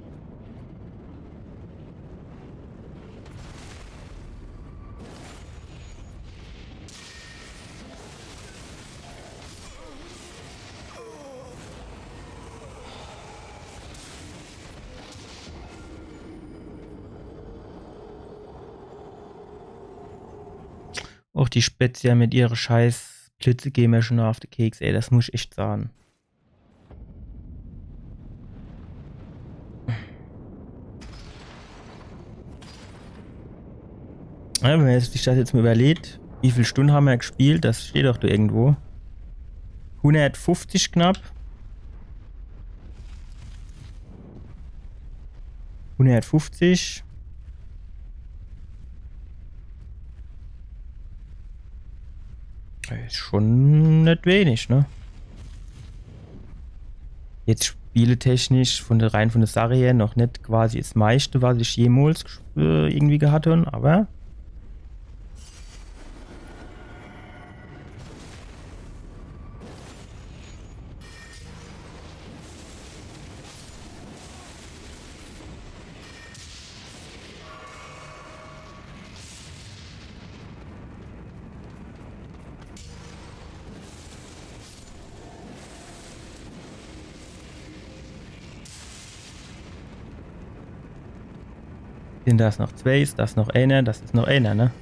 Auch die Spezia mit ihrer scheiß Blitze gehen mir schon auf den Keks, ey, das muss ich echt sagen. Ja, wenn man sich das jetzt mal überlegt, wie viele Stunden haben wir gespielt, das steht doch da irgendwo. 150 knapp. 150. Ist schon nicht wenig, ne? Jetzt spieletechnisch rein von der Sache her noch nicht quasi das meiste, was ich jemals irgendwie gehabt habe, aber Sind das noch zwei? Ist das noch einer? Das ist noch einer, ne?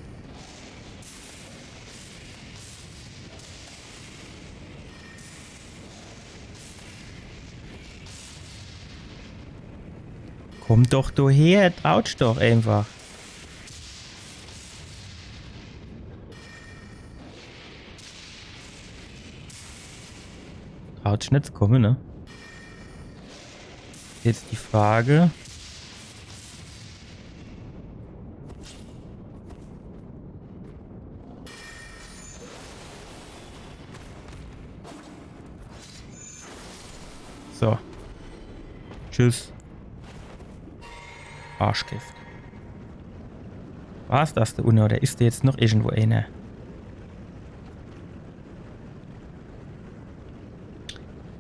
Komm doch daher, traut's doch einfach. Traut's nicht zu kommen, ne? Jetzt die Frage. So. Tschüss. Arschgift. War's das da unten oder ist da jetzt noch irgendwo einer?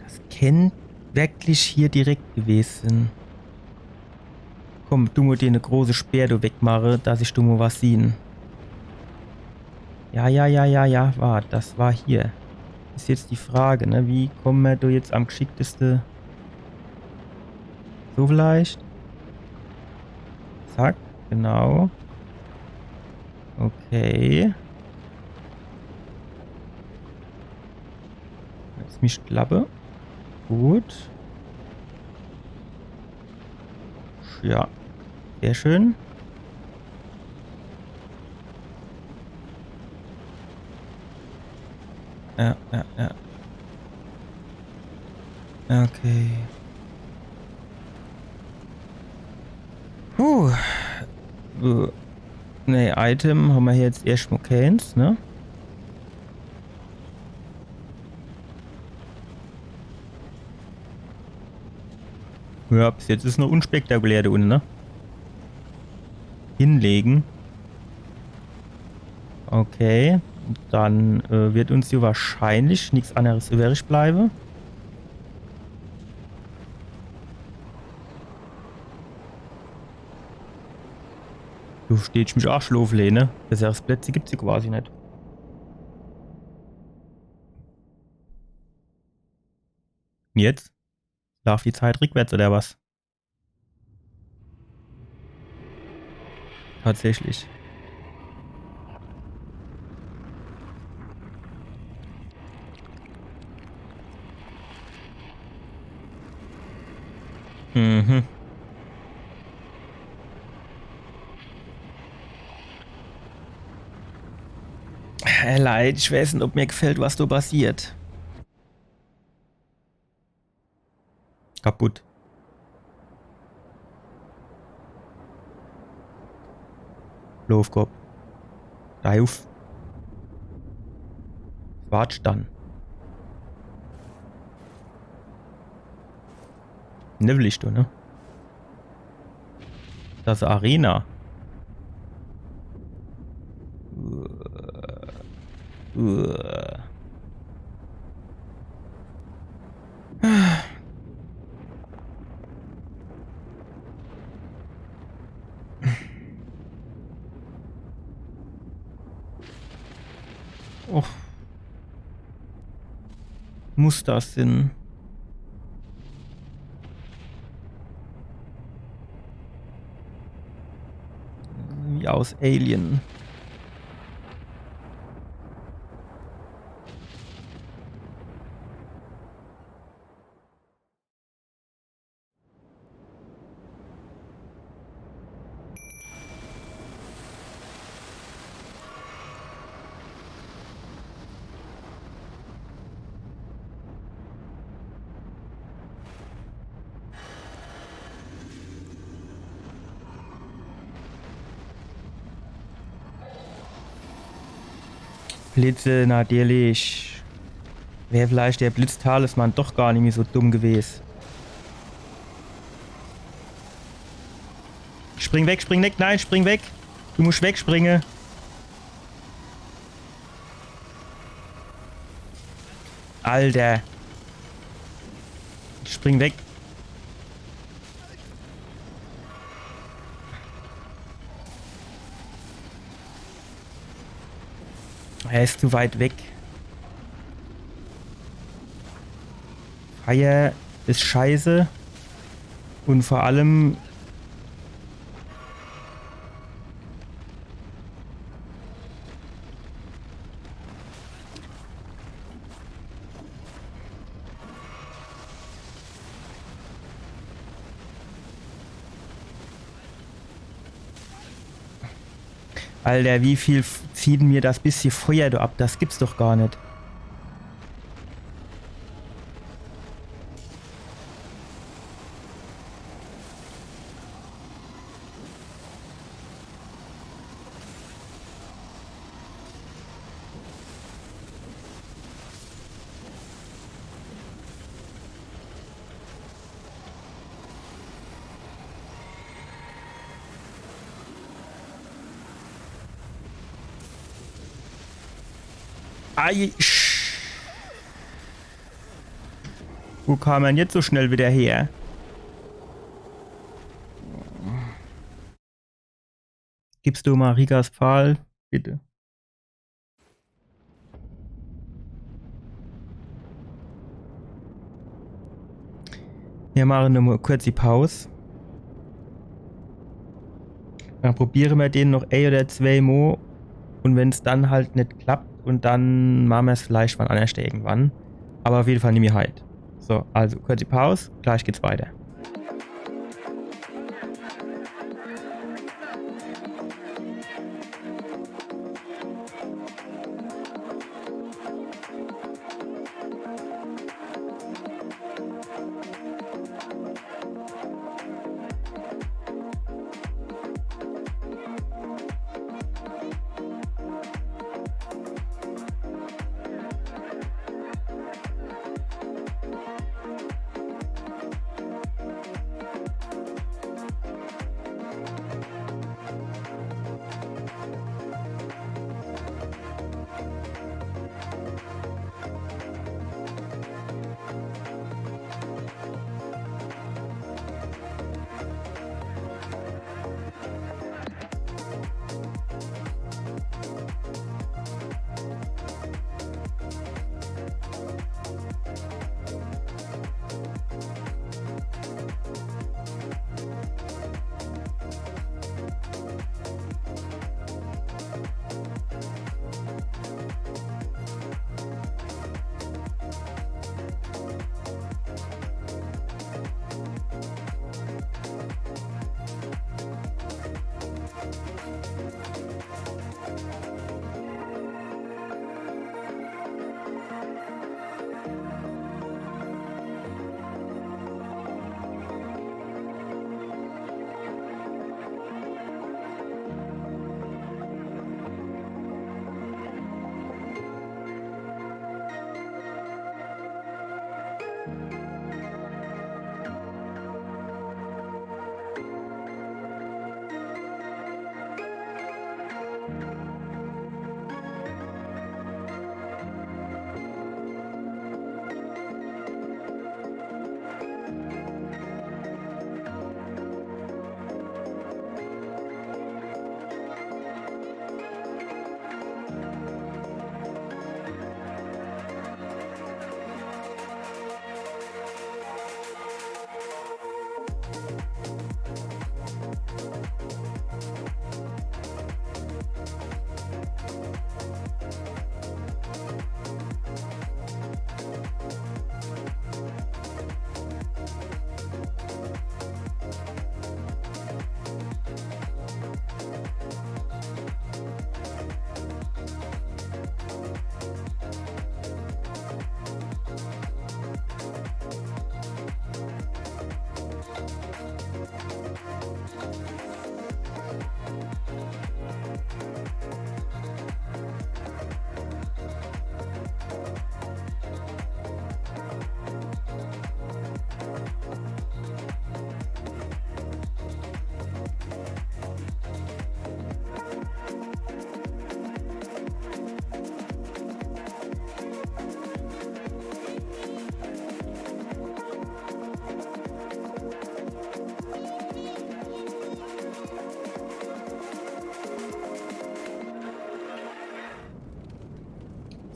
Das kann wirklich hier direkt gewesen. Komm, du musst dir eine große Speer du wegmachen, dass ich du mal was sehen. Ja, warte, das war hier. Ist jetzt die Frage, ne? Wie kommen wir da jetzt am geschicktesten? So vielleicht? Zack, genau. Okay. Jetzt mich klappe. Gut. Ja, sehr schön. Ja. Okay. Ne, Item haben wir hier jetzt erstmal keins, ne? Ja, bis jetzt ist noch unspektakulär da unten, ne? Hinlegen. Okay. Dann wird uns hier wahrscheinlich nichts anderes übrig bleiben. Du stehst mich auch schlafen, ne? Besseres Plätze gibt's hier quasi nicht. Jetzt? Darf die Zeit rückwärts oder was? Tatsächlich. Mhm. Leid, ich weiß nicht, ob mir gefällt, was da passiert. Kaputt. Loofkopf. Da auf. Watsch dann. Ne will ich du, ne? Das ist Arena. Och. Muss das denn? Wie aus Alien. Blitze, natürlich. Wäre vielleicht der Blitztalisman doch gar nicht mehr so dumm gewesen. Spring weg, nein, spring weg. Du musst wegspringen. Alter. Spring weg. Er ist zu weit weg. Feier ist scheiße. Und vor allem Alter, wie viel zieht mir das bisschen Feuer da ab? Das gibt's doch gar nicht. Ei, wo kam man jetzt so schnell wieder her? Gibst du mal Rigas Pfahl? Bitte. Wir machen nur mal kurz die Pause. Dann probieren wir den noch ein oder zwei Mal. Und wenn es dann halt nicht klappt, und dann machen wir es vielleicht mal anders irgendwann. Aber auf jeden Fall nehme ich halt. So, also kurze Pause, gleich geht's weiter.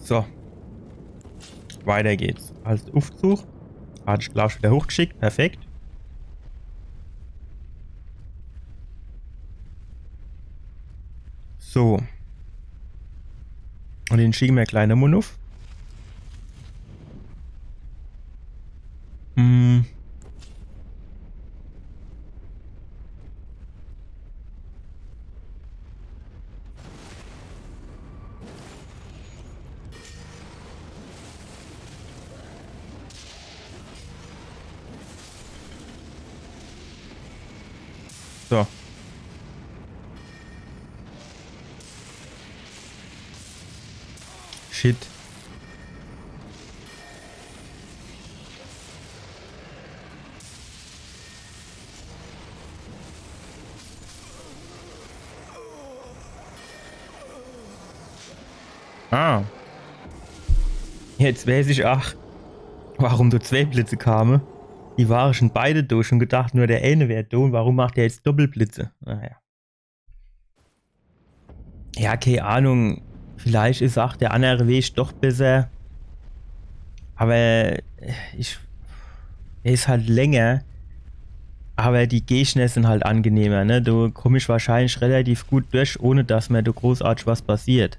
So. Weiter geht's. Als Aufzug. Hat ich glaube wieder hochgeschickt. Perfekt. So. Und den schicken wir kleine Munuf. So. Shit. Ah. Jetzt weiß ich auch, warum so zwei Blitze kamen. Die waren schon beide durch und gedacht, nur der eine wäre da. Und warum macht der jetzt Doppelblitze? Naja. Ja, keine Ahnung. Vielleicht ist auch der andere Weg doch besser. Aber er ist halt länger. Aber die Gegner sind halt angenehmer, ne? Du kommst wahrscheinlich relativ gut durch, ohne dass mir da großartig was passiert.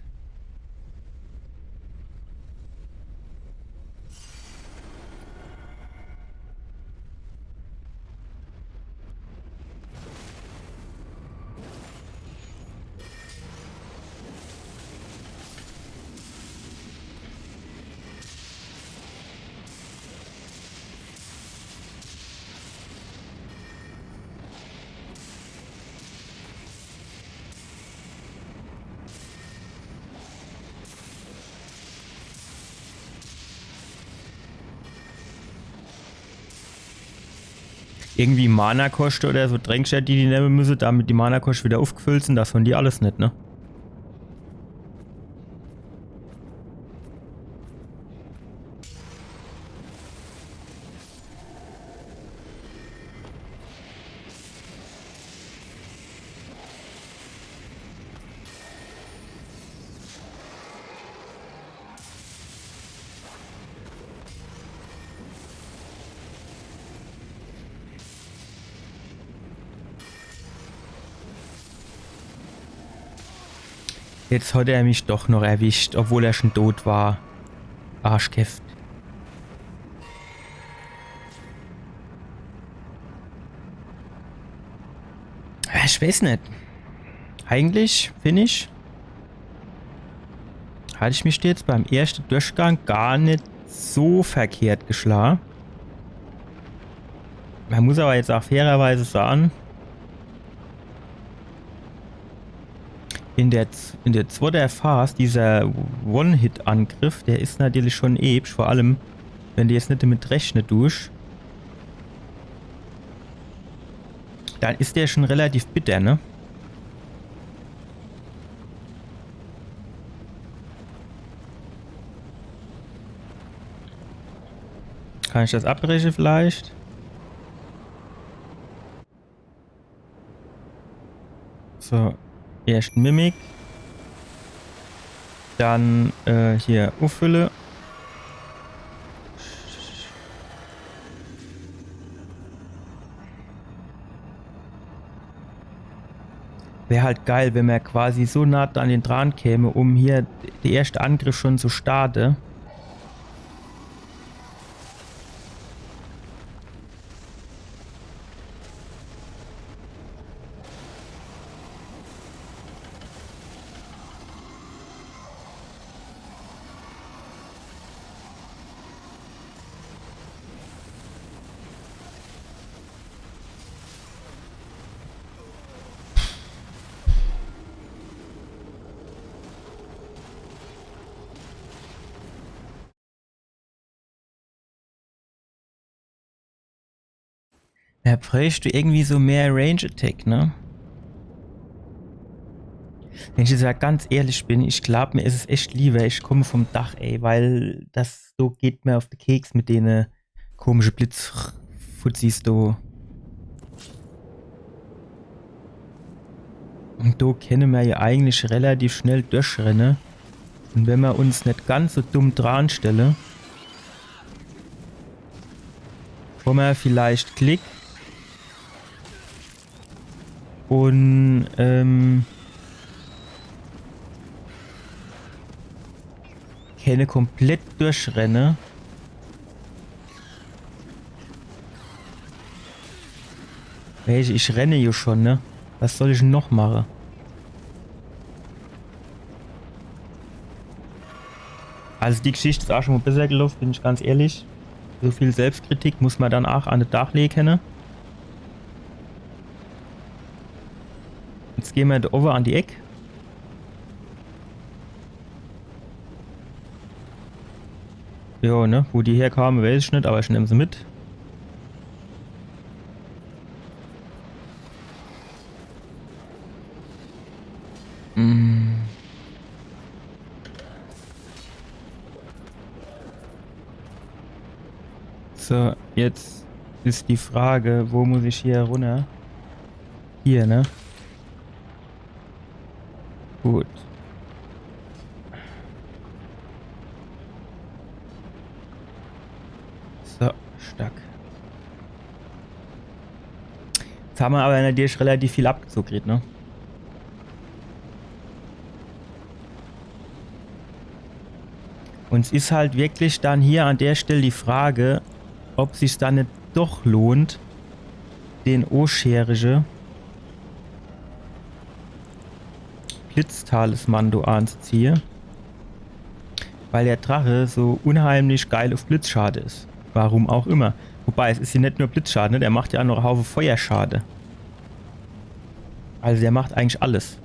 Irgendwie Mana-Kosten oder so Drängstedt, die nehmen müssen, damit die Mana-Kosten wieder aufgefüllt sind, das von die alles nicht, ne? Jetzt hat er mich doch noch erwischt, obwohl er schon tot war. Arschkäft. Ich weiß nicht. Eigentlich, finde ich, hatte ich mich jetzt beim ersten Durchgang gar nicht so verkehrt geschlagen. Man muss aber jetzt auch fairerweise sagen, in der zweiten Phase, dieser One-Hit-Angriff, der ist natürlich schon episch, vor allem, wenn du jetzt nicht damit rechnen tust, dann ist der schon relativ bitter, ne? Kann ich das abbrechen vielleicht? So. Erst Mimik, dann hier Auffülle. Wäre halt geil, wenn man quasi so nah an den Draht käme, um hier den ersten Angriff schon zu starten. Er bräuchte irgendwie so mehr Range Attack, ne? Wenn ich jetzt ja ganz ehrlich bin, ich glaube, mir ist es echt lieber, ich komme vom Dach, ey, weil das so geht mir auf den Keks mit denen komischen Blitzfuzis, du. Und da können wir ja eigentlich relativ schnell durchrennen. Und wenn wir uns nicht ganz so dumm dran stellen, wo wir vielleicht Klick und keine komplett durchrenne. Ich renne hier schon, ne? Was soll ich noch machen? Also die Geschichte ist auch schon mal besser gelaufen, bin ich ganz ehrlich. So viel Selbstkritik muss man dann auch an den Tag legen können. Jetzt gehen wir da over an die Ecke. Ja, ne? Wo die herkamen, weiß ich nicht, aber ich nehme sie mit. So, jetzt ist die Frage, wo muss ich hier runter? Hier, ne? Gut. So, stark. Jetzt haben wir aber natürlich relativ viel abgezogen, ne? Und es ist halt wirklich dann hier an der Stelle die Frage, ob es sich dann nicht doch lohnt, den Oscherige Blitztalisman anzuziehen. Weil der Drache so unheimlich geil auf Blitzschade ist. Warum auch immer. Wobei, es ist hier nicht nur Blitzschade, ne? Der macht ja auch noch einen Haufen Feuerschade. Also der macht eigentlich alles.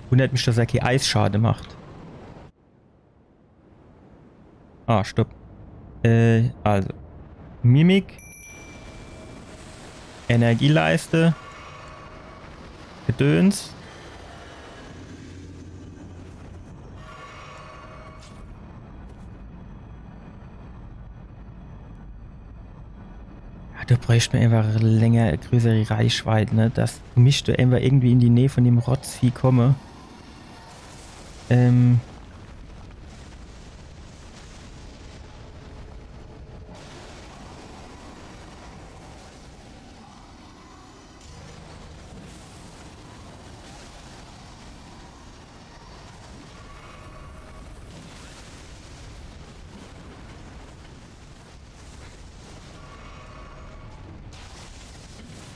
Wundert mich, dass er keine Eisschade macht. Ah, stopp. Also. Mimik. Energieleiste. Gedöns. Ja, du bräuchst mir einfach länger, größere Reichweite, ne? Dass mich du einfach irgendwie in die Nähe von dem Rotzvieh komme.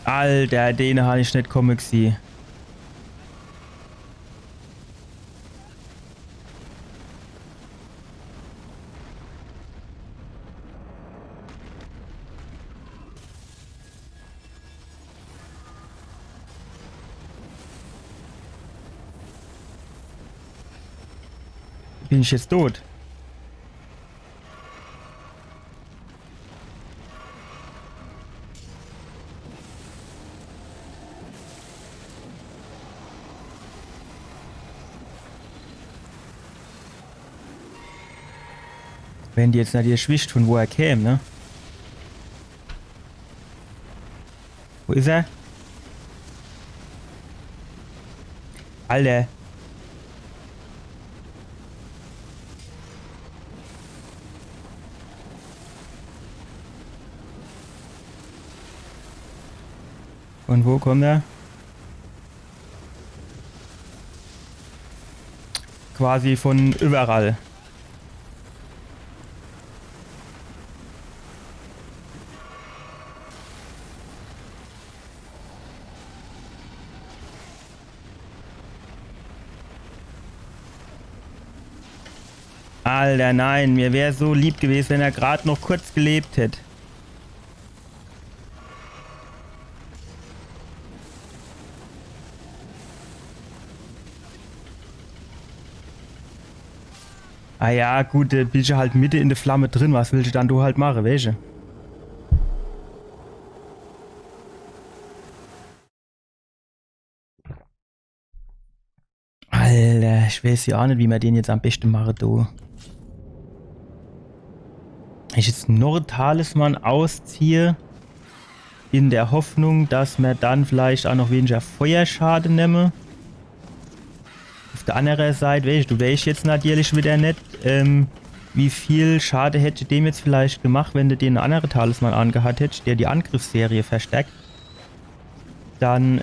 Alter, den habe ich nicht kommen gesehen. Bin ich jetzt tot? Wenn die jetzt natürlich wischt, von wo er käme, ne? Wo ist er? Alter. Von wo kommt er? Quasi von überall. Alter, nein, mir wäre so lieb gewesen, wenn er gerade noch kurz gelebt hätte. Ah ja, gut, bin ich halt Mitte in der Flamme drin. Was willst du dann du halt machen, welche? Alter, ich weiß ja auch nicht, wie man den jetzt am besten machen, du. Ich jetzt Nordtalisman ausziehe, in der Hoffnung, dass man dann vielleicht auch noch weniger Feuerschaden nehme. Auf der anderen Seite, du weißt jetzt natürlich wieder nicht, wie viel Schade hätte dem jetzt vielleicht gemacht, wenn du den einen anderen Talisman angehabt hättest, der die Angriffsserie verstärkt. Dann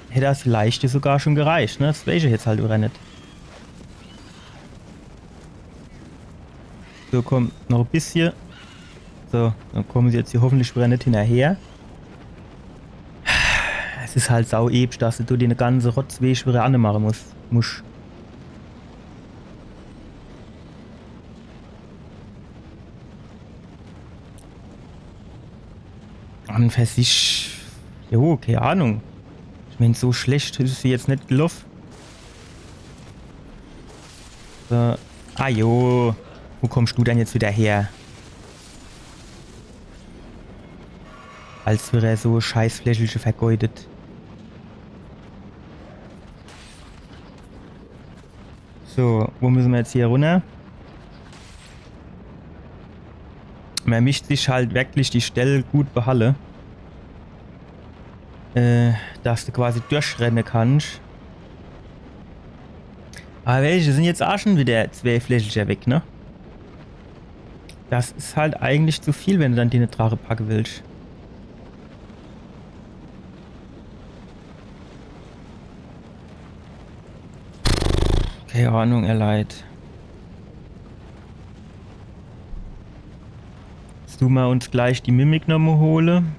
hätte das vielleicht sogar schon gereicht, ne? Das weiß ich jetzt halt oder nicht. So, komm, noch ein bisschen. So, dann kommen sie jetzt hier hoffentlich wieder nicht hinterher. Es ist halt sau episch, dass du den ganze Rotzweg wieder anmachen musst. Und für sich, jo, keine Ahnung. Ich meine, so schlecht ist sie jetzt nicht gelaufen. So. Ah jo, wo kommst du denn jetzt wieder her? Als wäre er so Scheißfläschliche vergeudet. So, wo müssen wir jetzt hier runter? Man mischt sich halt wirklich die Stelle gut behalle. Dass du quasi durchrennen kannst. Aber welche sind jetzt auch schon wieder 2 Fläschchen weg, ne? Das ist halt eigentlich zu viel, wenn du dann die eine Drache packen willst. Keine Ahnung, er leid. Jetzt tun wir uns gleich die Mimik nochmal holen.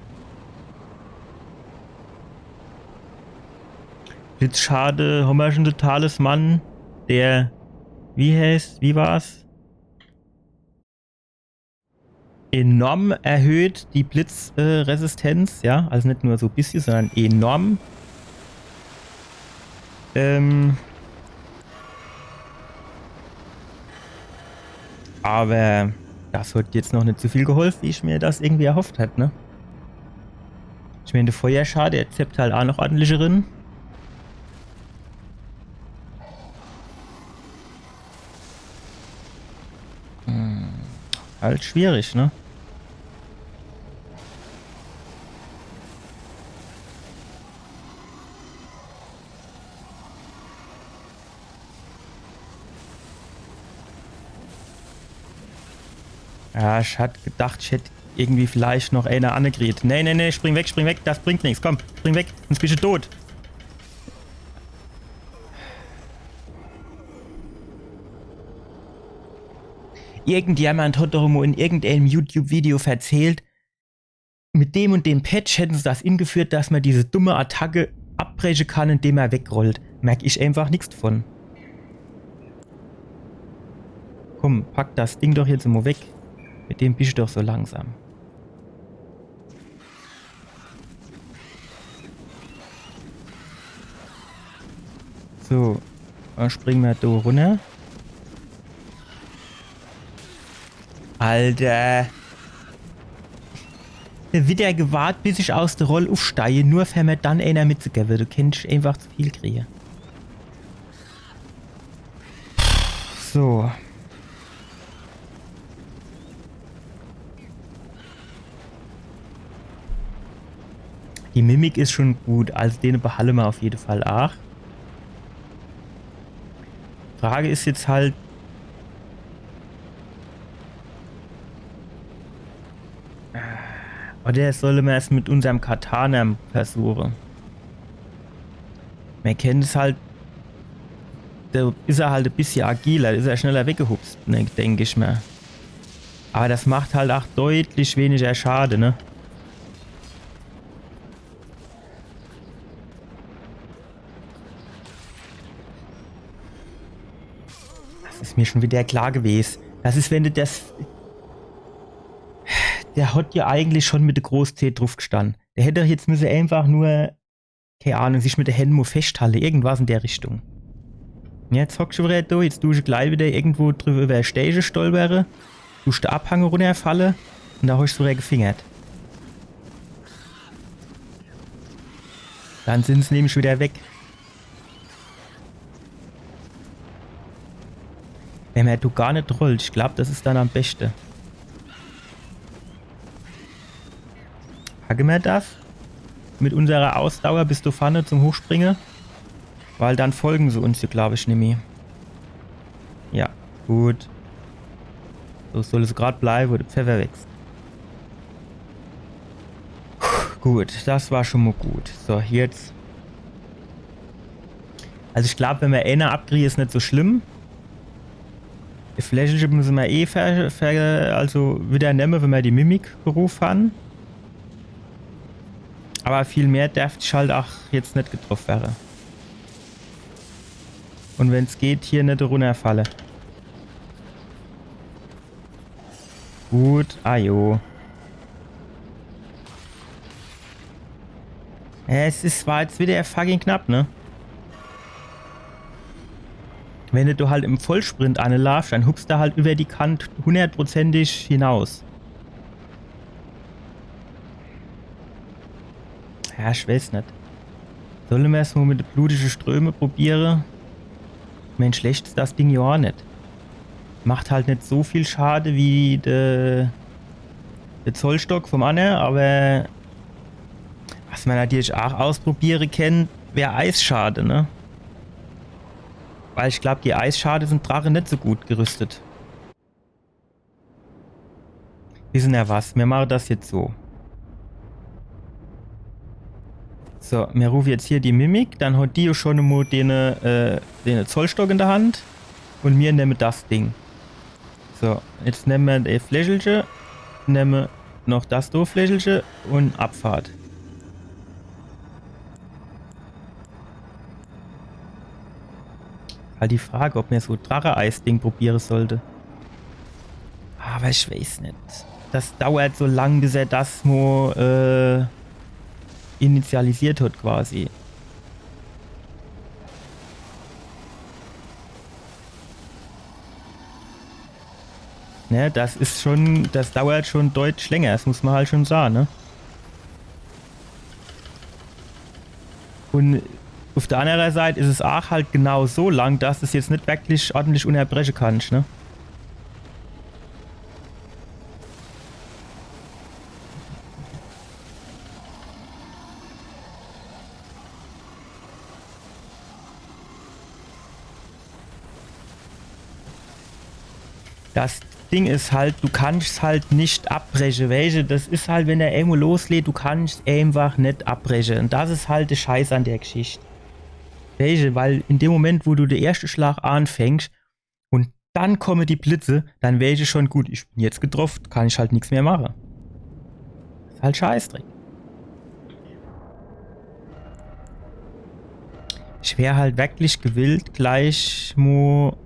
Blitzschade, haben wir schon den Talisman, der, wie war's? Enorm erhöht die Blitzresistenz, ja, also nicht nur so ein bisschen, sondern enorm. Aber das hat jetzt noch nicht so viel geholfen, wie ich mir das irgendwie erhofft hätte, ne? Ich meine, der Feuerschade, der zeppt halt auch noch ordentlicheren. Halt schwierig, ne? Ja, ich hatte gedacht, ich hätte irgendwie vielleicht noch eine angekriegt. Nee, spring weg, das bringt nichts. Komm, spring weg, sonst bist du tot. Irgendjemand hat doch mal in irgendeinem YouTube-Video erzählt, mit dem und dem Patch hätten sie das eingeführt, dass man diese dumme Attacke abbrechen kann, indem er wegrollt. Merke ich einfach nichts davon. Komm, pack das Ding doch jetzt mal weg. Mit dem bist du doch so langsam. So, dann springen wir da runter. Alter. Wieder gewartet, bis ich aus der Rolle aufsteige, nur wenn mir dann einer mitzugeben. Du kennst einfach zu viel kriegen. So. Die Mimik ist schon gut, also den behalten wir auf jeden Fall auch. Frage ist jetzt halt, oder sollen wir es mit unserem Katana versuchen? Man kennt es halt, da ist er halt ein bisschen agiler, da ist er schneller weggehupst, ne, denke ich mir. Aber das macht halt auch deutlich weniger Schade, ne? Das ist mir schon wieder klar gewesen. Das ist, wenn du das... Der hat ja eigentlich schon mit der Groß-T drauf gestanden. Der hätte jetzt müsse einfach nur, keine Ahnung, sich mit der Hände festhalten. Irgendwas in der Richtung. Jetzt hockst du wieder da, jetzt tust du gleich wieder irgendwo drüber über Stege stolpere, tust den Abhang runterfallen und da hast du wieder gefingert. Dann sind sie nämlich wieder weg. Wenn man du gar nicht rollt, ich glaube, das ist dann am besten. Hacken wir das? Mit unserer Ausdauer bis du Pfanne zum Hochspringen? Weil dann folgen sie uns, glaube ich, nämlich. Ja, gut. So soll es gerade bleiben, wo der Pfeffer wächst. Gut, das war schon mal gut. So, jetzt. Also ich glaube, wenn wir einer abkriegen, ist nicht so schlimm. Die Fläche müssen wir also wieder nehmen, wenn wir die Mimik-Beruf haben. Aber viel mehr darf ich halt auch jetzt nicht getroffen werden. Und wenn es geht, hier nicht runterfallen. Gut, ah jo. War jetzt wieder fucking knapp, ne? Wenn du halt im Vollsprint anlaufst, dann hupst du halt über die Kante 100%ig hinaus. Ja, ich weiß nicht. Sollen wir es mal mit den blutigen Strömen probieren? Mensch, schlecht ist das Ding ja auch nicht. Macht halt nicht so viel Schade wie der Zollstock vom Anne, aber was man natürlich auch ausprobieren kann, wäre Eisschade, ne? Weil ich glaube, die Eisschade sind Drache nicht so gut gerüstet. Wissen ja was, wir machen das jetzt so. So, wir rufen jetzt hier die Mimik, dann hat die schon mal den Zollstock in der Hand und wir nehmen das Ding. So, jetzt nehmen wir das Flächelchen, nehmen noch das Flächelchen und Abfahrt. Halt die Frage, ob mir so Drache-Eis-Ding probieren sollte. Aber ich weiß nicht. Das dauert so lang, bis er das mal initialisiert hat quasi. Ne, das dauert schon deutlich länger, das muss man halt schon sagen, ne? Und auf der anderen Seite ist es auch halt genau so lang, dass du es jetzt nicht wirklich ordentlich unterbrechen kannst, ne? Das Ding ist halt, du kannst halt nicht abbrechen, welche, das ist halt, wenn der irgendwo loslädt, du kannst einfach nicht abbrechen. Und das ist halt der Scheiß an der Geschichte. Welche, weil in dem Moment, wo du den ersten Schlag anfängst und dann kommen die Blitze, dann welche schon gut, ich bin jetzt getroffen, kann ich halt nichts mehr machen. Das ist halt Scheißdreck. Ich wäre halt wirklich gewillt, gleich noch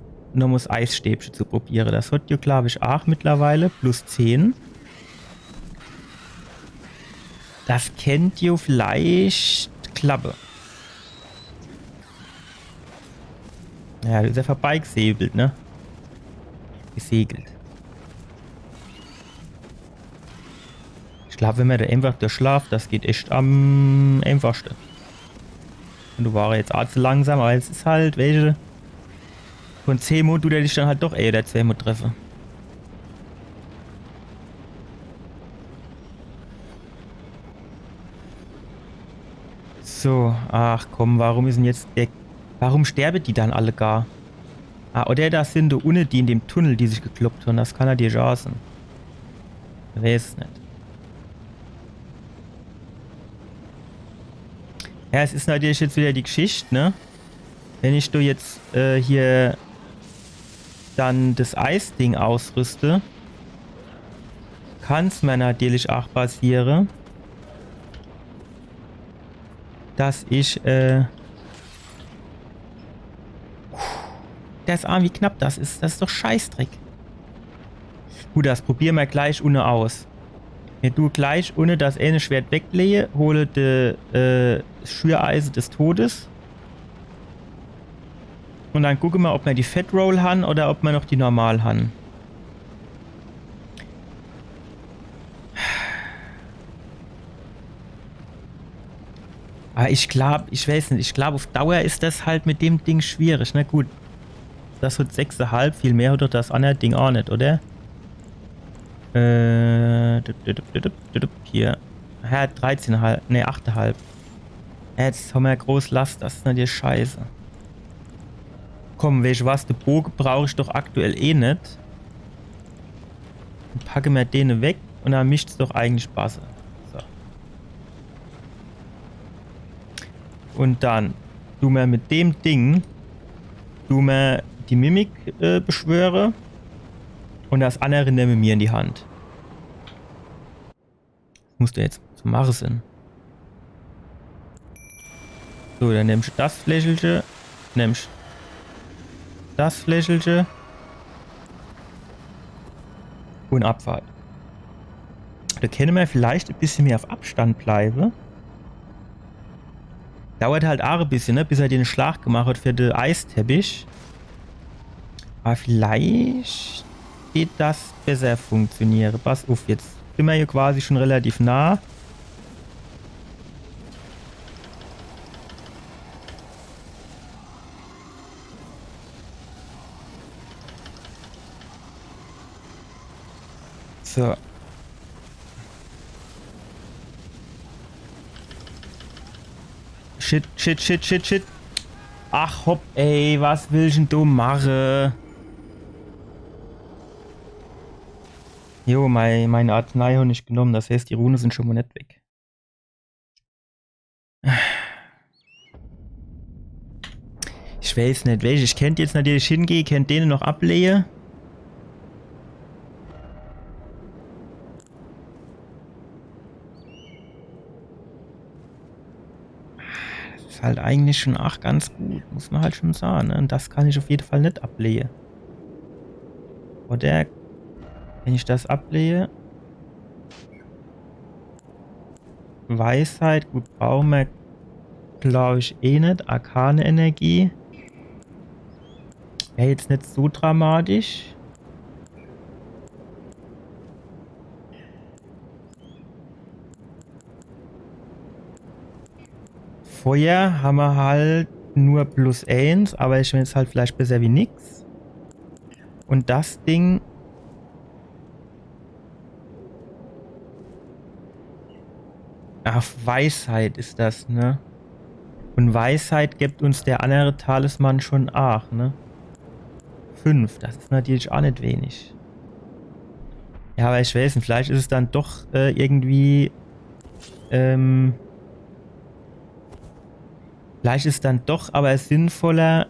das Eisstäbchen zu probieren. Das hat ja, glaube ich, auch mittlerweile plus 10. Das kennt ihr vielleicht Klappe. Ja, das ist ja vorbeigesäbelt, ne? Gesegelt. Ich glaube, wenn man da einfach durchschlaft, das geht echt am einfachsten. Und du warst jetzt auch zu langsam, aber es ist halt, welche von 10 Mod du dich dann halt doch der 2 Mod treffen. So, ach komm, warum ist denn jetzt warum sterben die dann alle gar? Ah, oder das sind die ohne die in dem Tunnel, die sich gekloppt haben, das kann er dir jasen. Ich weiß es nicht. Ja, es ist natürlich jetzt wieder die Geschichte, ne? Wenn ich da jetzt hier dann das Eisding ausrüste, kann es mir natürlich auch passieren, dass ich das Arm, wie knapp das ist doch Scheißdreck. Gut, das probieren wir gleich ohne aus. Wenn du gleich ohne das eine Schwert weglege, hole das Schüreisen des Todes. Und dann gucken wir, ob wir die Fat Roll haben oder ob wir noch die normal haben. Aber ich glaube, ich weiß nicht, ich glaube auf Dauer ist das halt mit dem Ding schwierig. Na gut, das hat 6,5, viel mehr hat das andere Ding auch nicht, oder? Hier. Ja, 13,5, ne 8,5. Jetzt haben wir groß Last, das ist natürlich scheiße. Komm, weißt du was, den Bogen brauche ich doch aktuell eh nicht. Dann packe mir den weg und dann mischt es doch eigentlich Basse. So. Und dann tun wir mit dem Ding die Mimik beschwöre und das andere nehmen wir mir in die Hand. Das musst du jetzt so machen Sinn. So, dann nimmst du das Flächelchen, nimmst das Flächelchen und Abfahrt. Da können wir vielleicht ein bisschen mehr auf Abstand bleiben. Dauert halt auch ein bisschen, ne, bis er den Schlag gemacht hat für den Eisteppich. Aber vielleicht wird das besser funktionieren. Pass auf, jetzt sind wir hier quasi schon relativ nah. So. Shit, shit, shit, shit, shit. Ach hopp, ey, was willst denn du machen? Jo, meine Arznei habe ich genommen, das heißt, die Runen sind schon mal nicht weg. Ich weiß nicht, welche. Ich könnte jetzt natürlich hingehen, könnte denen noch ablehnen. Das ist halt eigentlich schon auch ganz gut, muss man halt schon sagen. Ne? Und das kann ich auf jeden Fall nicht ablehnen. Oder, wenn ich das ablehne... Weisheit, gut, brauchen wir, glaube ich, eh nicht. Arkane Energie. Wäre jetzt nicht so dramatisch. Feuer haben wir halt nur +1, aber ich bin jetzt halt vielleicht besser wie nix. Und das Ding... Ach, Weisheit ist das, ne? Und Weisheit gibt uns der andere Talisman schon 8, ne? 5, das ist natürlich auch nicht wenig. Ja, aber ich weiß nicht, vielleicht ist es dann doch irgendwie... vielleicht ist es dann doch aber sinnvoller,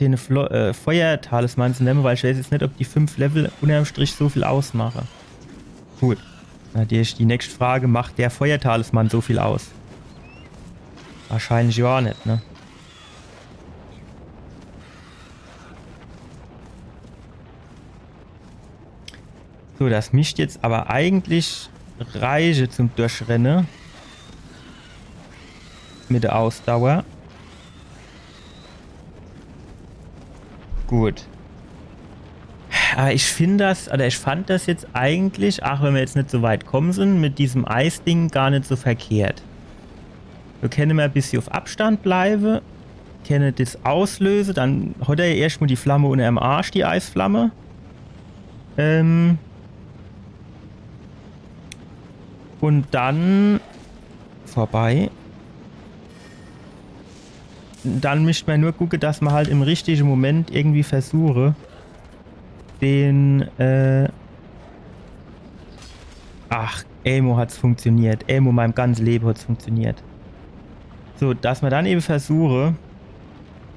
den Feuer-Talisman zu nehmen, weil ich weiß jetzt nicht, ob die 5 Level unterm Strich so viel ausmachen. Gut. Natürlich die nächste Frage, macht der Feuer-Talisman so viel aus? Wahrscheinlich ja nicht, ne? So, das mischt jetzt aber eigentlich reiche zum Durchrennen. Mit der Ausdauer. Gut. Aber ich finde das, oder ich fand das jetzt eigentlich, ach, wenn wir jetzt nicht so weit kommen sind, mit diesem Eisding gar nicht so verkehrt. Wir können mal ein bisschen auf Abstand bleiben, können das auslösen, dann hat er ja erstmal die Flamme unter dem Arsch, die Eisflamme. Und dann vorbei. Dann müsste man nur gucken, dass man halt im richtigen Moment irgendwie versuche, den, ach, Elmo hat's funktioniert. Elmo, meinem ganzen Leben hat's funktioniert. So, dass man dann eben versuche,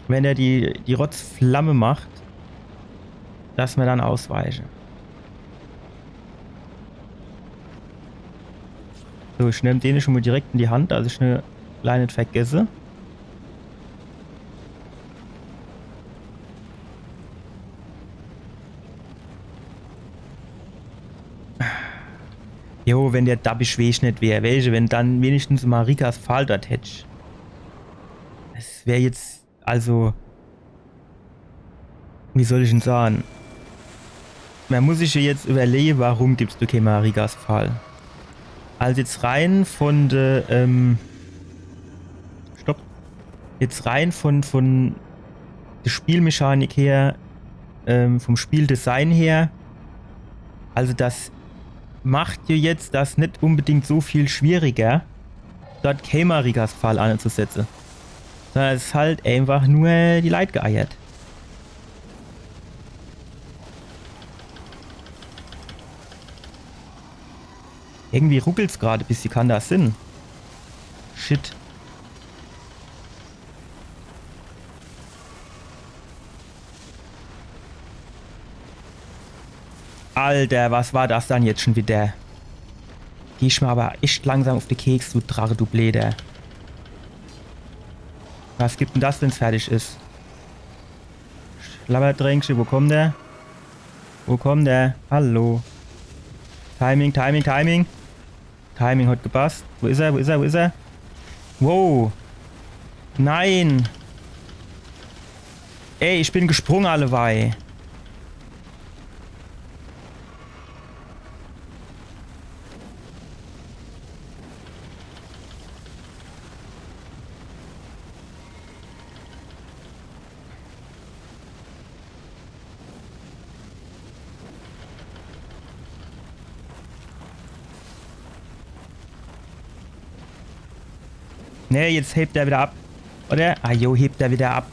wenn er die Rotzflamme macht, dass man dann ausweiche. So, ich nehme den schon mal direkt in die Hand, also ich eine kleine nicht vergesse. Jo, wenn der Dabbischweg nicht wäre, welche, wenn dann wenigstens Marikas Pfahl dort hätte. Das wäre jetzt, also, wie soll ich denn sagen? Man muss sich ja jetzt überlegen, warum gibst du kein Marikas Pfahl? Also jetzt rein von der, stopp. Jetzt rein von der Spielmechanik her, vom Spieldesign her, also das macht dir jetzt das nicht unbedingt so viel schwieriger, dort kein Marikas Pfahl anzusetzen. Sondern es ist halt einfach nur die Leute geeiert. Irgendwie ruckelt es gerade, bis sie kann das Sinn. Shit. Alter, was war das dann jetzt schon wieder? Geh ich mal aber echt langsam auf die Keks, du Drache, du Bläder. Was gibt denn das, wenn es fertig ist? Schlabberdrängchen, wo kommt der? Wo kommt der? Hallo. Timing, Timing, Timing. Timing hat gepasst. Wo ist er? Wo ist er? Wo ist er? Wow. Nein! Ey, ich bin gesprungen allewei. Ne, jetzt hebt er wieder ab. Oder? Ah, jo, hebt er wieder ab.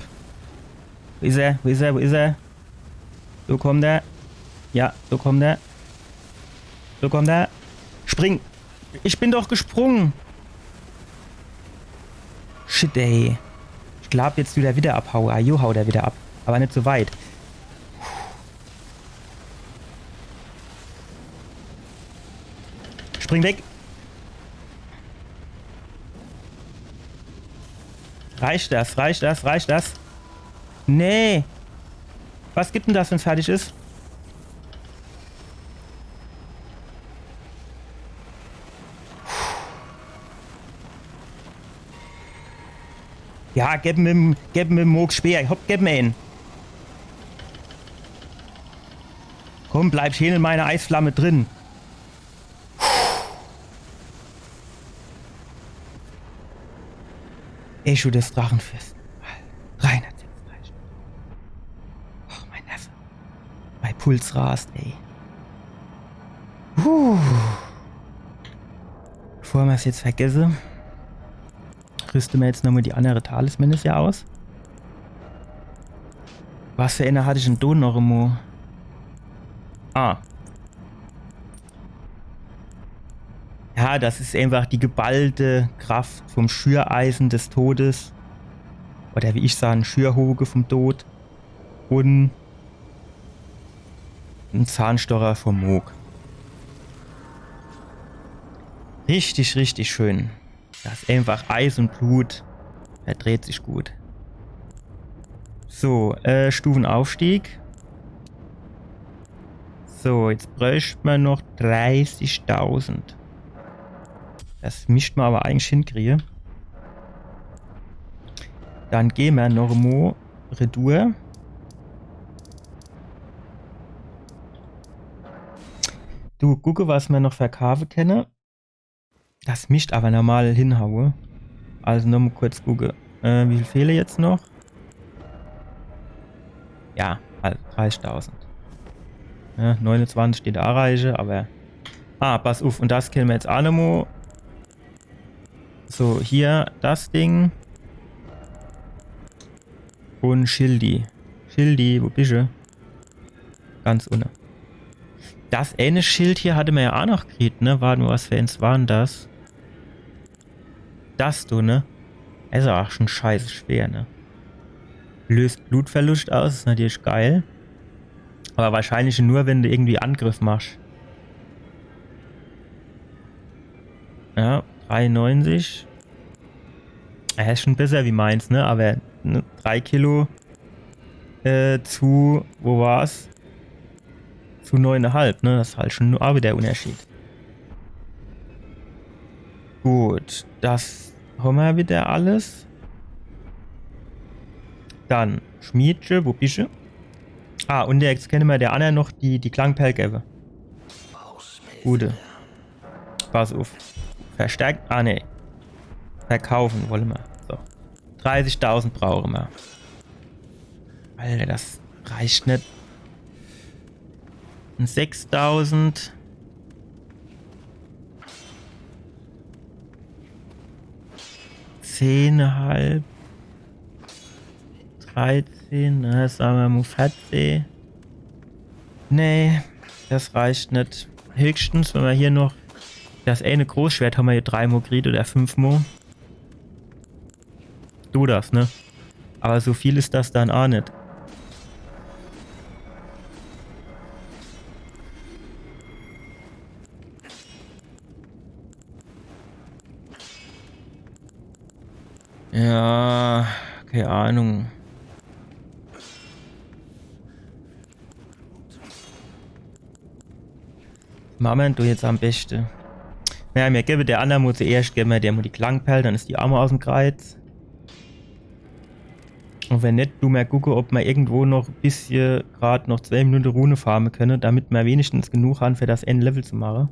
Wo ist er? Wo ist er? Wo ist er? So kommt er. Ja, so kommt er. So kommt er. Spring! Ich bin doch gesprungen! Shit, ey. Ich glaub, jetzt wieder abhauen. Ah, jo, haut er wieder ab. Aber nicht so weit. Spring weg! Reicht das? Reicht das? Reicht das? Nee. Was gibt denn das, wenn es fertig ist? Ja, gib mir dem Moog Speer. Hopp, gib mir ihn. Komm, bleib schön in meiner Eisflamme drin. Eschu des Drachenfürsten. 336. Oh, mein Neffe. Mein Puls rast, ey. Bevor wir es jetzt vergessen, rüsten wir jetzt nochmal die andere Talismänner hier aus. Was für eine hatte ich denn da noch immer? Ah. Ja, das ist einfach die geballte Kraft vom Schüreisen des Todes. Oder wie ich sage, Schürhoge vom Tod. Und ein Zahnstocher vom Moog. Richtig, richtig schön. Das ist einfach Eis und Blut. Verdreht sich gut. So, Stufenaufstieg. So, jetzt bräuchte man noch 30.000. Das mischt man aber eigentlich hinkriege. Dann gehen wir noch mal Retour. Du, gucke, was wir noch für Kave kennen. Das mischt aber normal hinhaue. Also noch mal kurz gucke. Wie viel fehlen jetzt noch? Ja, also 30.000. Ja, 29 steht erreiche, aber... Ah, pass auf, und das kennen wir jetzt auch noch mal. So, hier das Ding. Und Schildi. Schildi, wo bist du? Ganz unten. Das eine Schild hier hatte man ja auch noch gekriegt, ne? Warte mal, was für eins waren das? Das du, ne? Ist auch schon scheiße schwer, ne? Löst Blutverlust aus, ist natürlich geil. Aber wahrscheinlich nur, wenn du irgendwie Angriff machst. Ja, 93. Er ist schon besser wie meins, ne? Aber ne, 3 Kilo zu, wo war's? Zu 9,5, ne? Das ist halt schon auch wieder der Unterschied. Gut, das haben wir wieder alles. Dann Schmiedje, wo bist du? Ah, und jetzt kennen wir der Anna noch die Klangperl geben. Gute. Pass auf. Verstärkt. Ah, ne. Verkaufen wollen wir. So. 30.000 brauchen wir. Alter, das reicht nicht. 6.000. 10,5. 13. Na, sagen wir mal 14. Nee, das reicht nicht. Höchstens, wenn wir hier noch das eine Großschwert haben wir hier 3 Mo gekriegt oder 5 Mo. Du das, ne? Aber so viel ist das dann auch nicht. Ja, keine Ahnung. Machen du jetzt am besten. Ja, mir gebe der andere muss zuerst geben wir der die Klangperl, dann ist die Arme aus dem Kreuz. Und wenn nicht, du mal gucken, ob wir irgendwo noch ein bisschen gerade noch 2 Minuten Rune farmen können, damit wir wenigstens genug haben für das Endlevel zu machen.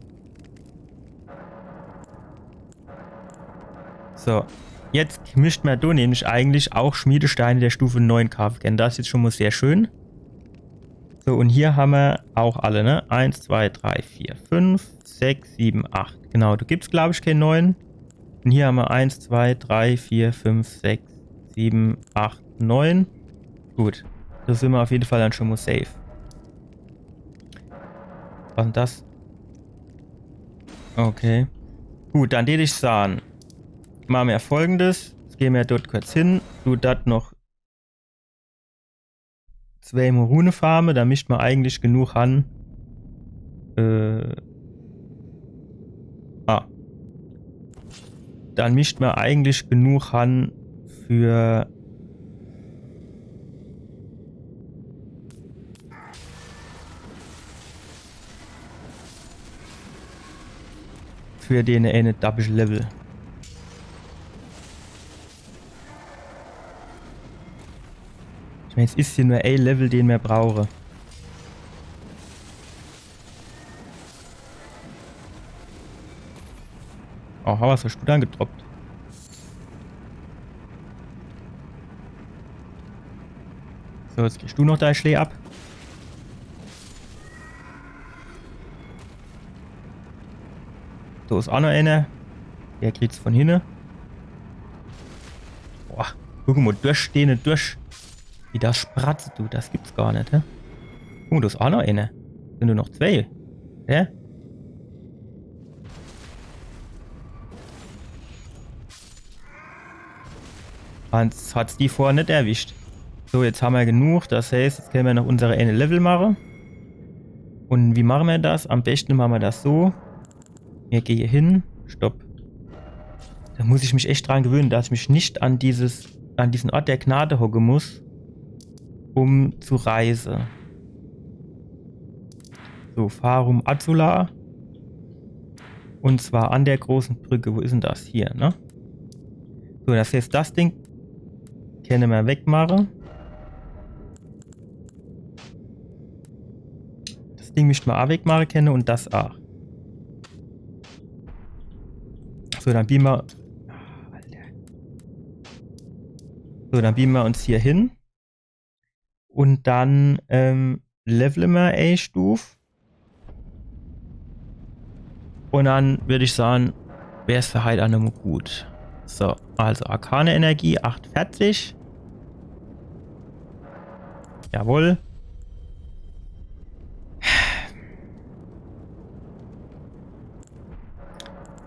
So, jetzt mischt man da nämlich eigentlich auch Schmiedesteine der Stufe 9 kaufen können. Das ist jetzt schon mal sehr schön. So, und hier haben wir auch alle, ne? 1, 2, 3, 4, 5, 6, 7, 8. Genau, du gibst, glaube ich, keinen 9. Und hier haben wir 1, 2, 3, 4, 5, 6, 7, 8, 9. Gut, da sind wir auf jeden Fall dann schon mal safe. Was ist das? Okay. Gut, dann würde ich sagen, machen wir Folgendes. Jetzt gehen wir dort kurz hin. Du das noch 2 Rune farme, da mischt man eigentlich genug an. Dann mischt man eigentlich genug an für den eine Double Level. Ich meine, jetzt ist hier nur ein Level, den wir brauchen. Oh, was hast du dann gedroppt? So, jetzt kriegst du noch dein Schlee ab. So ist auch noch einer. Der kriegt's von hinten. Boah, guck mal, durchstehende durch. Wie das spratzt, du, das gibt's gar nicht, hä? Oh, da ist auch noch einer. Sind nur noch 2. Hä? Hat's die vorher nicht erwischt. So, jetzt haben wir genug. Das heißt, jetzt können wir noch unsere eine Level machen. Und wie machen wir das? Am besten machen wir das so. Wir gehen hier hin. Stopp. Da muss ich mich echt dran gewöhnen, dass ich mich nicht an diesen Ort der Gnade hocken muss, um zu reisen. So, Farum Azula. Und zwar an der großen Brücke. Wo ist denn das? Hier, ne? So, das heißt, das Ding können wir wegmachen. Das Ding müssten wir auch wegmachen können und das auch. So, dann beamen wir... So, dann beamen wir uns hier hin. Und dann leveln wir A-Stufe. Und dann würde ich sagen, wäre es für heute auch nochmal gut. So, also Arkane Energie 840. Jawohl.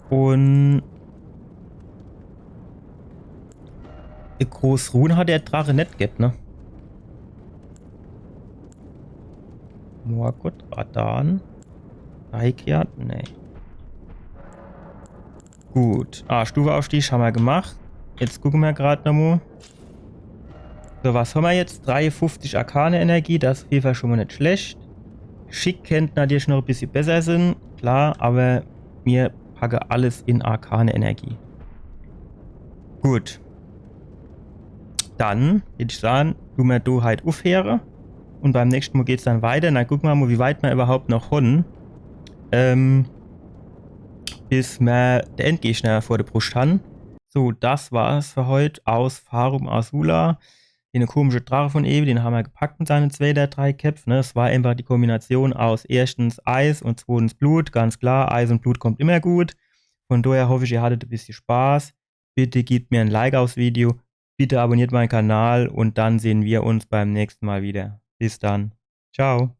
Und Großruhen hat der Drache nicht gehabt, ne? Morgut, Radan. Reikiat, ne. Gut. Stufeaufstieg haben wir gemacht. Jetzt gucken wir gerade nochmal. So, was haben wir jetzt? 53 Arkane Energie, das ist auf jeden Fall schon mal nicht schlecht. Schick könnte natürlich noch ein bisschen besser sein, klar, aber wir packen alles in Arkane Energie. Gut. Dann würde ich sagen, tun wir da halt aufhören. Und beim nächsten Mal geht es dann weiter. Dann gucken wir mal, wie weit wir überhaupt noch haben. Bis wir den Endgegner vor der Brust haben. So, das war's für heute aus Farum Azula. Den komischen Drache von Ewe, den haben wir gepackt mit seinen 2 der 3 Köpfen. Ne? Es war einfach die Kombination aus erstens Eis und zweitens Blut. Ganz klar, Eis und Blut kommt immer gut. Von daher hoffe ich, ihr hattet ein bisschen Spaß. Bitte gebt mir ein Like aufs Video. Bitte abonniert meinen Kanal und dann sehen wir uns beim nächsten Mal wieder. Bis dann. Ciao.